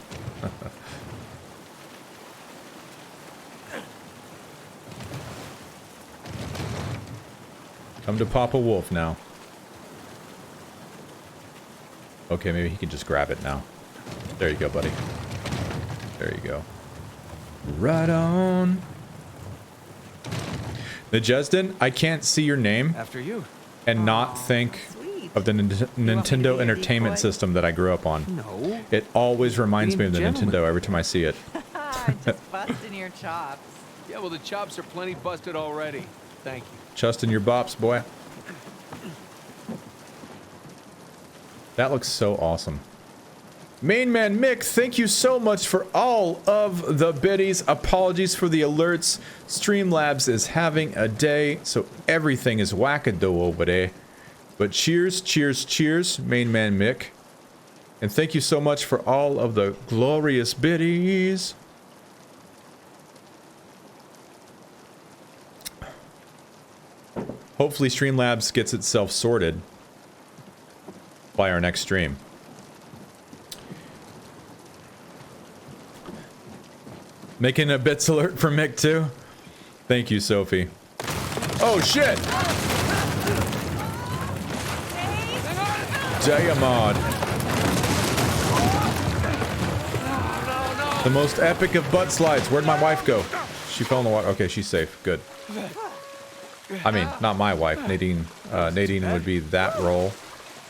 Come to Papa Wolf now. Okay, maybe he can just grab it now. There you go, buddy. There you go. Right on. Najesden, I can't see your name After you. and not think of the Nintendo Entertainment System that I grew up on. No. It always reminds me of the Nintendo every time I see it. Just busting your chops. Yeah, well, the chops are plenty busted already. Thank you. Justin, your bops, boy. That looks so awesome. Main Man Mick, thank you so much for all of the biddies. Apologies for the alerts. Streamlabs is having a day, so everything is wackadoo over there. But cheers, cheers, cheers, Main Man Mick. And thank you so much for all of the glorious biddies. Hopefully Streamlabs gets itself sorted by our next stream. Making a bits alert for Mick too. Thank you, Sophie. Oh shit! Diamond. The most epic of butt slides. Where'd my wife go? She fell in the water. Okay, she's safe. Good. I mean, not my wife. Nadine. Nadine would be that role.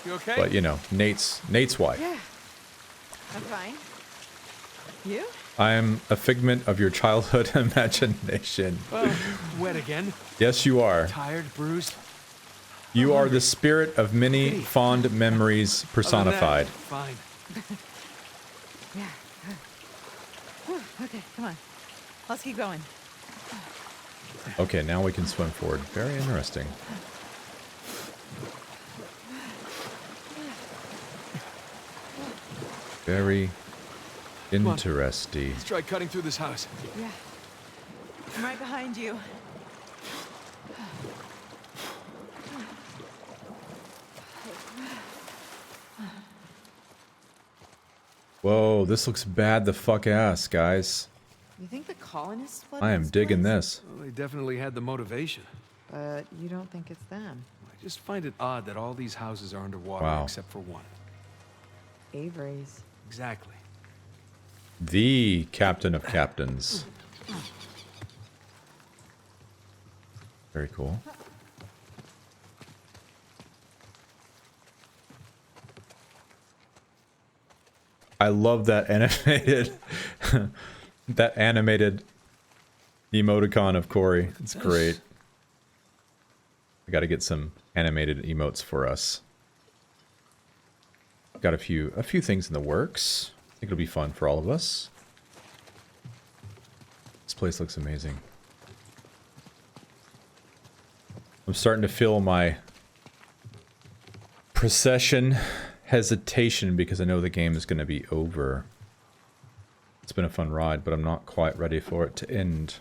You okay? But you know, Nate's wife. Yeah. I'm fine. You? I am a figment of your childhood imagination. Well, wet again. Yes, you are. Tired, bruised. You are the spirit of many fond memories personified. Fine. Yeah. Okay, come on. Let's keep going. Okay, now we can swim forward. Very interesting. Very interesting. Let's try cutting through this house. Yeah. I'm right behind you. Whoa, this looks bad the fuck ass, guys. You think the colonists flooded I am this digging place? this. Well, they definitely had the motivation. But you don't think it's them? I just find it odd that all these houses are underwater Wow. except for one. Avery's. Exactly. The captain of captains. Very cool. I love that animated that animated emoticon of Corey. It's great. I got to get some animated emotes for us. Got a few things in the works. I think it'll be fun for all of us. This place looks amazing. I'm starting to feel my procession hesitation because I know the game is going to be over. It's been a fun ride, but I'm not quite ready for it to end.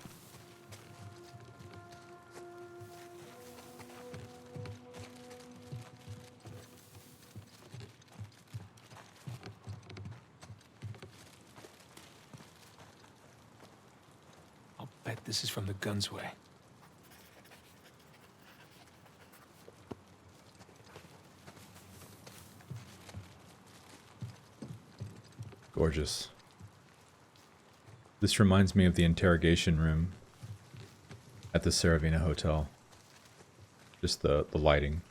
I'll bet this is from the Gunsway. Gorgeous. This reminds me of the interrogation room at the Saravina Hotel. Just the lighting.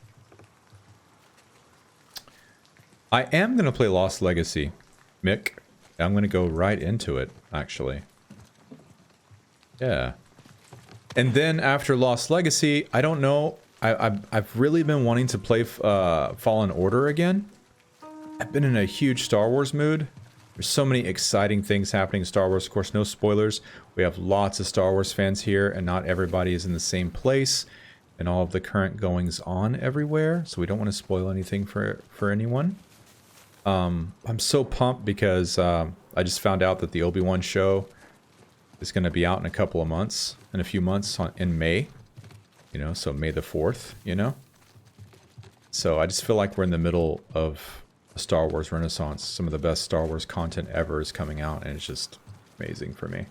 I am going to play Lost Legacy, Mick. I'm going to go right into it, actually. Yeah. And then after Lost Legacy, I don't know. I've really been wanting to play Fallen Order again. I've been in a huge Star Wars mood. There's so many exciting things happening in Star Wars. Of course, no spoilers. We have lots of Star Wars fans here, and not everybody is in the same place and all of the current goings on everywhere. So we don't want to spoil anything for anyone. I'm so pumped because I just found out that the Obi-Wan show is going to be out in a couple of months, in a few months in May. You know, so May the 4th, you know? So I just feel like we're in the middle of Star Wars Renaissance. Some of the best Star Wars content ever is coming out, and it's just amazing for me.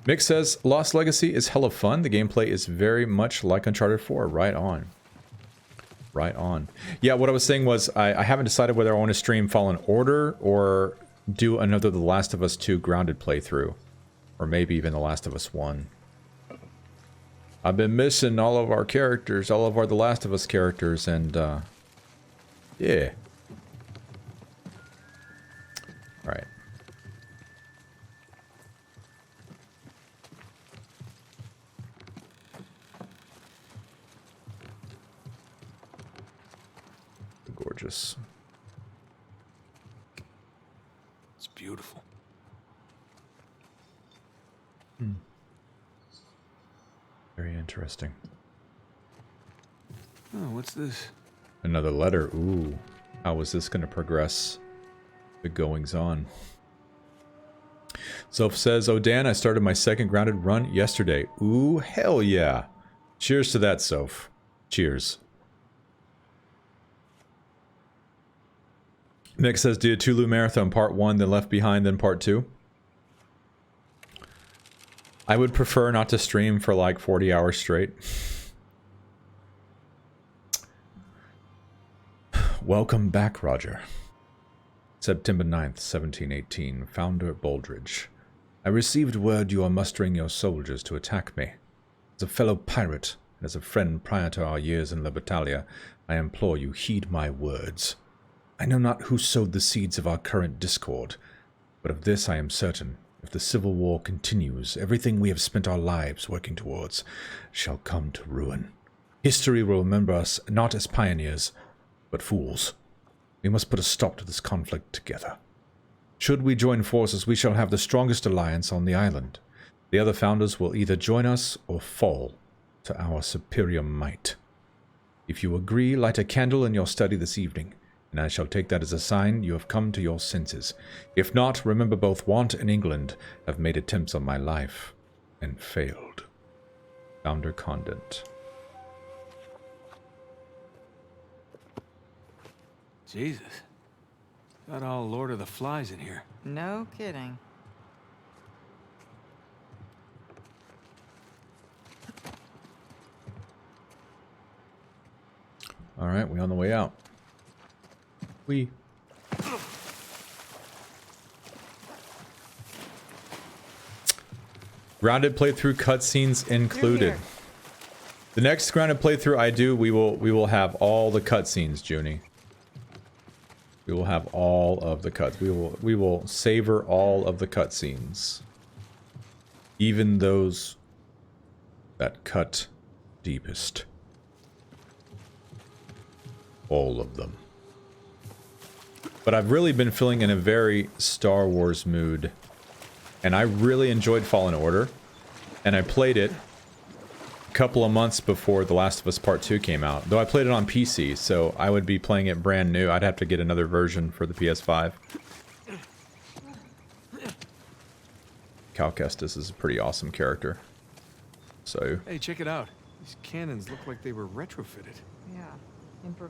Mick says, Lost Legacy is hella fun. The gameplay is very much like Uncharted 4. Right on. Right on. Yeah, what I was saying was, I haven't decided whether I want to stream Fallen Order or do another The Last of Us 2 grounded playthrough. Or maybe even The Last of Us 1. I've been missing all of our characters, all of our The Last of Us characters, and yeah. Alright. Gorgeous. It's beautiful. Very interesting. Oh, what's this? Another letter. Ooh. How is this going to progress the goings on? Soph says, oh, Dan, I started my second grounded run yesterday. Ooh, hell yeah. Cheers to that, Soph. Cheers. Mick says, did a Tulu Marathon Part 1, then Left Behind, then Part 2. I would prefer not to stream for like 40 hours straight. Welcome back, Roger. September 9th, 1718. Founder Baldridge. I received word you are mustering your soldiers to attack me. As a fellow pirate, and as a friend prior to our years in Libertalia, I implore you heed my words. I know not who sowed the seeds of our current discord, but of this I am certain. If the Civil War continues, everything we have spent our lives working towards shall come to ruin. History will remember us not as pioneers, but fools. We must put a stop to this conflict together. Should we join forces, we shall have the strongest alliance on the island. The other founders will either join us or fall to our superior might. If you agree, light a candle in your study this evening, and I shall take that as a sign you have come to your senses. If not, remember both Want and England have made attempts on my life and failed. Founder Condent. Jesus. Got all Lord of the Flies in here. No kidding. Alright, we on the way out. We. Grounded playthrough cutscenes included. The next grounded playthrough I do, we will have all the cutscenes, Junie. We will have all of the cuts. We will savor all of the cutscenes, even those that cut deepest. All of them. But I've really been feeling in a very Star Wars mood, and I really enjoyed Fallen Order, and I played it a couple of months before The Last of Us Part 2 came out. Though I played it on PC, so I would be playing it brand new. I'd have to get another version for the PS5. Cal Kestis is a pretty awesome character. So. Hey, check it out. These cannons look like they were retrofitted. Yeah.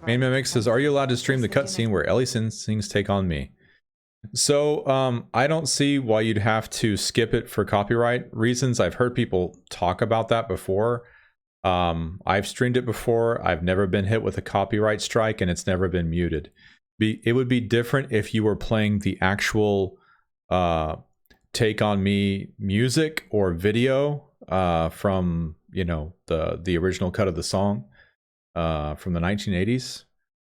Main Mimic says, are you allowed to stream the cutscene where Ellie sings Take On Me? So, I don't see why you'd have to skip it for copyright reasons. I've heard people talk about that before. I've streamed it before. I've never been hit with a copyright strike, and it's never been muted. It would be different if you were playing the actual Take On Me music or video from, you know, the original cut of the song from the 1980s.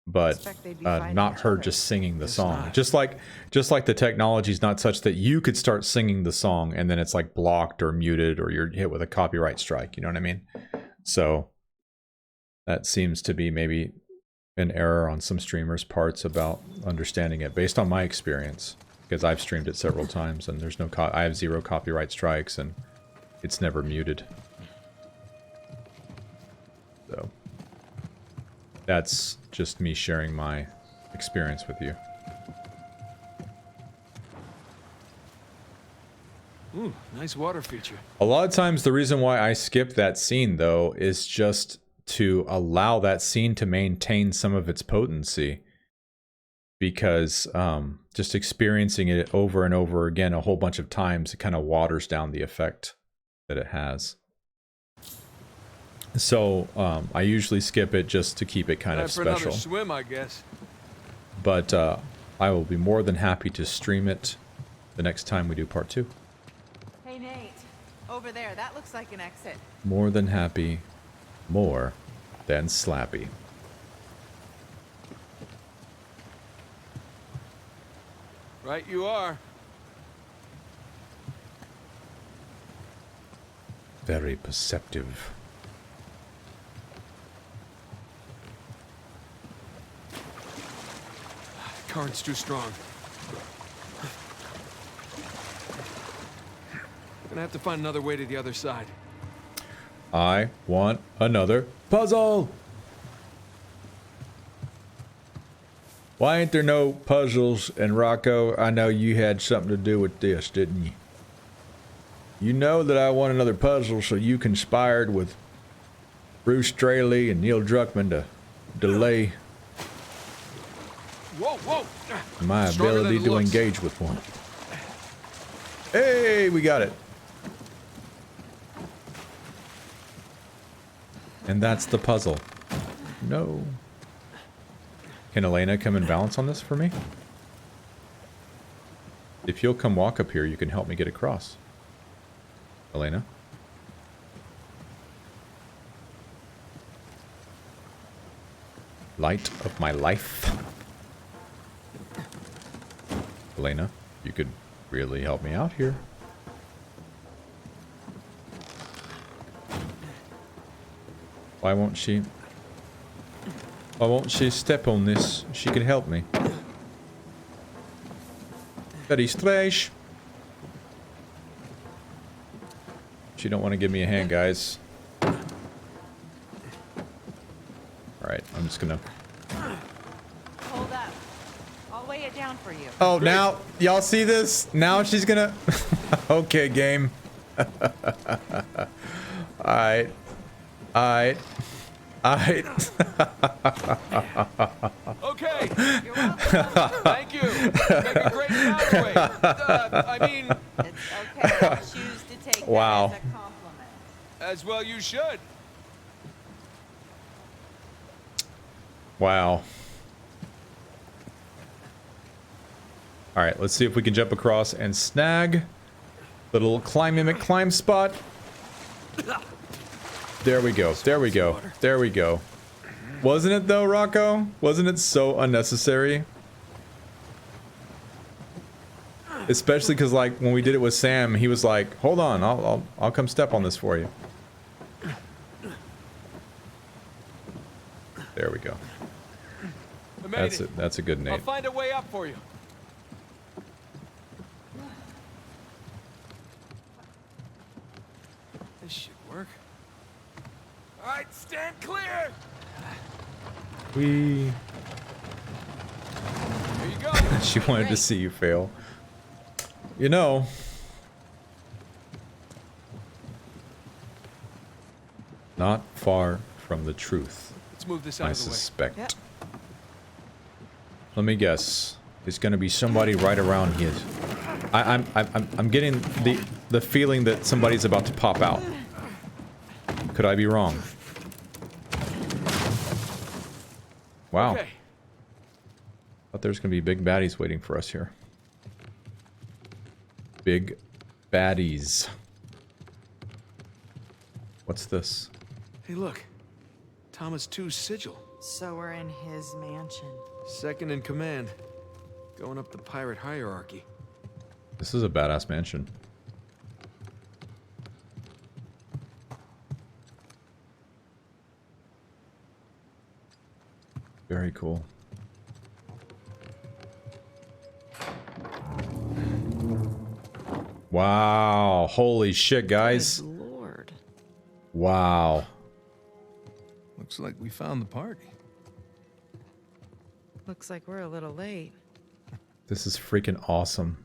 But not her just singing the song. Just like the technology is not such that you could start singing the song and then it's like blocked or muted or you're hit with a copyright strike. You know what I mean? So that seems to be maybe an error on some streamers' parts about understanding it, based on my experience, because I've streamed it several times and there's no I have 0 copyright strikes and it's never muted. So that's just me sharing my experience with you. Ooh, nice water feature. A lot of times the reason why I skip that scene, though, is just to allow that scene to maintain some of its potency. Because just experiencing it over and over again a whole bunch of times, it kind of waters down the effect that it has. So I usually skip it just to keep it kind of For another special. swim, I guess. But I will be more than happy to stream it the next time we do part 2. Hey, Nate. Over there, that looks like an exit. More than happy. More than slappy. Right you are. Very perceptive. Current's too strong. Gonna have to find another way to the other side. I want another puzzle! Why ain't there no puzzles? And Rocco, I know you had something to do with this, didn't you? You know that I want another puzzle, so you conspired with Bruce Straley and Neil Druckmann to delay my ability to engage with one. Hey, we got it. And that's the puzzle. No. Can Elena come and balance on this for me? If you'll come walk up here, you can help me get across. Elena? Light of my life. Elena, you could really help me out here. Why won't she step on this? She can help me. Very strange. She don't want to give me a hand, guys. Alright, I'm just gonna... Hold up. I'll weigh it down for you. Oh, now, y'all see this? Now she's gonna... Okay, game. Alright. Alright. Alright. Okay. You're welcome. Thank you. Make a great counterweight. I mean... It's okay. I'll choose to take Wow. that as a compliment. As well you should. Wow. Alright, let's see if we can jump across and snag the little climb mimic climb spot. There we go. There we go. There we go. Wasn't it though, Rocco? Wasn't it so unnecessary? Especially because, like, when we did it with Sam, he was like, "Hold on, I'll come step on this for you." There we go. That's it. That's a good name. I'll find a way up for you. This should work. All right, stand clear. We. Here you go. She wanted to see you fail. You know. Not far from the truth. Let's move this out I of the way. suspect. Yep. Let me guess. It's gonna be somebody right around here. I'm getting the feeling that somebody's about to pop out. Could I be wrong? Wow. Okay. Thought there's gonna be big baddies waiting for us here. Big baddies. What's this? Hey, look. Thomas II's sigil. So we're in his mansion. Second in command. Going up the pirate hierarchy. This is a badass mansion. Very cool. Wow. Holy shit, guys. Good Lord. Wow. Looks like we found the party. Looks like we're a little late. This is freaking awesome.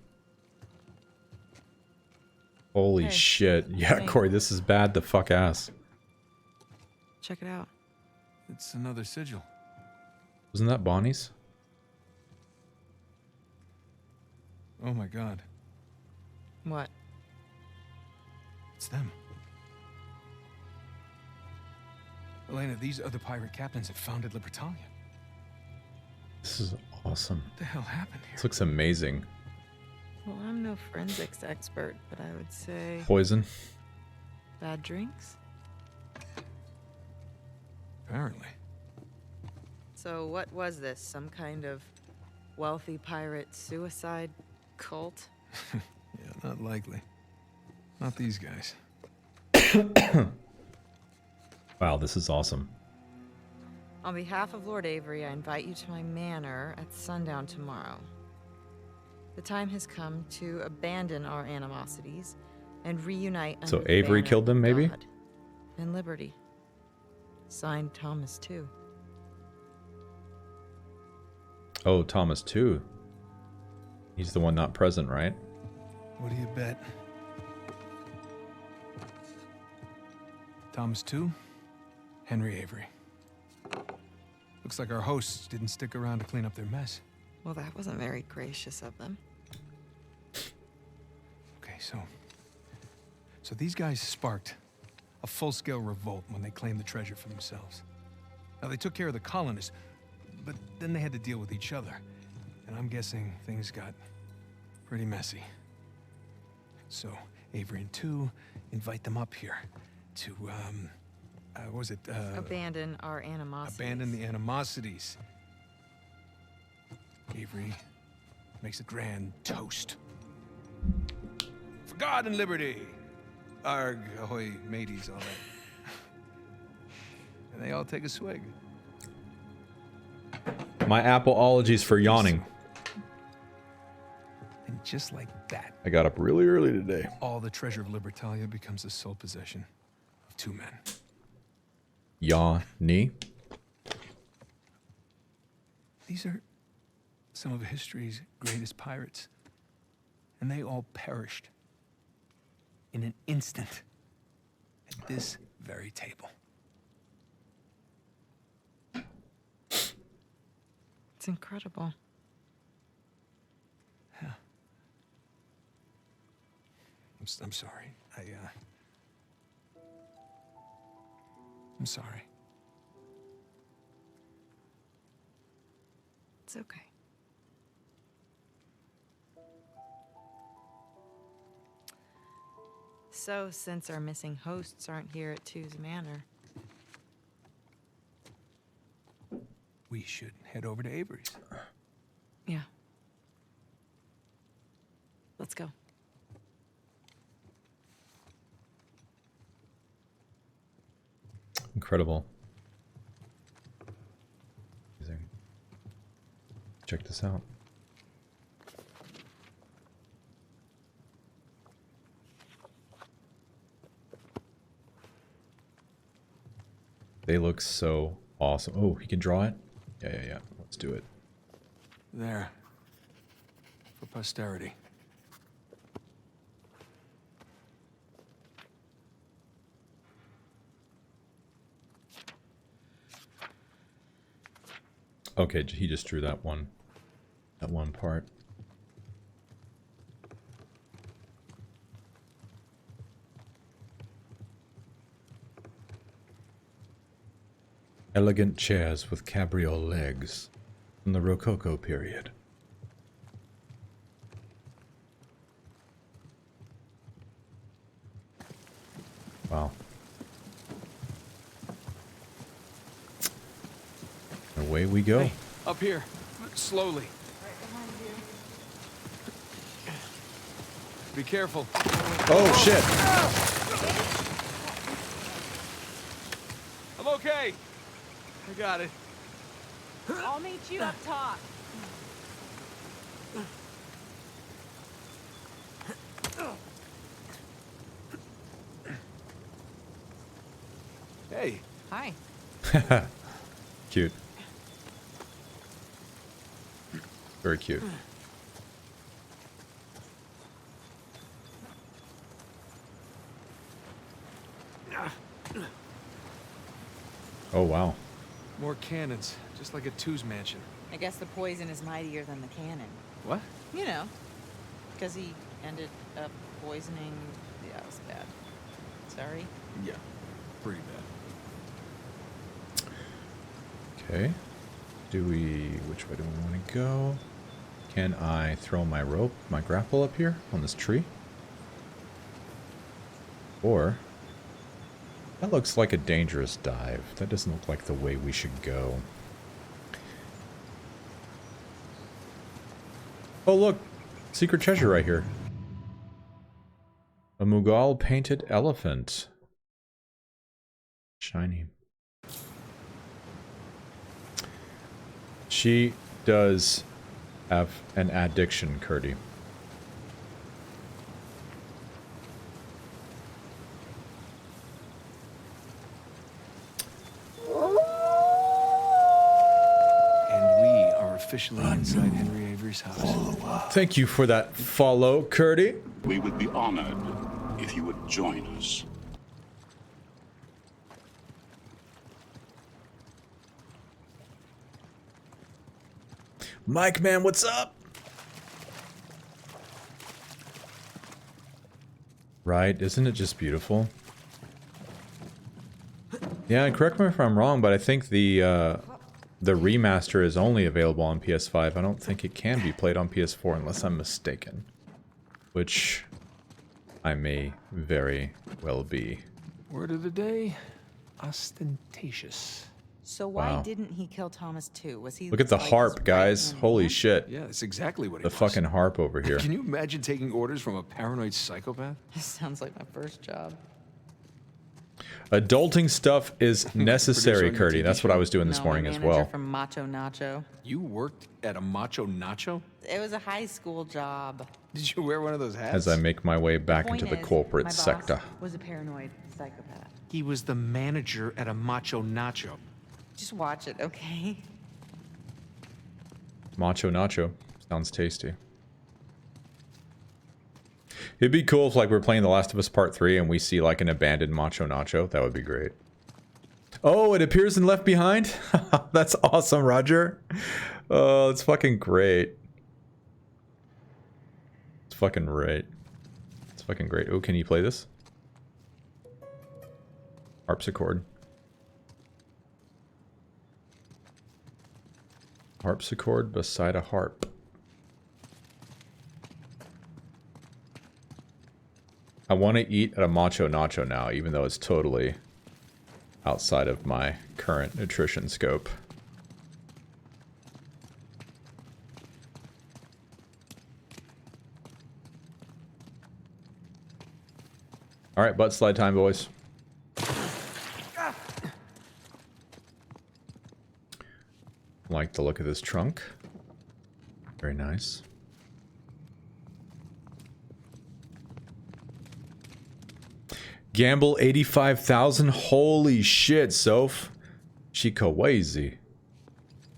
Holy Hey, shit. Yeah, hey. Corey, this is bad the fuck ass. Check it out. It's another sigil. Wasn't that Bonnie's? Oh my god. What? It's them. Elena, these are the pirate captains that founded Libertalia. This is awesome. What the hell happened here? This looks amazing. Well, I'm no forensics expert, but I would say Poison. bad drinks. Apparently. So what was this? Some kind of wealthy pirate suicide cult? Yeah, not likely. Not these guys. Wow, this is awesome. On behalf of Lord Avery, I invite you to my manor at sundown tomorrow. The time has come to abandon our animosities and reunite So under the Avery banner killed them, of maybe? God and liberty. Signed, Thomas too. Oh, Thomas too. He's the one not present, right? What do you bet? Thomas II, Henry Avery. Looks like our hosts didn't stick around to clean up their mess. Well, that wasn't very gracious of them. Okay, so these guys sparked a full-scale revolt when they claimed the treasure for themselves. Now, they took care of the colonists, but then they had to deal with each other. And I'm guessing things got pretty messy. So, Avery and II invite them up here to, what was it? Abandon our animosities. Abandon the animosities. Avery makes a grand toast. For God and liberty! Arg, ahoy, mateys, all that. And they all take a swig. My apologies for yawning. And just like that, I got up really early today. all the treasure of Libertalia becomes the sole possession of two men. Yawny. These are some of history's greatest pirates. And they all perished in an instant at this very table. It's incredible. Yeah. I'm sorry. I'm sorry. It's okay. So, since our missing hosts aren't here at Two's Manor, We should head over to Avery's. yeah. Let's go. Incredible. Amazing. Check this out. They look so awesome. Oh, he can draw it? Yeah. Let's do it. There. For posterity. Okay, he just drew that one part. Elegant chairs with cabriole legs from the Rococo period. Wow. Away we go. Hey, up here. Slowly. Be careful. Oh, shit. I'm okay. I got it. I'll meet you up top. Hey. Hi. Cute. Very cute. Oh, wow. More cannons, just like a Two's mansion. I guess the poison is mightier than the cannon. What? You know, because he ended up poisoning. Yeah, it was bad. Sorry. Yeah, pretty bad. Okay. Which way do we want to go? Can I throw my rope, my grapple up here on this tree? Or, that looks like a dangerous dive. That doesn't look like the way we should go. Oh look, secret treasure right here. A Mughal painted elephant. Shiny. She does have an addiction, Curdy. And we are officially inside Henry Avery's house. Thank you for that follow, Curdy. We would be honored if you would join us. Mike, man, what's up? Right, isn't it just beautiful? Yeah, correct me if I'm wrong, but I think the remaster is only available on PS5. I don't think it can be played on PS4 unless I'm mistaken. Which I may very well be. Word of the day, ostentatious. So why Wow. didn't he kill Thomas too? Was he? Look at the like harp, his guys. right-hand Holy man? shit. Yeah, that's exactly what it The was. fucking harp over here. Can you imagine taking orders from a paranoid psychopath? This sounds like my first job. Adulting stuff is necessary, Producer on your Curdy. TV That's what I show? was doing this No, morning my as manager well. From Macho Nacho. You worked at a Macho Nacho? It was a high school job. Did you wear one of those hats? As I make my way back Point into the is, corporate my boss sector. was a paranoid psychopath. He was the manager at a Macho Nacho. Just watch it, okay? Macho Nacho. Sounds tasty. It'd be cool if like we're playing The Last of Us Part 3 and we see like an abandoned Macho Nacho. That would be great. Oh, it appears in Left Behind? That's awesome, Roger. Oh, it's fucking great. It's fucking great. It's fucking great. Oh, can you play this? Harpsichord. Harpsichord beside a harp. I want to eat at a Macho Nacho now, even though it's totally outside of my current nutrition scope. Alright, butt slide time, boys. Like the look of this trunk. Very nice. Gamble 85,000. Holy shit, Soph. She crazy.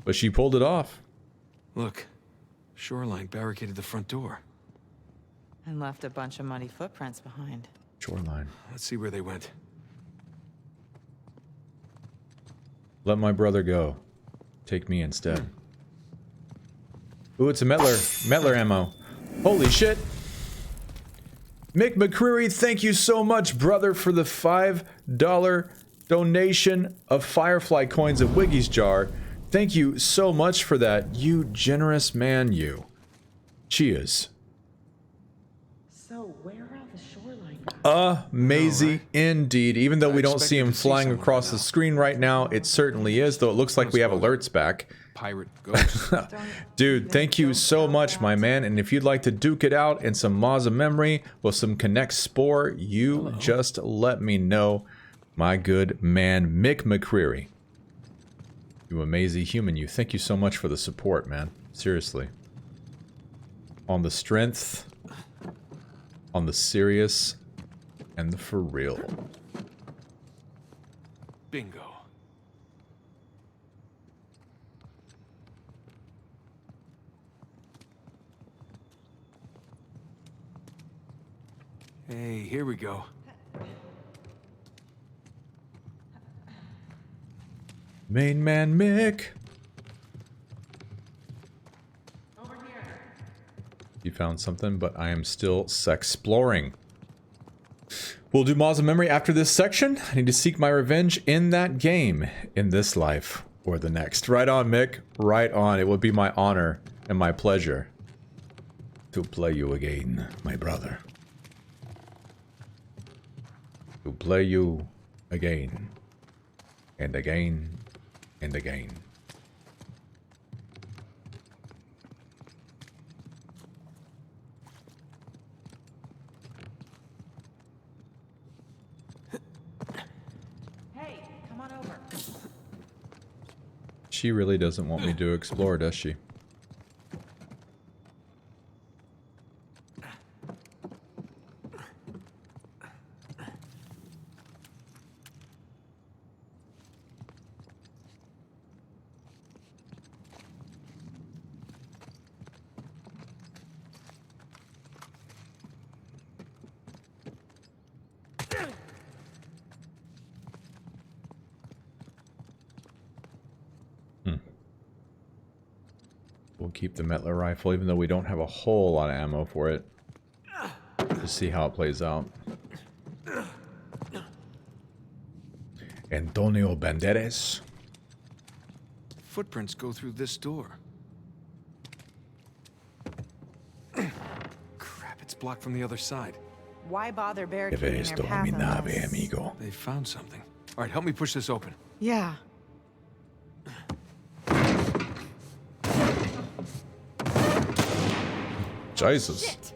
But she pulled it off. Look, Shoreline barricaded the front door. And left a bunch of muddy footprints behind. Shoreline. Let's see where they went. Let my brother go. Take me instead. Ooh, it's a Metler ammo. Holy shit. Mick McCreary, thank you so much, brother, for the $5 donation of Firefly coins at Wiggy's jar. Thank you so much for that, you generous man, you. Cheers. So where are the shoreline? Amazing indeed. Even though we don't see him flying across the screen right now, it certainly is, though it looks like we have alerts back. Pirate ghost. Dude, thank you so much, my man. And if you'd like to duke it out in some Maws of Memory with some Connect Spore, you just let me know, my good man, Mick McCreary. You amazing human, you. Thank you so much for the support, man. Seriously. On the strength, on the serious, and the for real. Bingo. Hey, here we go. Main man Mick. Over here. You found something, but I am still sexploring. We'll do Maws of Memory after this section. I need to seek my revenge in that game, in this life or the next. Right on, Mick. Right on. It would be my honor and my pleasure to play you again, my brother. To play you again and again and again. Hey, come on over. She really doesn't want me to explore, does she? We'll keep the Metler rifle, even though we don't have a whole lot of ammo for it. Just see how it plays out. Antonio Banderas. Footprints go through this door. Crap, it's blocked from the other side. Why bother barricading their path unless... amigo. They found something. All right, help me push this open. Yeah. Jesus. Shit.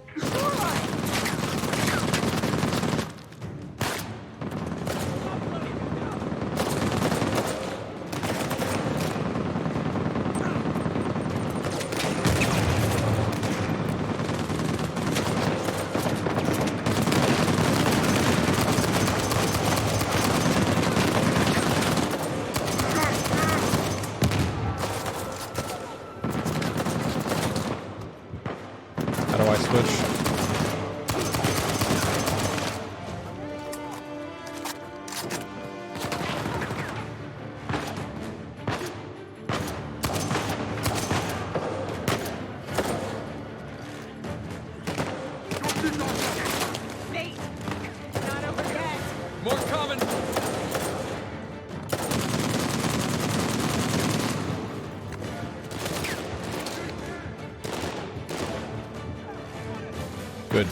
Good.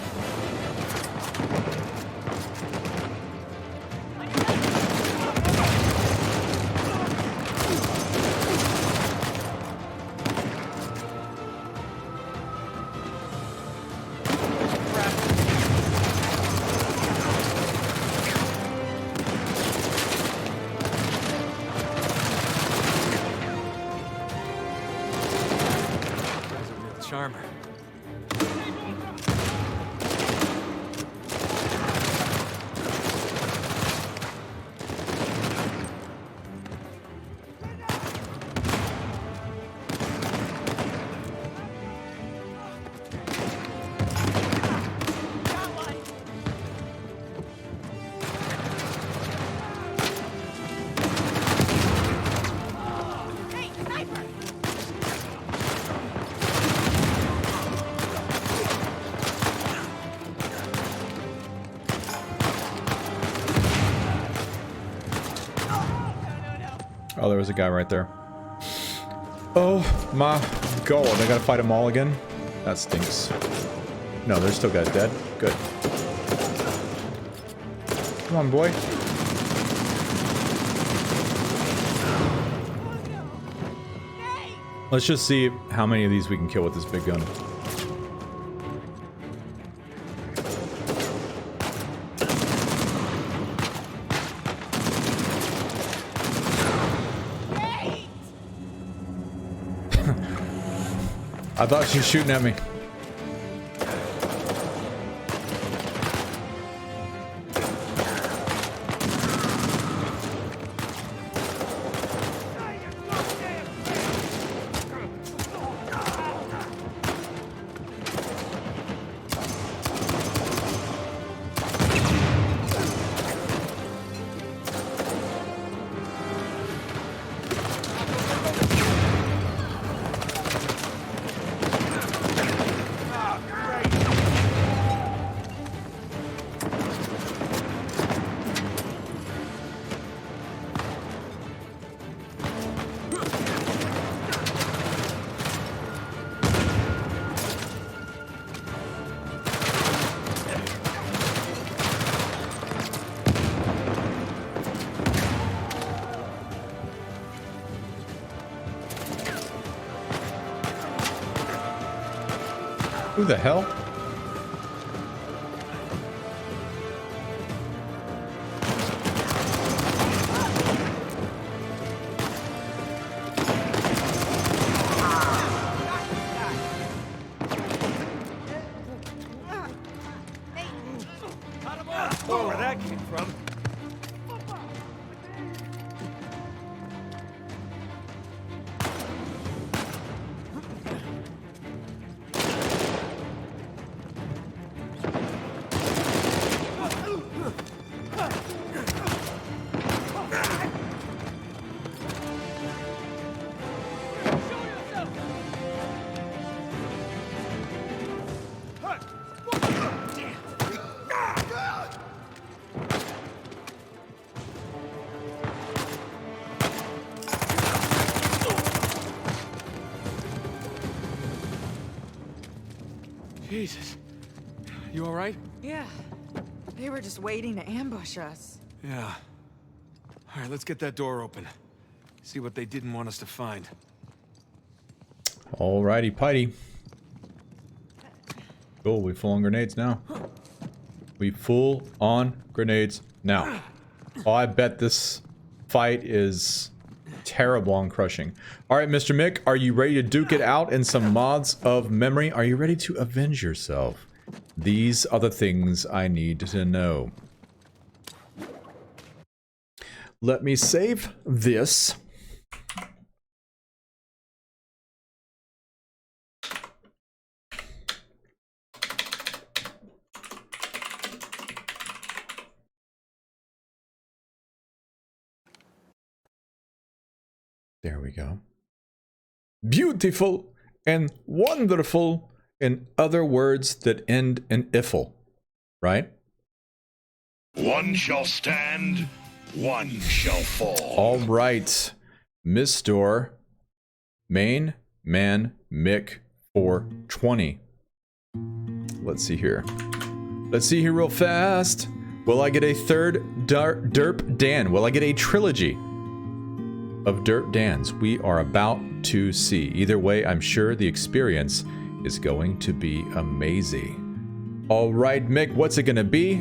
Charmer. Oh, there was a guy right there. Oh my god, I gotta fight them all again? That stinks. No, there's still guys dead. Good. Come on, boy. Let's just see how many of these we can kill with this big gun. I thought she was shooting at me. Who the hell? Where that came from? Jesus. You alright? Yeah. They were just waiting to ambush us. Yeah. Alright, let's get that door open. See what they didn't want us to find. Alrighty, Pitey. Cool, we full on grenades now. We full on grenades now. Oh, I bet this fight is terrible on crushing. Alright, Mr. Mick, are you ready to duke it out in some mods of memory? Are you ready to avenge yourself? These are the things I need to know. Let me save this. There we go. Beautiful and wonderful, in other words that end in ifle, right? One shall stand, one shall fall. All right, Mr. Main Man Mick 420. Let's see here. Let's see here real fast. Will I get a third Derp Dan? Will I get a trilogy of Derp Dans? We are about to see. Either way, I'm sure the experience is going to be amazing. All right, Mick, what's it gonna be?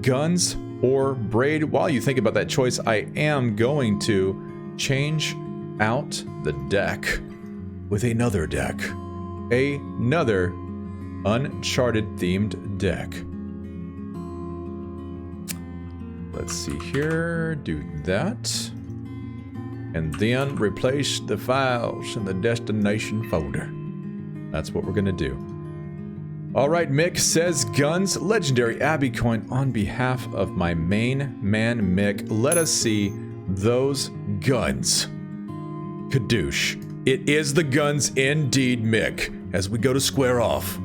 Guns or braid? While you think about that choice, I am going to change out the deck with another deck. Another Uncharted themed deck. Let's see here, do that. And then replace the files in the destination folder. That's what we're gonna do. All right, Mick says guns, legendary Abbey coin on behalf of my main man Mick. Let us see those guns. Kadoosh. It is the guns indeed, Mick. As we go to square off,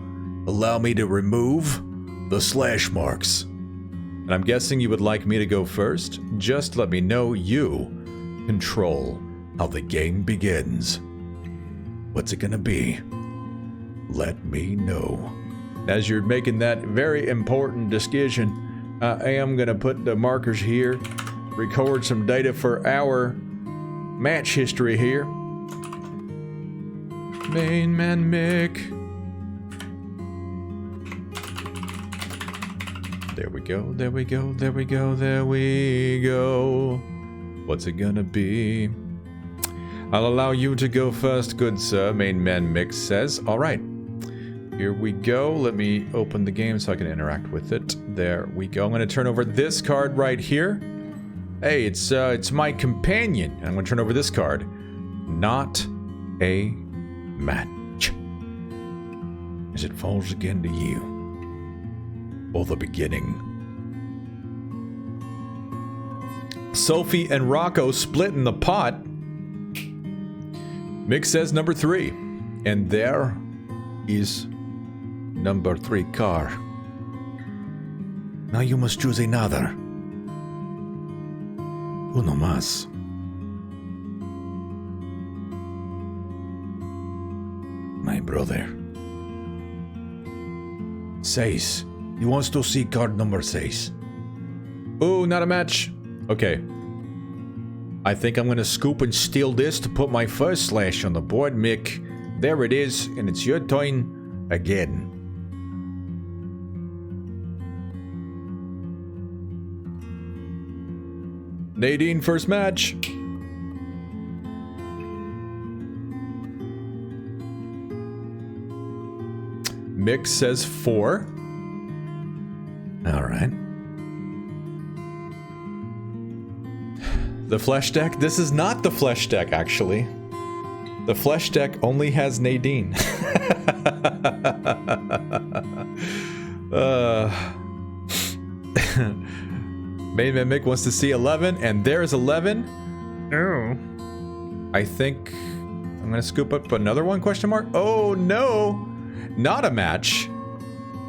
allow me to remove the slash marks. And I'm guessing you would like me to go first. Just let me know you control how the game begins. What's it gonna be? Let me know. As you're making that very important decision, I am gonna put the markers here, record some data for our match history here. Main man Mick. There we go, there we go, there we go, there we go. What's it gonna be? I'll allow you to go first, good sir, main man Mick says. Alright, here we go. Let me open the game so I can interact with it. There we go. I'm gonna turn over this card right here. Hey, it's my companion. And I'm gonna turn over this card. Not a match. As it falls again to you. Or the beginning. Sophie and Rocco split in the pot. Mick says number 3. And there is number 3 car. Now you must choose another. Uno más. My brother. 6. He wants to see card number 6. Oh, not a match. Okay. I think I'm gonna scoop and steal this to put my first slash on the board, Mick. There it is, and it's your turn again. Nadine, first match. Mick says 4. Alright. The flesh deck? This is not the flesh deck, actually. The flesh deck only has Nadine. Main man Mick wants to see 11, and there's 11. Oh. I think I'm gonna scoop up another one, question mark? Oh no! Not a match.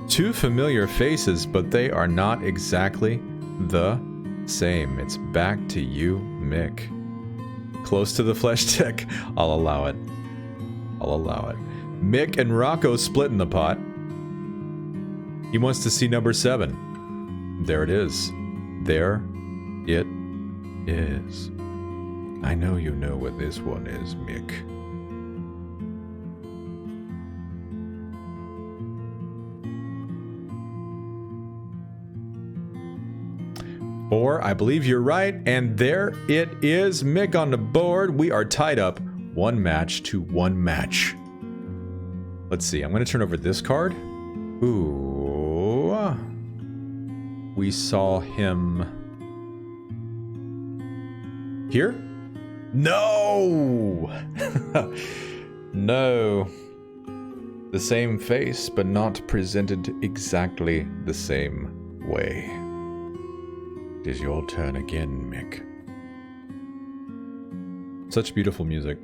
2 familiar faces, but they are not exactly the same. It's back to you, Mick. Close to the flesh deck. I'll allow it. I'll allow it. Mick and Rocco split in the pot. He wants to see number 7. There it is. There it is. I know you know what this one is, Mick. Or, I believe you're right, and there it is, Mick on the board. We are tied up 1 match to 1 match. Let's see, I'm going to turn over this card. Ooh. We saw him here? No! No. The same face, but not presented exactly the same way. It is your turn again, Mick. Such beautiful music.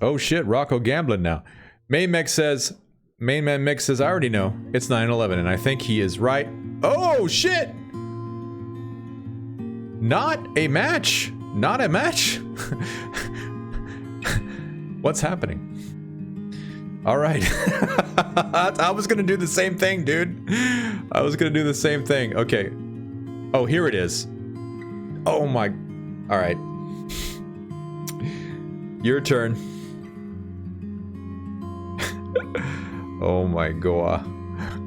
Oh shit, Rocco gambling now. Main man Mick says, I already know. It's 9/11, and I think he is right. Oh shit! Not a match! Not a match? What's happening? Alright. I was gonna do the same thing, dude. I was gonna do the same thing. Okay. Oh, here it is. Oh my... Alright. Your turn. Oh my god.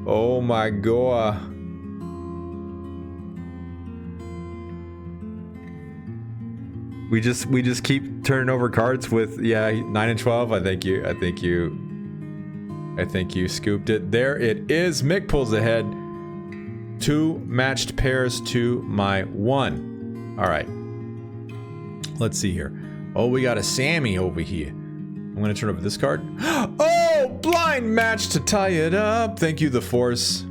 Oh my god. We just keep turning over cards with 9 and 12. I think you scooped it. There it is. Mick pulls ahead. 2 matched pairs to my 1. All right. Let's see here. Oh, we got a Sammy over here. I'm gonna turn over this card. Oh, blind match to tie it up. Thank you, the Force.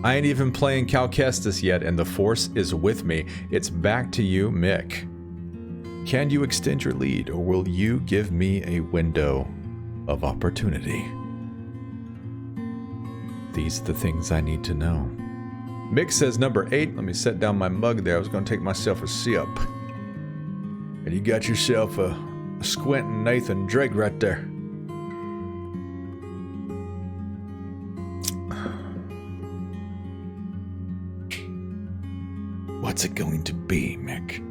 I ain't even playing Cal Kestis yet, and the Force is with me. It's back to you, Mick. Can you extend your lead, or will you give me a window of opportunity? These are the things I need to know. Mick says number 8. Let me set down my mug there. I was going to take myself a sip. And you got yourself a squinting Nathan Drake right there. What's it going to be, Mick?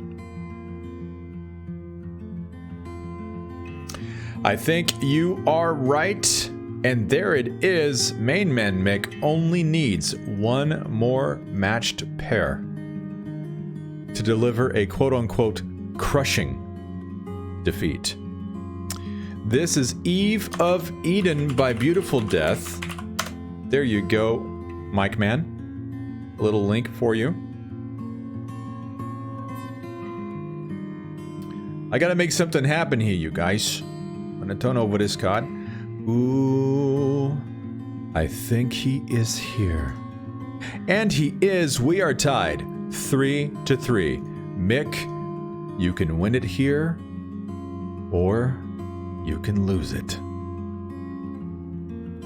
I think you are right. And there it is. Main man Mick only needs one more matched pair to deliver a quote-unquote crushing defeat. This is Eve of Eden by Beautiful Death. There you go, Mike Man. A little link for you. I gotta make something happen here, you guys. I'm gonna turn over this card. Ooh, I think he is here. And he is. We are tied 3-3. Mick, you can win it here, or you can lose it.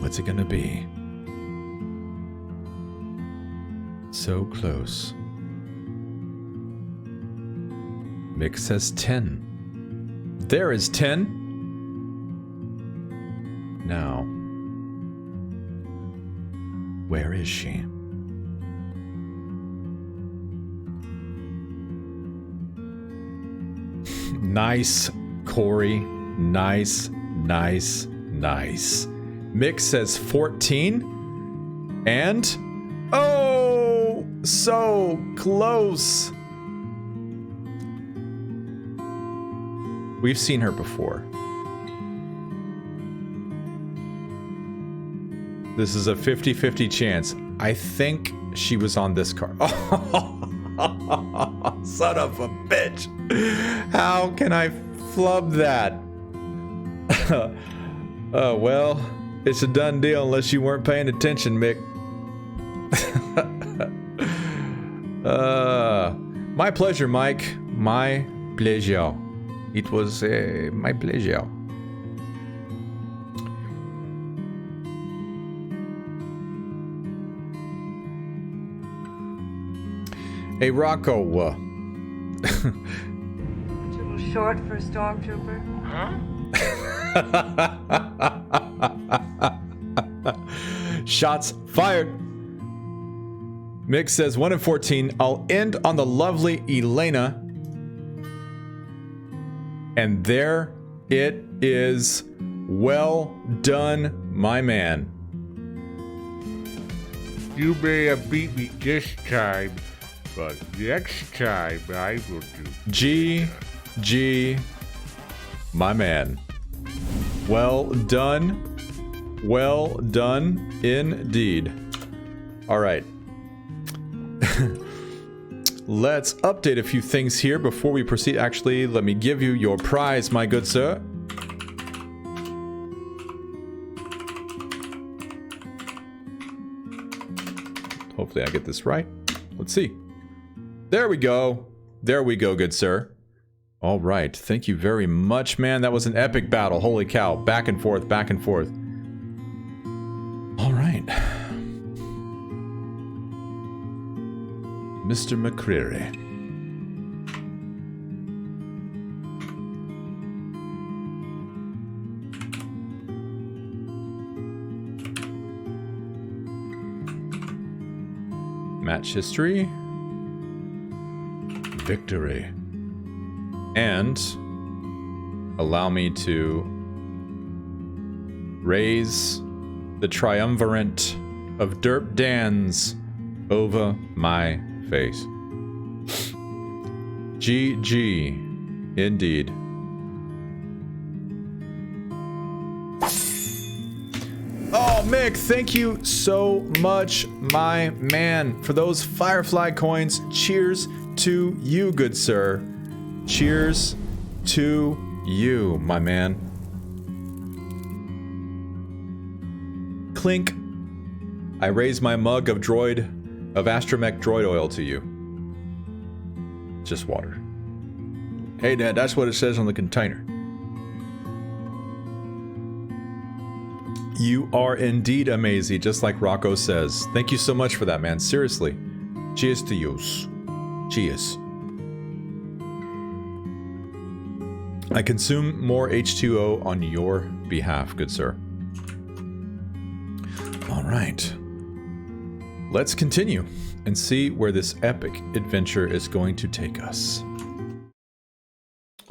What's it gonna be? So close. Mick says 10. There is 10. Now, where is she? Nice, Corey. Nice, nice, nice. Mick says 14. And, oh, so close. We've seen her before. This is a 50-50 chance. I think she was on this card. Oh, son of a bitch. How can I flub that? Oh, well, it's a done deal unless you weren't paying attention, Mick. My pleasure, Mike. My pleasure. It was my pleasure. Hey, Rocco. Too short for a stormtrooper? Huh? Shots fired. Mick says 1 in 14. I'll end on the lovely Elena. And there it is. Well done, my man. You may have beat me this time, but next time I will do. GG, my man. Well done. Well done indeed. All right. Let's update a few things here before we proceed. Actually, let me give you your prize, my good sir. Hopefully I get this right. Let's see. There we go. There we go, good sir. All right. Thank you very much, man. That was an epic battle. Holy cow. Back and forth, back and forth. All right. Mr. McCreary. Match history. Victory. And allow me to raise the triumvirate of Derp Dans over my face. GG, indeed. Oh, Mick, thank you so much, my man, for those Firefly coins. Cheers to you, good sir. Cheers to you, my man. Clink. I raise my mug of Astromech droid oil to you. Just water. Hey, Dad, that's what it says on the container. You are indeed amazing, just like Rocco says. Thank you so much for that, man. Seriously. Cheers to yous. Cheers. I consume more H2O on your behalf, good sir. All right. Let's continue and see where this epic adventure is going to take us.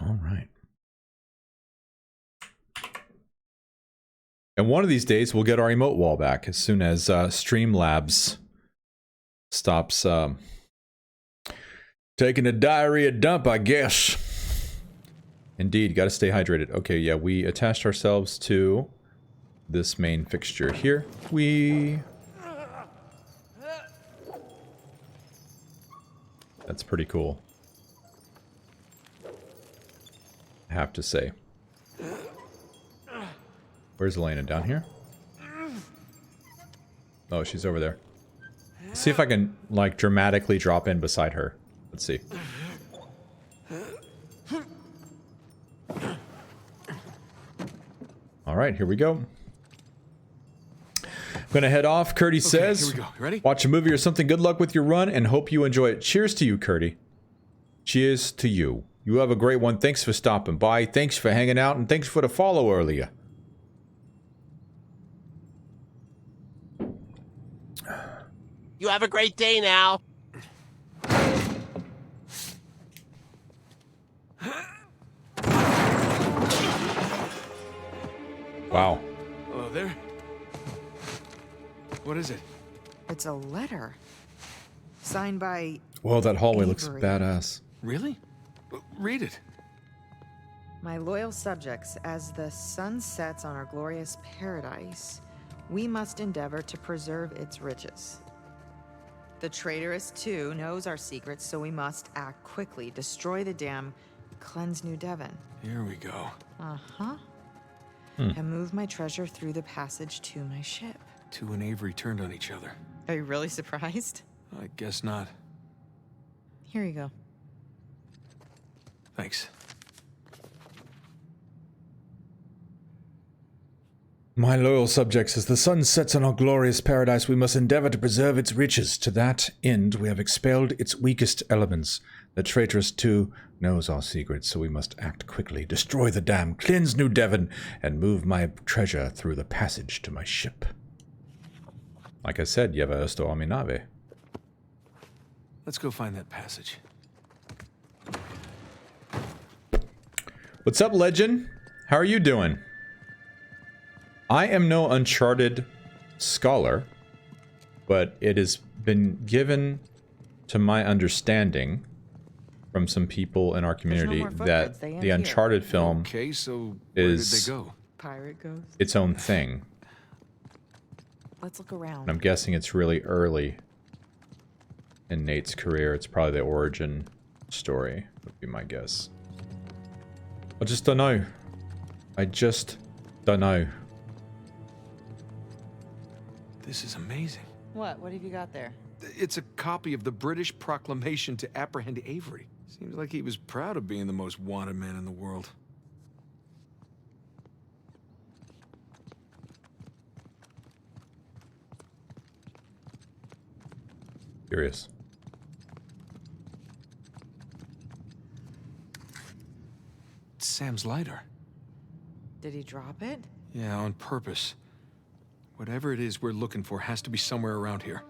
All right. And one of these days, we'll get our emote wall back as soon as Streamlabs stops taking a diarrhea dump, I guess. Indeed, gotta stay hydrated. Okay, yeah, we attached ourselves to this main fixture here. That's pretty cool, I have to say. Where's Elena? Down here? Oh, she's over there. Let's see if I can, like, dramatically drop in beside her. Let's see. Alright, here we go. I'm gonna head off. Curdy says, here we go. You ready? Watch a movie or something. Good luck with your run and hope you enjoy it. Cheers to you, Curdy. Cheers to you. You have a great one. Thanks for stopping by. Thanks for hanging out. And thanks for the follow earlier. You have a great day now. Wow. Hello there. What is it? It's a letter. Signed by... Whoa, that hallway looks Avery. badass. Really? Read it. My loyal subjects, as the sun sets on our glorious paradise, we must endeavor to preserve its riches. The traitorous, too, knows our secrets, so we must act quickly, destroy the dam, cleanse New Devon. Here we go. Uh-huh. And move my treasure through the passage to my ship. Tu and Avery turned on each other. Are you really surprised? I guess not. Here you go. Thanks. My loyal subjects, as the sun sets on our glorious paradise, we must endeavor to preserve its riches. To that end, we have expelled its weakest elements. The traitorous, too, knows our secrets, so we must act quickly, destroy the dam, cleanse New Devon, and move my treasure through the passage to my ship. Like I said, lleva esto a mi nave. Let's go find that passage. What's up, Legend? How are you doing? I am no Uncharted scholar, but it has been given to my understanding from some people in our community that the Uncharted film Okay, so where did they go? Pirate Ghost. its own thing. Let's look around. And I'm guessing it's really early in Nate's career. It's probably the origin story, would be my guess. I just don't know. I just don't know. This is amazing. What? What have you got there? It's a copy of the British proclamation to apprehend Avery. Seems like he was proud of being the most wanted man in the world. Curious. It's Sam's lighter. Did he drop it? Yeah, on purpose. Whatever it is we're looking for has to be somewhere around here.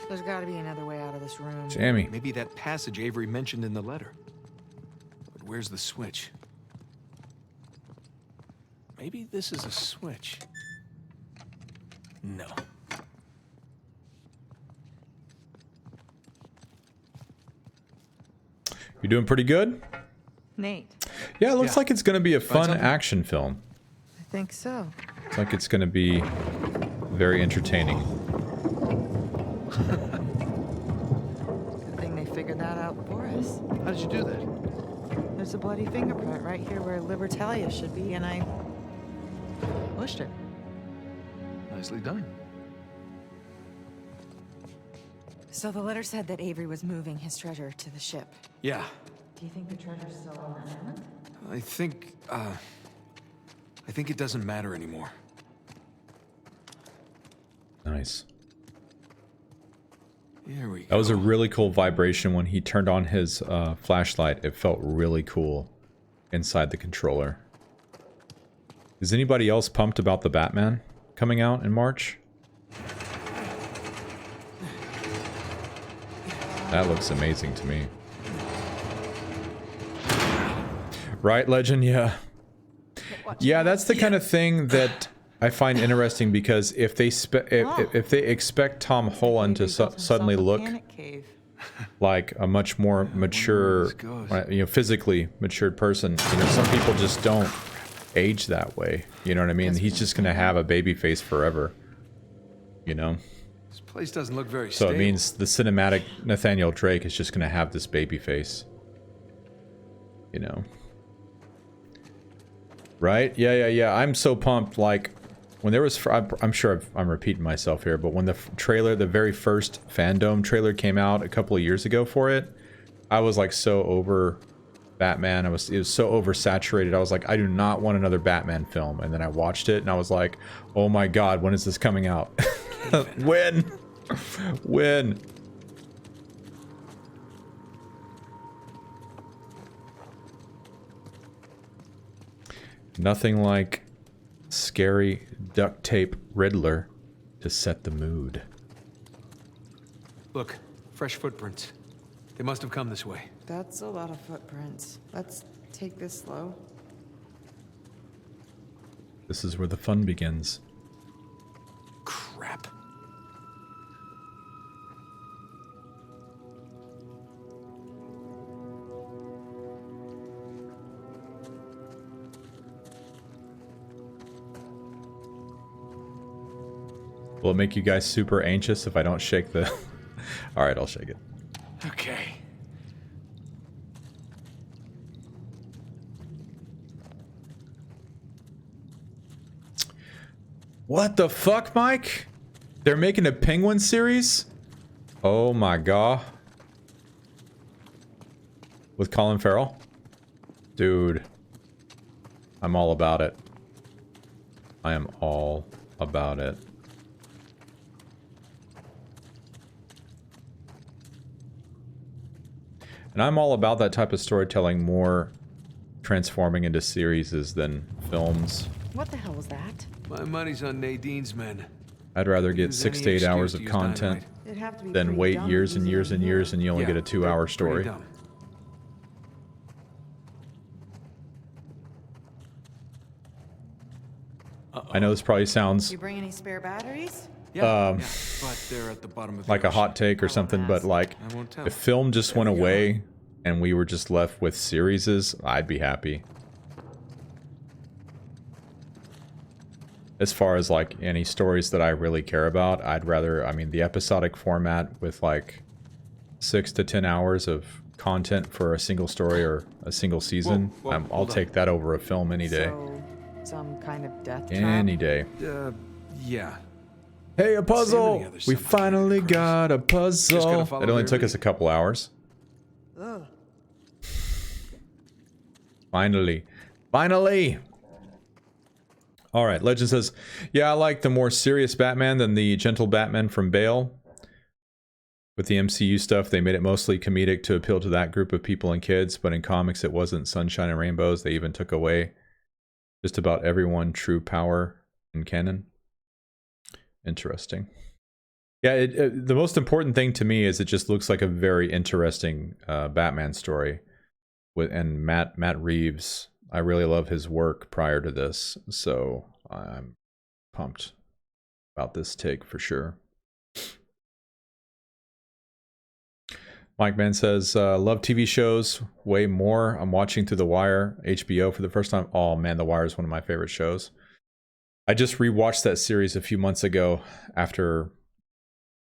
There's got to be another way out of this room. Sammy. Maybe that passage Avery mentioned in the letter. But where's the switch? Maybe this is a switch. No. You doing pretty good? Nate. Yeah, it looks like it's going to be a fun action film. I think so. Looks like it's going to be very entertaining. Good thing they figured that out for us. How did you do that? There's a bloody fingerprint right here where Libertalia should be, and I pushed it. Nicely done. So the letter said that Avery was moving his treasure to the ship. Yeah. Do you think the treasure's still on that island? I think it doesn't matter anymore. Nice. Here we go. That was a really cool vibration when he turned on his flashlight. It felt really cool inside the controller. Is anybody else pumped about the Batman coming out in March? That looks amazing to me. Right, Legend? Yeah. Yeah, that's the kind of thing that I find interesting, because if they if they expect Tom Holland to suddenly look like a much more mature, you know, physically matured person, you know, some people just don't age that way. You know what I mean? He's just gonna have a baby face forever. You know? This place doesn't look very So stable. it means the cinematic Nathaniel Drake is just gonna have this baby face. You know? Right? Yeah. I'm so pumped. Like, when there was, I'm sure I'm repeating myself here, but when the trailer, the very first Fandom trailer came out a couple of years ago for it, I was like so over Batman. It was so oversaturated. I was like, I do not want another Batman film. And then I watched it and I was like, oh my god, when is this coming out? When? When? Nothing like scary duct tape Riddler to set the mood. Look, fresh footprints. They must have come this way. That's a lot of footprints. Let's take this slow. This is where the fun begins. Crap. Will it make you guys super anxious if I don't shake the... Alright, I'll shake it. Okay. What the fuck, Mike? They're making a Penguin series? Oh my god. With Colin Farrell? Dude. I'm all about it. I am all about it. And I'm all about that type of storytelling, more transforming into series than films. What the hell was that? My money's on Nadine's men. I'd rather get Use 6 any to 8 excuse hours to of use content dynamite. than wait years and years and years and you only get a 2-hour story. Dumb. I know this probably sounds You bring any spare batteries? But they're at the bottom of the like a ocean. hot take or something, but like I won't tell. if film just went away and we were just left with series, I'd be happy. As far as like any stories that I really care about, I'd rather, I mean, the episodic format with like 6 to 10 hours of content for a single story or a single season, I'll hold on. take that over a film any day. So, some kind of death trap? Any day. Yeah. Hey, a puzzle! others We somehow finally got a puzzle. follow It only their took us lead. a couple hours. Ugh. Finally. Finally! Alright, Legend says, yeah, I like the more serious Batman than the gentle Batman from Bale. With the MCU stuff, they made it mostly comedic to appeal to that group of people and kids, but in comics it wasn't sunshine and rainbows. They even took away just about everyone true power in canon. Interesting. Yeah, the most important thing to me is it just looks like a very interesting Batman story. And Matt Reeves, I really love his work prior to this, so I'm pumped about this take for sure. Mike Man says, love TV shows way more. I'm watching through The Wire, HBO for the first time. Oh man, The Wire is one of my favorite shows. I just rewatched that series a few months ago after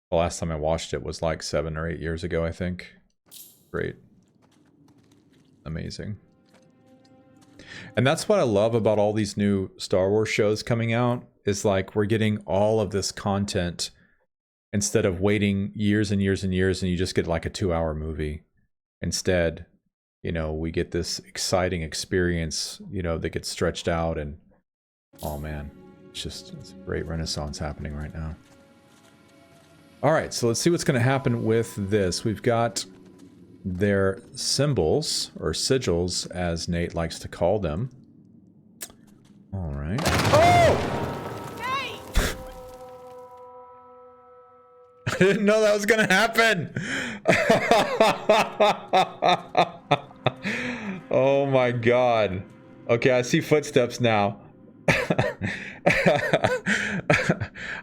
the last time I watched it was like 7 or 8 years ago, I think. Great. Amazing. And that's what I love about all these new Star Wars shows coming out, is like we're getting all of this content instead of waiting years and years and years and you just get like a 2-hour movie. Instead, you know, we get this exciting experience, you know, that gets stretched out, and oh man, it's a great renaissance happening right now. All right, so let's see what's going to happen with this. We've got their symbols, or sigils, as Nate likes to call them. All right. Oh! I didn't know that was going to happen. Oh my god. Okay, I see footsteps now.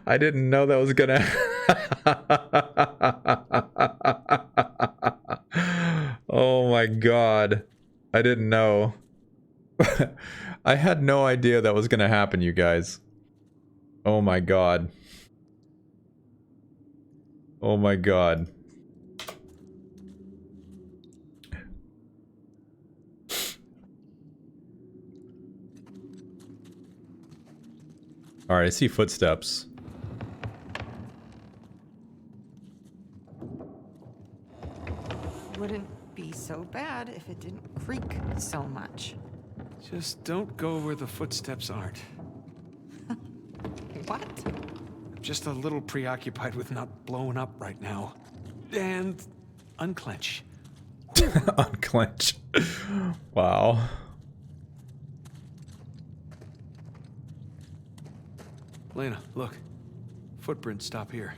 I didn't know that was gonna. Oh my god. I didn't know. I had no idea that was gonna happen, you guys. Oh my god. Oh my god. Alright, I see footsteps. Wouldn't be so bad if it didn't creak so much. Just don't go where the footsteps aren't. What? I'm just a little preoccupied with not blowing up right now. And unclench. Unclench. Wow. Elena, look. Footprints stop here.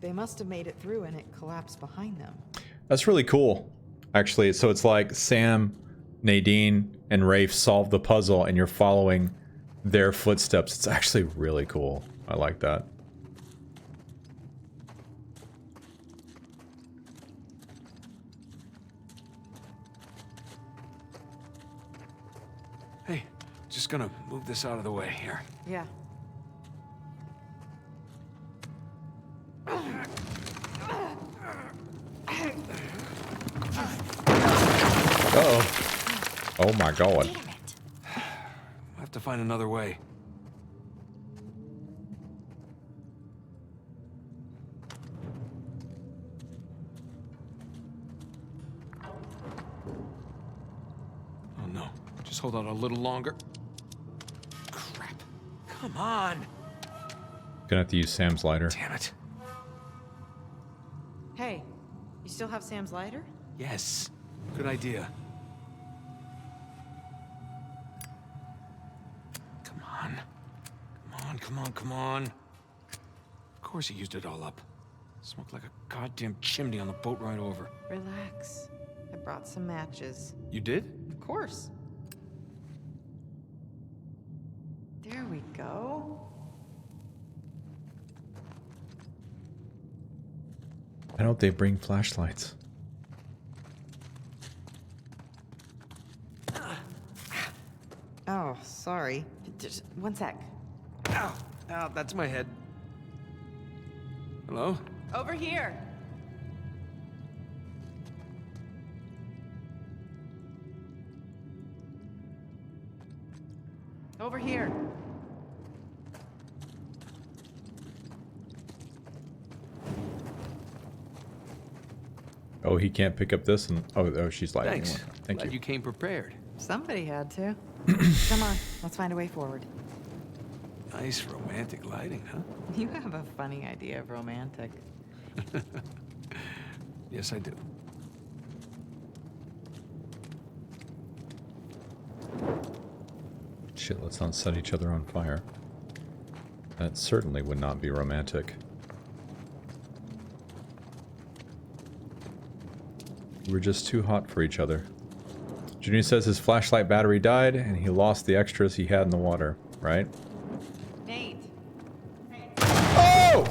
They must have made it through and it collapsed behind them. That's really cool, actually. So it's like Sam, Nadine, and Rafe solve the puzzle and you're following their footsteps. It's actually really cool. I like that. Hey, just gonna move this out of the way here. Yeah. Uh-oh. Oh my god. We'll have to find another way. Oh no. Just hold on a little longer. Crap. Come on. Gonna have to use Sam's lighter. Damn it. Hey, you still have Sam's lighter? Yes. Good idea. Come on. Come on, come on, come on. Of course he used it all up. Smoked like a goddamn chimney on the boat ride over. Relax. I brought some matches. You did? Of course. There we go. Why don't they bring flashlights? Oh, sorry. Just one sec. Ow! Ow, that's my head. Hello? Over here. Over here. Oh, he can't pick up this and oh she's lighting. Thanks. Thank Glad you. you came prepared. Somebody had to. Come on, let's find a way forward. Nice romantic lighting, huh? You have a funny idea of romantic. Yes, I do. Shit, let's not set each other on fire. That certainly would not be romantic. We're just too hot for each other. Junior says his flashlight battery died and he lost the extras he had in the water, right? Nate. Oh!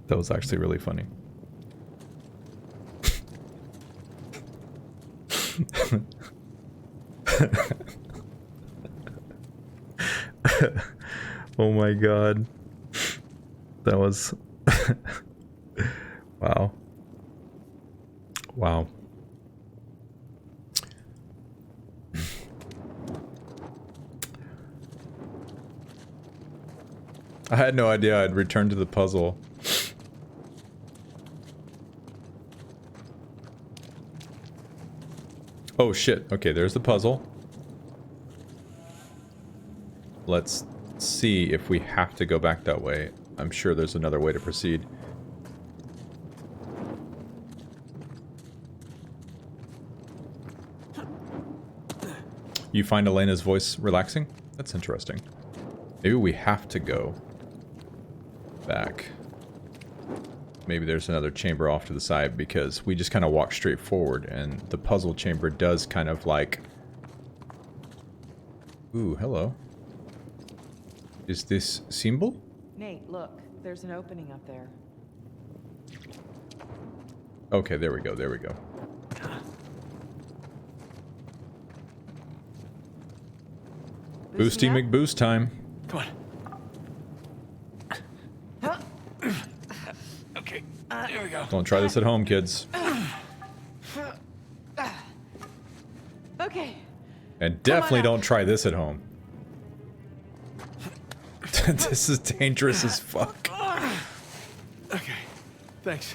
That was actually really funny. Oh my god. That was... Wow. Wow. I had no idea I'd returned to the puzzle. Oh shit. Okay, there's the puzzle. Let's see if we have to go back that way. I'm sure there's another way to proceed. You find Elena's voice relaxing? That's interesting. Maybe we have to go back. Maybe there's another chamber off to the side because we just kind of walk straight forward and the puzzle chamber does kind of like... Ooh, hello. Is this symbol? Nate, look. There's an opening up there. Okay, there we go, there we go. Boosty McBoost time. Come on. Okay, there we go. Don't try this at home, kids. Okay. And definitely don't try this at home. This is dangerous as fuck. Okay, thanks.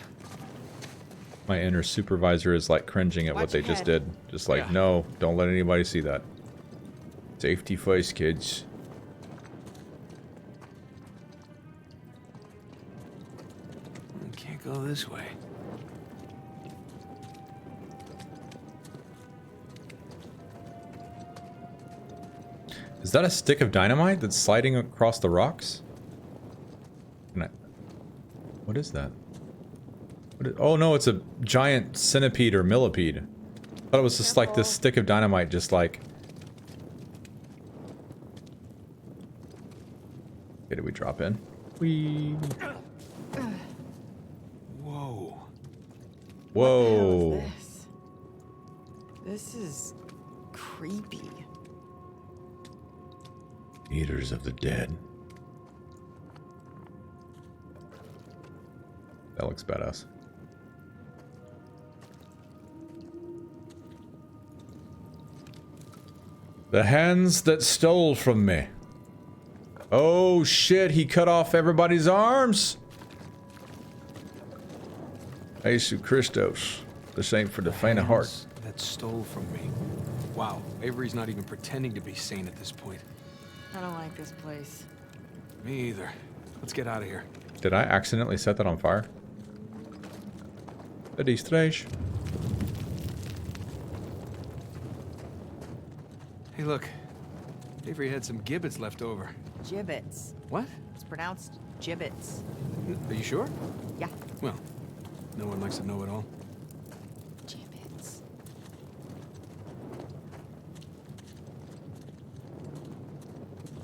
My inner supervisor is like cringing at what they just did. Just like, no, don't let anybody see that. Safety first, kids. Can't go this way. Is that a stick of dynamite that's sliding across the rocks? What is that? Oh no, it's a giant centipede or millipede. I thought it was just like this stick of dynamite, just like... Okay, did we drop in? Whee! Whoa. Whoa. What the hell is this? This is creepy. Eaters of the dead. That looks badass. The hands that stole from me. Oh shit, he cut off everybody's arms. Jesus Christos. This ain't for the faint of heart. That stole from me. Wow, Avery's not even pretending to be sane at this point. I don't like this place. Me either. Let's get out of here. Did I accidentally set that on fire? That is trash. Hey, look. Avery had some gibbets left over. Gibbets. What? It's pronounced gibbets. Are you sure? Yeah. Well, no one likes to know it all. Gibbets.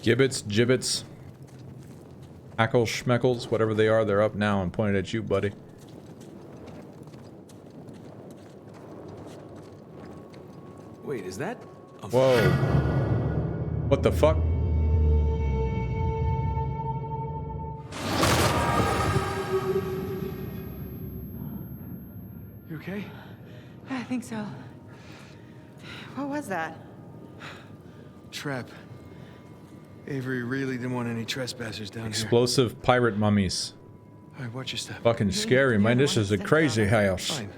Gibbets, gibbets, hackles, schmeckles, whatever they are, they're up now and pointed at you, buddy. Wait, is that? Whoa. What the fuck? You okay? I think so. What was that? Trap. Avery really didn't want any trespassers down Explosive pirate mummies. here. All right, watch your step. Fucking scary, man. This is a crazy house. Fine.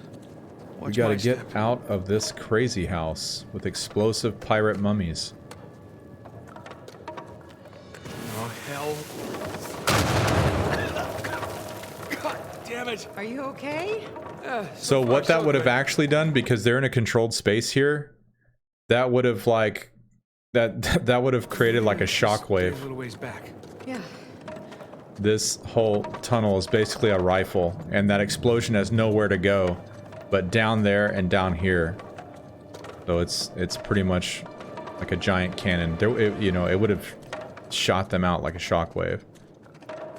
We Watch gotta my get step. out of this crazy house with explosive pirate mummies. Oh, hell. God damn it. Are you okay? So what that would have actually done, because they're in a controlled space here, that would have like that would have created like a shockwave. A little ways back. Yeah. This whole tunnel is basically a rifle, and that explosion has nowhere to go but down there and down here. So it's pretty much like a giant cannon. There, it would have shot them out like a shockwave.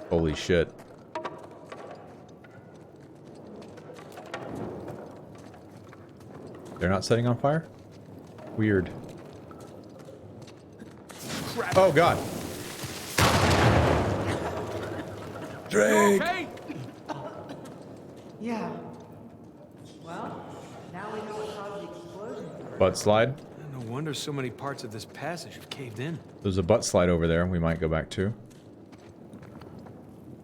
Holy shit. They're not setting on fire? Weird. Oh god. Drake! Okay? Yeah. Well, now we know what caused the explosion. Butt slide. No wonder so many parts of this passage have caved in. There's a butt slide over there we might go back to.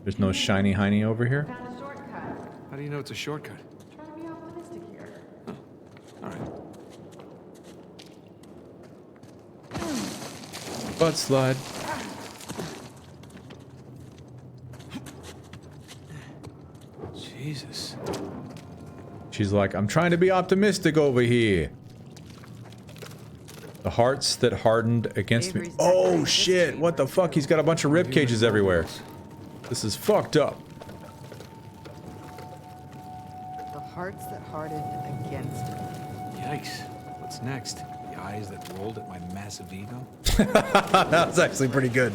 There's no shiny hiney over here. Found a shortcut. How do you know it's a shortcut? Try to be optimistic here. All right. Butt slide. Jesus. She's like, I'm trying to be optimistic over here. The hearts that hardened against me. Oh shit, what the fuck? He's got a bunch of rib cages everywhere. This is fucked up. The hearts that hardened against me. Yikes. What's next? The eyes that rolled at my massive ego? That was actually pretty good.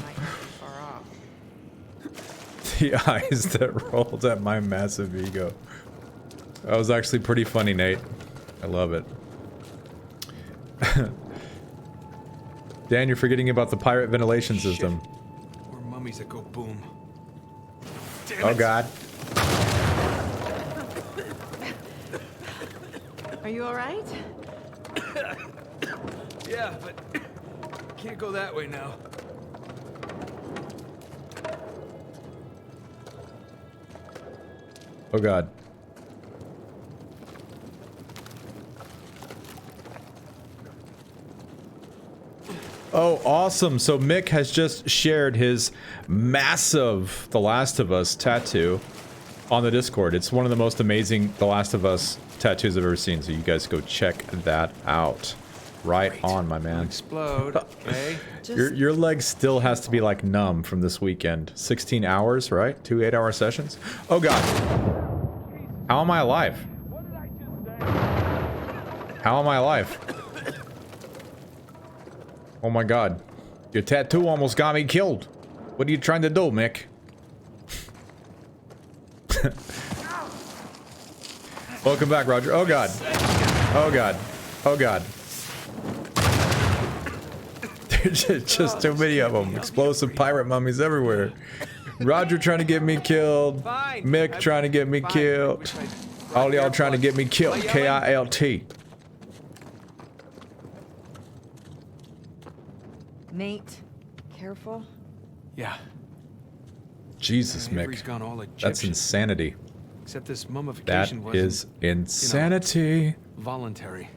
The eyes that rolled at my massive ego. That was actually pretty funny, Nate. I love it. Dan, you're forgetting about the pirate ventilation system. More mummies that go boom. Damn Oh it. god. Are you alright? Yeah, but can't go that way now. Oh god. Oh, awesome. So Mick has just shared his massive The Last of Us tattoo on the Discord. It's one of the most amazing The Last of Us tattoos I've ever seen. So you guys go check that out. Right on, my man. Explode. Okay. Your leg still has to be like numb from this weekend. 16 hours, right? 2 8-hour sessions. Oh god. How am I alive? How am I alive? Oh my god. Your tattoo almost got me killed. What are you trying to do, Mick? Welcome back, Roger. Oh god. Oh god. Oh god. There's just too many of them. Explosive pirate mummies everywhere. Roger trying to get me killed. Mick trying to get me killed. All y'all trying to get me killed. K-I-L-T. Nate, careful. Yeah. Jesus, Avery's Mick. gone all Egyptian. That's insanity. Except this That mummification wasn't, is insanity. voluntary.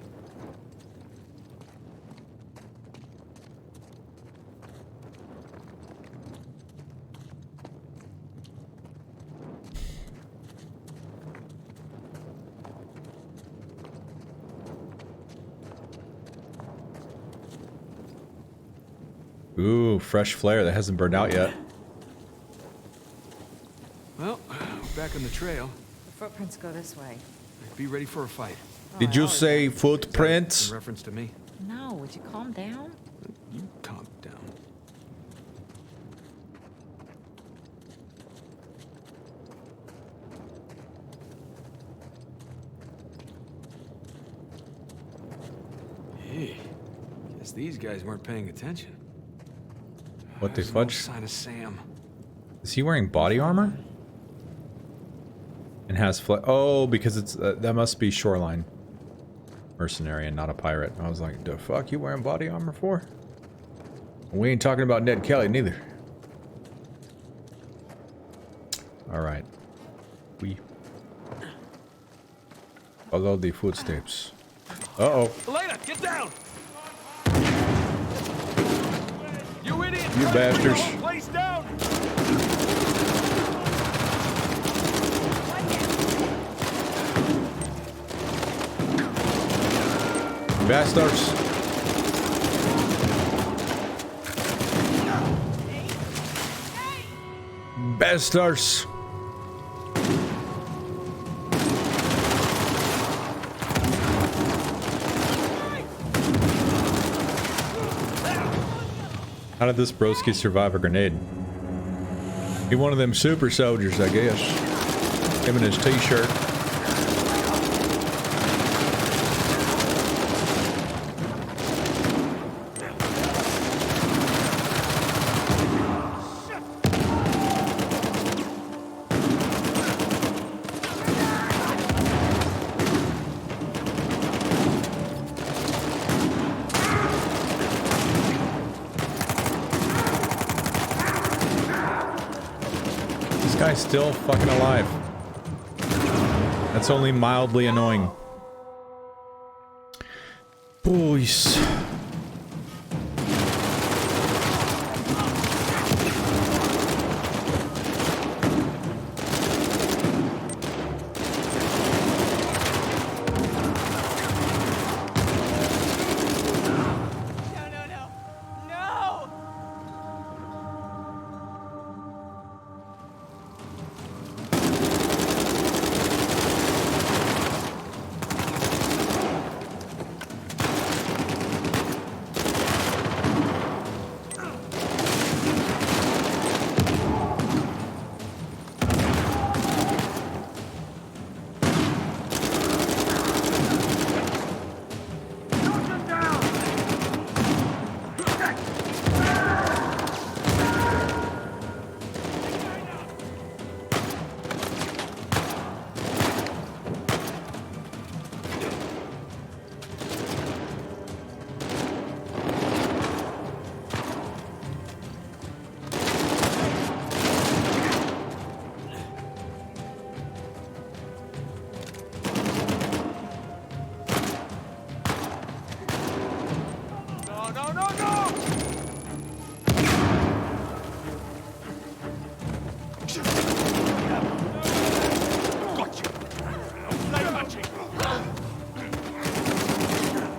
Ooh, fresh flare that hasn't burned out yet. Well, we're back on the trail. The footprints go this way. Be ready for a fight. Did you say footprints? In reference to me. No, would you calm down? You calm down. Hey, guess these guys weren't paying attention. What the There's no fudge? sign of Sam. Is he wearing body armor? And has oh, because it's that must be shoreline mercenary and not a pirate. I was like, the fuck you wearing body armor for? We ain't talking about Ned Kelly neither. All right, we follow the footsteps. Uh-oh. Elena, get down! You idiot! You bastards. Place down! Bastards. Bastards. How did this broski survive a grenade? He one of them super soldiers, I guess. Him in his t-shirt. guy's still fucking alive. That's only mildly annoying. Boys.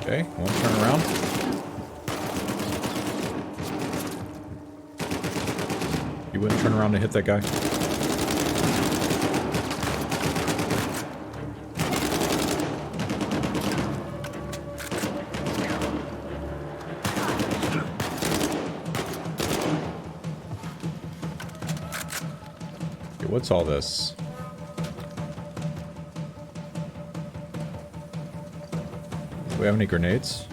Okay, won't turn around. You wouldn't turn around to hit that guy. Okay, what's all this? Do we have any grenades?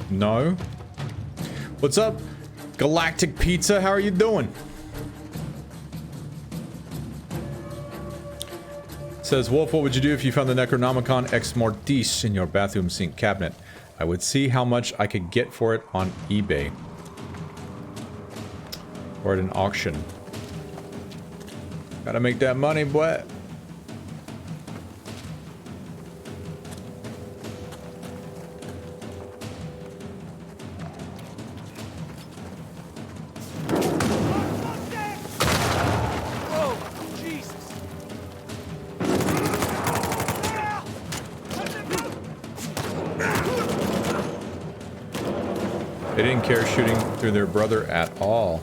No. What's up, Galactic Pizza? How are you doing? Says Wolf, what would you do if you found the Necronomicon Ex Mortis in your bathroom sink cabinet? I would see how much I could get for it on eBay. Or at an auction. Gotta make that money, boy. They didn't care shooting through their brother at all.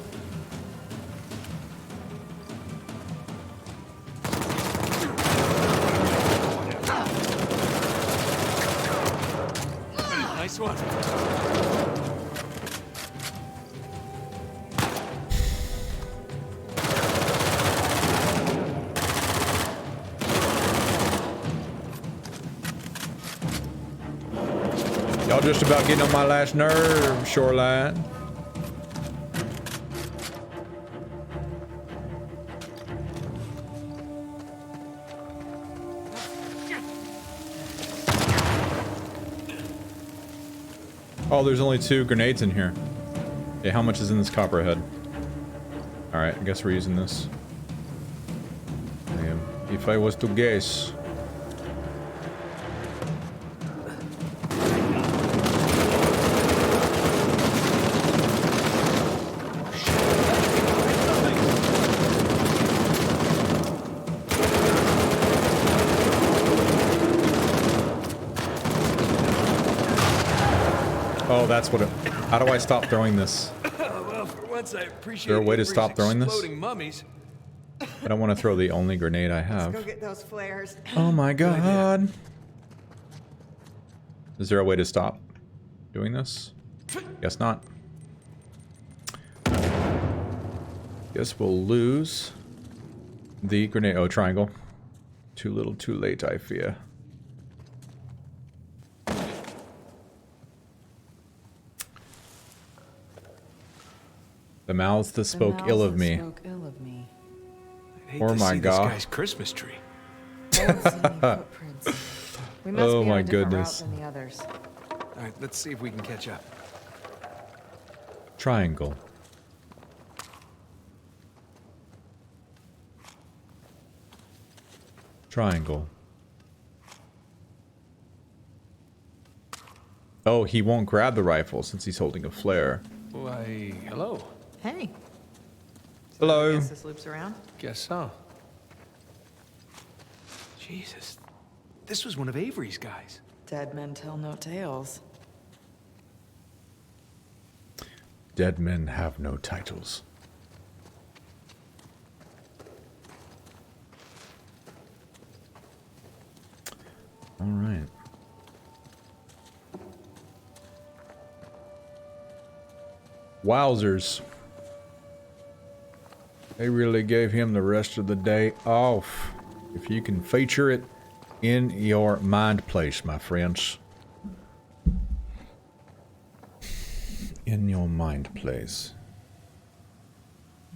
Nice one. Y'all just about getting on my last nerve, Shoreline. Oh, there's only 2 grenades in here. Okay, how much is in this copperhead? Alright, I guess we're using this. If I was to guess. Oh, that's what it... How do I stop throwing this? Well, for once I appreciate. Is there a way to stop throwing this? Exploding mummies. I don't want to throw the only grenade I have. Let's go get those flares. Oh my god. Is there a way to stop doing this? Guess not. Guess we'll lose the grenade. Oh, triangle. Too little, too late, I fear. The mouths that spoke ill of me. Oh my god. This guy's Christmas tree. Oh my goodness. All right, let's see if we can catch up. Triangle. Triangle. Oh, he won't grab the rifle since he's holding a flare. Why, hello. Hey. Hello. I guess this loops around. Guess so. Jesus. This was one of Avery's guys. Dead men tell no tales. Dead men have no titles. All right. Wowzers. They really gave him the rest of the day off. If you can feature it in your mind place, my friends. In your mind place,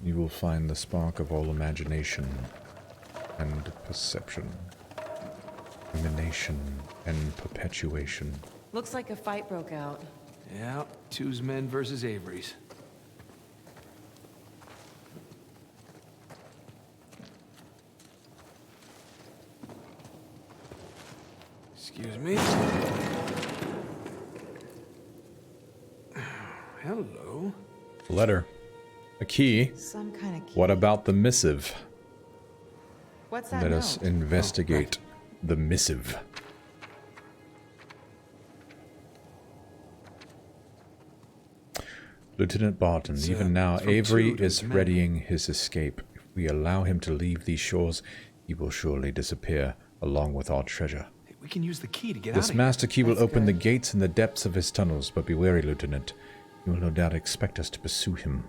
you will find the spark of all imagination and perception, emanation and perpetuation. Looks like a fight broke out. Yeah, two's men versus Avery's. Excuse me. Hello. Letter. A key. Some kind of key. What about the missive? What's that Let note? us investigate the missive. Lieutenant Barton, even now, Avery is readying his escape. If we allow him to leave these shores, he will surely disappear, along with our treasure. We can use the key to get out This of here. master key will open the gates in the depths of his tunnels, but be wary, Lieutenant. He will no doubt expect us to pursue him.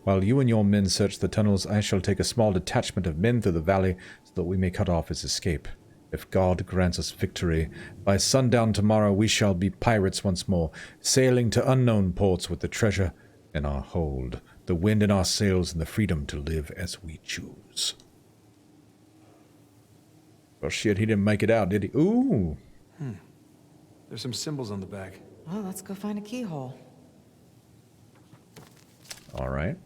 While you and your men search the tunnels, I shall take a small detachment of men through the valley so that we may cut off his escape. If God grants us victory, by sundown tomorrow we shall be pirates once more, sailing to unknown ports with the treasure in our hold, the wind in our sails, and the freedom to live as we choose. Well, shit, he didn't make it out, did he? Ooh! There's some symbols on the back. Well, let's go find a keyhole. All right.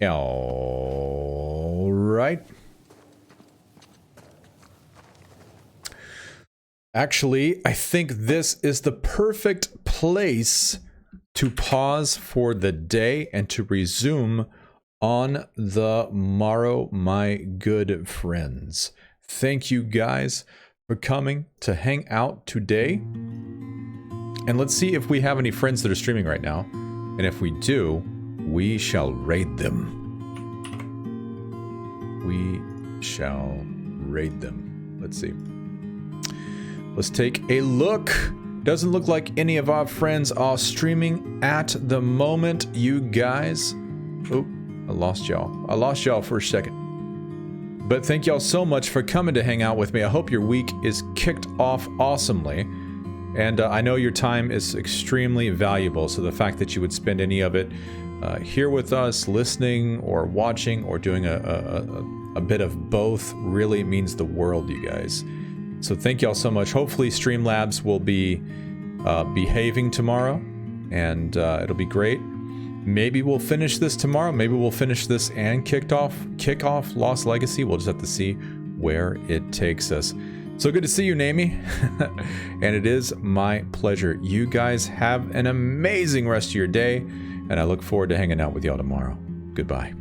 All right. Actually, I think this is the perfect place to pause for the day and to resume on the morrow, my good friends. Thank you guys for coming to hang out today. And let's see if we have any friends that are streaming right now. And if we do, we shall raid them. We shall raid them. Let's see. Let's take a look. Doesn't look like any of our friends are streaming at the moment, you guys. Oh, I lost y'all. I lost y'all for a second. But thank y'all so much for coming to hang out with me. I hope your week is kicked off awesomely. And I know your time is extremely valuable, so the fact that you would spend any of it here with us, listening or watching or doing a bit of both really means the world, you guys. So thank y'all so much. Hopefully Streamlabs will be behaving tomorrow, and it'll be great. Maybe we'll finish this tomorrow. Maybe we'll finish this and kick off Lost Legacy. We'll just have to see where it takes us. So good to see you, Namie. And it is my pleasure. You guys have an amazing rest of your day, and I look forward to hanging out with y'all tomorrow. Goodbye.